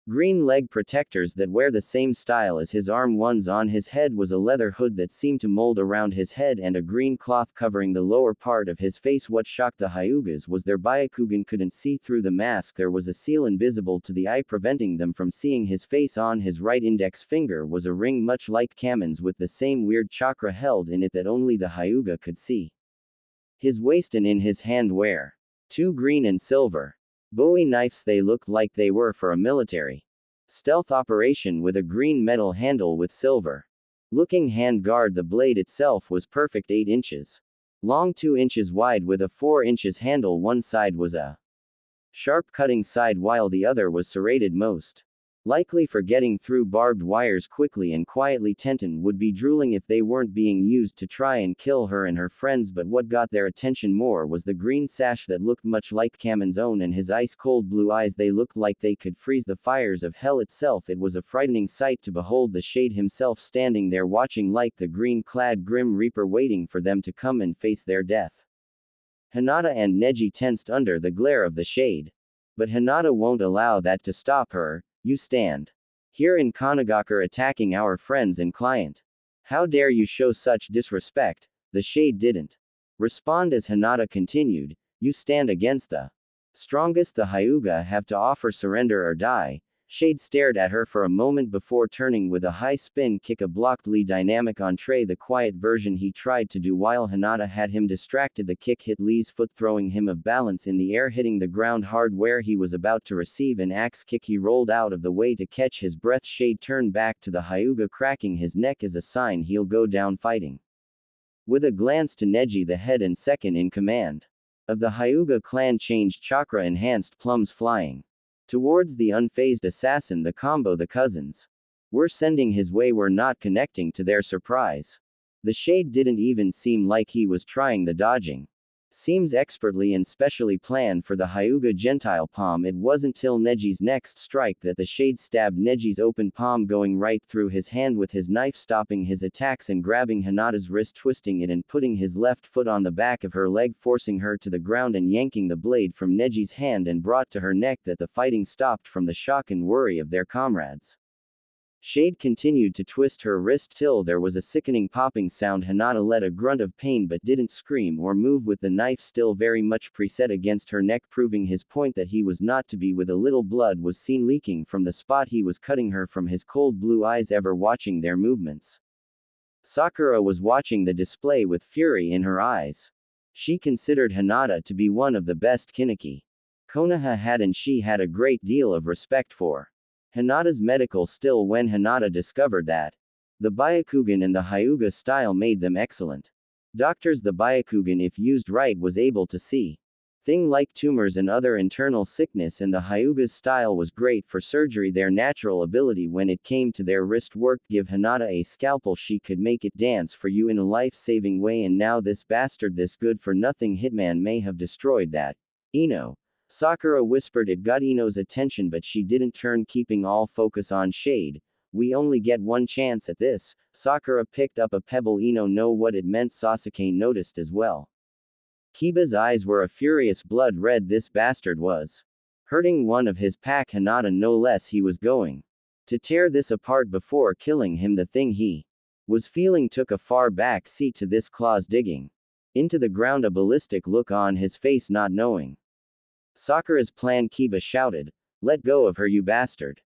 A: green leg protectors that wear the same style as his arm ones. On his head was a leather hood that seemed to mold around his head, and a green cloth covering the lower part of his face. What shocked the Hyugas was their Byakugan couldn't see through the mask. There was a seal invisible to the eye, preventing them from seeing his face. On his right index finger was a ring much like Kamen's, with the same weird chakra held in it that only the Hyuga could see. His waist, and in his hand were two green and silver Bowie knives. They looked like they were for a military stealth operation, with a green metal handle with silver looking hand guard. The blade itself was perfect, 8 inches long, 2 inches wide, with a 4 inches handle. One side was a sharp cutting side, while the other was serrated, most likely for getting through barbed wires quickly and quietly. Tenten would be drooling if they weren't being used to try and kill her and her friends, but what got their attention more was the green sash that looked much like Kamen's own, and his ice-cold blue eyes. They looked like they could freeze the fires of hell itself. It was a frightening sight to behold, the Shade himself standing there watching, like the green-clad Grim Reaper, waiting for them to come and face their death. Hinata and Neji tensed under the glare of the Shade. But Hinata won't allow that to stop her. You stand here in Konogakure attacking our friends and client. How dare you show such disrespect? The Shade didn't respond as Hinata continued. You stand against the strongest the Hyuga have to offer. Surrender or die. Shade stared at her for a moment before turning with a high spin kick, a blocked Lee dynamic entree, the quiet version he tried to do while Hinata had him distracted. The kick hit Lee's foot, throwing him off balance in the air, hitting the ground hard where he was about to receive an axe kick. He rolled out of the way to catch his breath. Shade turned back to the Hyuga, cracking his neck as a sign he'll go down fighting. With a glance to Neji, the head and second in command of the Hyuga clan, changed chakra enhanced plums flying towards the unfazed assassin. The combo the cousins were sending his way were not connecting, to their surprise. The Shade didn't even seem like he was trying the dodging. Seems expertly and specially planned for the Hyuga Gentile palm. It wasn't till Neji's next strike that the shade stabbed Neji's open palm, going right through his hand with his knife, stopping his attacks and grabbing Hinata's wrist, twisting it and putting his left foot on the back of her leg, forcing her to the ground and yanking the blade from Neji's hand and brought to her neck. That the fighting stopped from the shock and worry of their comrades. Shade continued to twist her wrist till there was a sickening popping sound. Hinata let a grunt of pain but didn't scream or move, with the knife still very much preset against her neck, proving his point that he was not to be with. A little blood was seen leaking from the spot he was cutting her from his cold blue eyes, ever watching their movements. Sakura was watching the display with fury in her eyes. She considered Hinata to be one of the best Kiniki Konoha had, and she had a great deal of respect for Hinata's medical skill. When Hinata discovered that the Byakugan and the Hyuga style made them excellent doctors, the Byakugan, if used right, was able to see things like tumors and other internal sickness, and the Hyuga's style was great for surgery. Their natural ability when it came to their wrist work. Give Hinata a scalpel, she could make it dance for you in a life-saving way, and now this bastard, this good-for-nothing hitman, may have destroyed that. Ino. Sakura whispered. It got Ino's attention, but she didn't turn, keeping all focus on Shade. We only get one chance at this. Sakura picked up a pebble. Ino know what it meant. Sasuke noticed as well. Kiba's eyes were a furious blood red. This bastard was hurting one of his pack, Hinata no less. He was going to tear this apart before killing him. The thing he was feeling took a far back seat to this, claws digging into the ground, a ballistic look on his face, not knowing Sakura's plan. Kiba shouted, "Let go of her, you bastard."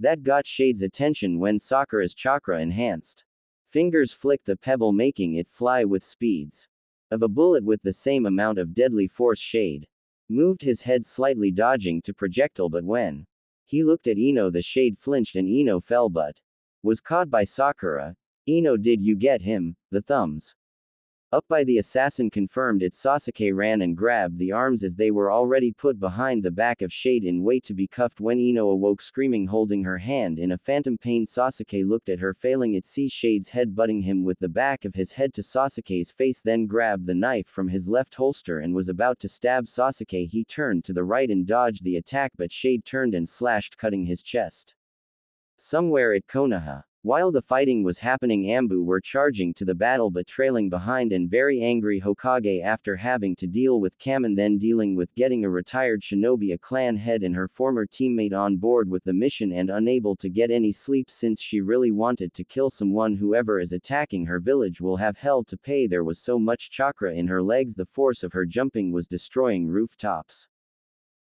A: That got Shade's attention when Sakura's chakra enhanced fingers flicked the pebble, making it fly with speeds of a bullet with the same amount of deadly force. Shade moved his head slightly, dodging to projectile, but when he looked at Ino, the Shade flinched and Ino fell but was caught by Sakura. Ino, did you get him? The thumbs up by the assassin confirmed it. Sasuke ran and grabbed the arms as they were already put behind the back of Shade in wait to be cuffed. When Ino awoke screaming, holding her hand in a phantom pain, Sasuke looked at her, failing it. See Shade's head butting him with the back of his head to Sasuke's face, then grabbed the knife from his left holster and was about to stab Sasuke. He turned to the right and dodged the attack, but Shade turned and slashed, cutting his chest. Somewhere at Konoha, while the fighting was happening, Ambu were charging to the battle but trailing behind, and very angry Hokage after having to deal with Kamen, then dealing with getting a retired shinobi, a clan head, and her former teammate on board with the mission, and unable to get any sleep since she really wanted to kill someone. Whoever is attacking her village will have hell to pay. There was so much chakra in her legs, the force of her jumping was destroying rooftops.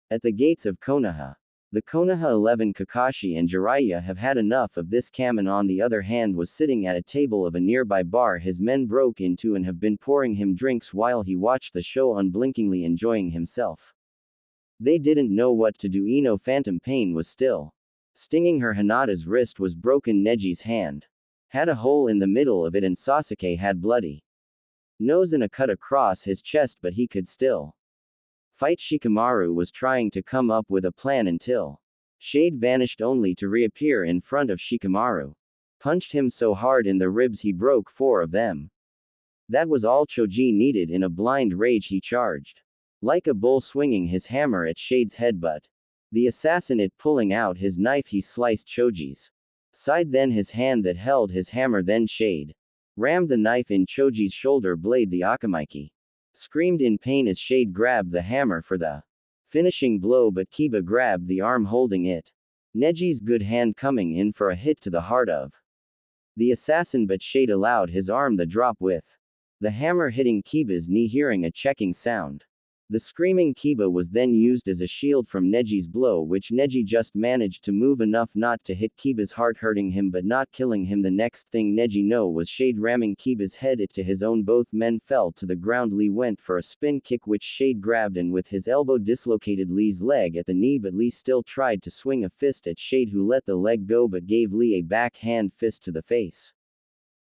A: At the gates of Konoha, the Konoha 11, Kakashi and Jiraiya have had enough of this. Kamen, on the other hand, was sitting at a table of a nearby bar. His men broke into and have been pouring him drinks while he watched the show, unblinkingly enjoying himself. They didn't know what to do. Ino, phantom pain was still stinging her. Hinata's wrist was broken. Neji's hand had a hole in the middle of it, and Sasuke had bloody nose and a cut across his chest, but he could still fight. Shikamaru was trying to come up with a plan until Shade vanished, only to reappear in front of Shikamaru. Punched him so hard in the ribs he broke 4 of them. That was all Choji needed. In a blind rage he charged like a bull, swinging his hammer at Shade's head, but the assassin, it pulling out his knife, he sliced Choji's side, then his hand that held his hammer, then Shade rammed the knife in Choji's shoulder blade. The Akamaiki screamed in pain as Shade grabbed the hammer for the finishing blow, but Kiba grabbed the arm holding it. Neji's good hand coming in for a hit to the heart of the assassin, but Shade allowed his arm the drop, with the hammer hitting Kiba's knee, hearing a checking sound. The screaming Kiba was then used as a shield from Neji's blow, which Neji just managed to move enough not to hit Kiba's heart, hurting him but not killing him. The next thing Neji know was Shade ramming Kiba's head it to his own. Both men fell to the ground. Lee went for a spin kick, which Shade grabbed and with his elbow dislocated Lee's leg at the knee, but Lee still tried to swing a fist at Shade, who let the leg go but gave Lee a backhand fist to the face.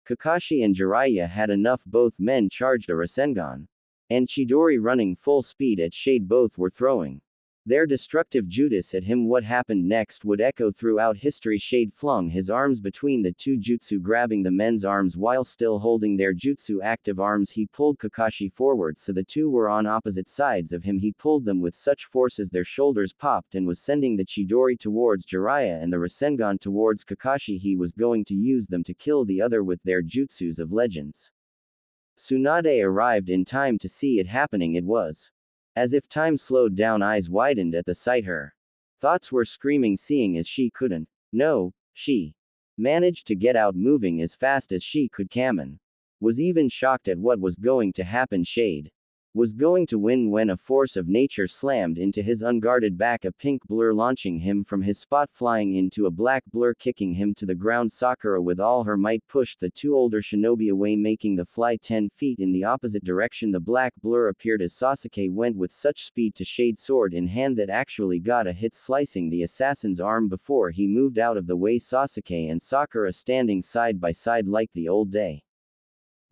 A: Kakashi and Jiraiya had enough. Both men charged a Rasengan and Chidori, running full speed at Shade. Both were throwing Their destructive Judas at him. What happened next would echo throughout history. Shade flung his arms between the two jutsu, grabbing the men's arms while still holding their jutsu active arms. He pulled Kakashi forward so the two were on opposite sides of him. He pulled them with such force as their shoulders popped and was sending the Chidori towards Jiraiya and the Rasengan towards Kakashi. He was going to use them to kill the other with their jutsus of legends. Tsunade arrived in time to see it happening. It was as if time slowed down. Eyes widened at the sight. Her thoughts were screaming, seeing as she couldn't. No, she managed to get out, moving as fast as she could. Kamen was even shocked at what was going to happen. Shade was going to win when a force of nature slammed into his unguarded back, a pink blur launching him from his spot, flying into a black blur, kicking him to the ground. Sakura with all her might pushed the two older shinobi away, making the fly 10 feet in the opposite direction. The black blur appeared as Sasuke went with such speed to Shade, sword in hand, that actually got a hit, slicing the assassin's arm before he moved out of the way. Sasuke and Sakura standing side by side like the old day.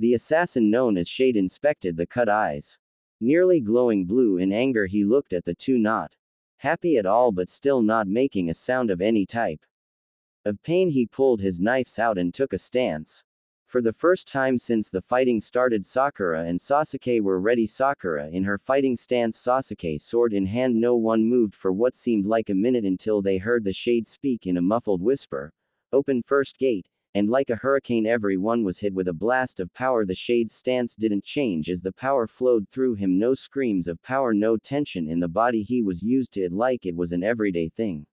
A: The assassin known as Shade inspected the cut eyes. Nearly glowing blue in anger, he looked at the two, not happy at all but still not making a sound of any type of pain. He pulled his knives out and took a stance. For the first time since the fighting started, Sakura and Sasuke were ready. Sakura in her fighting stance, Sasuke sword in hand. No one moved for what seemed like a minute until they heard the Shade speak in a muffled whisper. Open first gate. And like a hurricane, everyone was hit with a blast of power. The Shade's stance didn't change as the power flowed through him. No screams of power, no tension in the body. He was used to it like it was an everyday thing.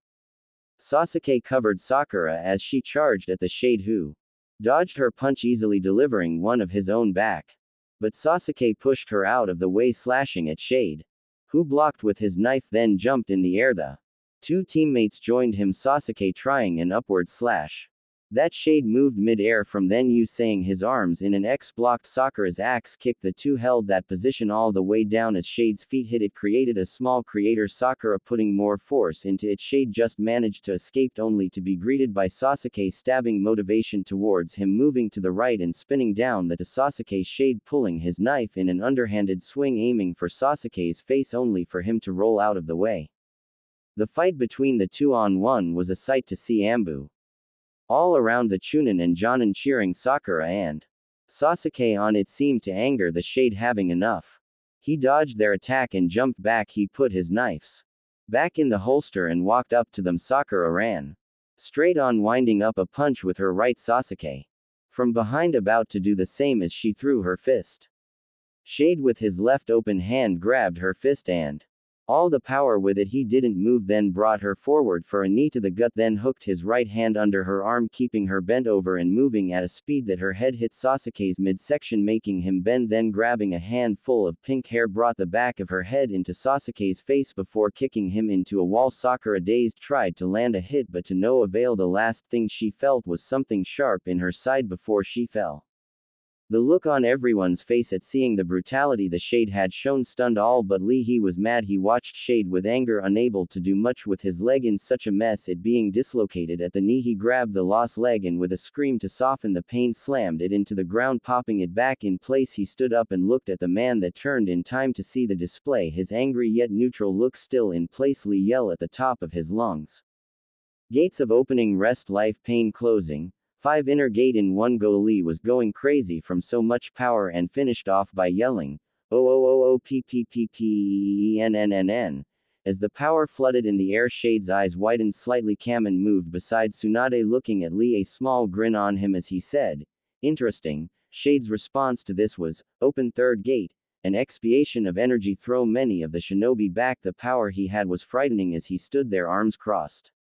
A: Sasuke covered Sakura as she charged at the Shade, who dodged her punch easily, delivering one of his own back. But Sasuke pushed her out of the way, slashing at Shade, who blocked with his knife, then jumped in the air. The two teammates joined him, Sasuke trying an upward slash. That Shade moved mid-air from then using his arms in an X, blocked Sakura's axe kick. The two held that position all the way down as Shade's feet hit it, created a small crater. Sakura putting more force into it. Shade just managed to escape, only to be greeted by Sasuke stabbing motivation towards him, moving to the right and spinning down the to Sasuke. Shade pulling his knife in an underhanded swing, aiming for Sasuke's face, only for him to roll out of the way. The fight between the two on one was a sight to see. Ambu all around the Chunin and Jonin cheering Sakura and Sasuke on. It seemed to anger the Shade, having enough. He dodged their attack and jumped back. He put his knives back in the holster and walked up to them. Sakura ran straight on, winding up a punch with her right. Sasuke from behind, about to do the same as she threw her fist. Shade with his left open hand grabbed her fist and all the power with it. He didn't move, then brought her forward for a knee to the gut, then hooked his right hand under her arm, keeping her bent over and moving at a speed that her head hit Sasuke's midsection, making him bend. Then grabbing a handful of pink hair, brought the back of her head into Sasuke's face before kicking him into a wall. Sakura, dazed, tried to land a hit but to no avail. The last thing she felt was something sharp in her side before she fell. The look on everyone's face at seeing the brutality the Shade had shown stunned all but Lee. He was mad. He watched Shade with anger, unable to do much with his leg in such a mess, it being dislocated at the knee. He grabbed the lost leg and with a scream to soften the pain slammed it into the ground, popping it back in place. He stood up and looked at the man that turned in time to see the display, his angry yet neutral look still in place. Lee yelled at the top of his lungs. Gates of opening, rest, life, pain, closing. 5 inner gate in 1 go. Lee was going crazy from so much power and finished off by yelling, "Oh oh oh oh p p p p n n n n." As the power flooded in the air, Shade's eyes widened slightly. Kamen moved beside Tsunade, looking at Lee, a small grin on him as he said, "Interesting." Shade's response to this was, "Open third gate." An expiation of energy throw many of the shinobi back. The power he had was frightening as he stood there, arms crossed.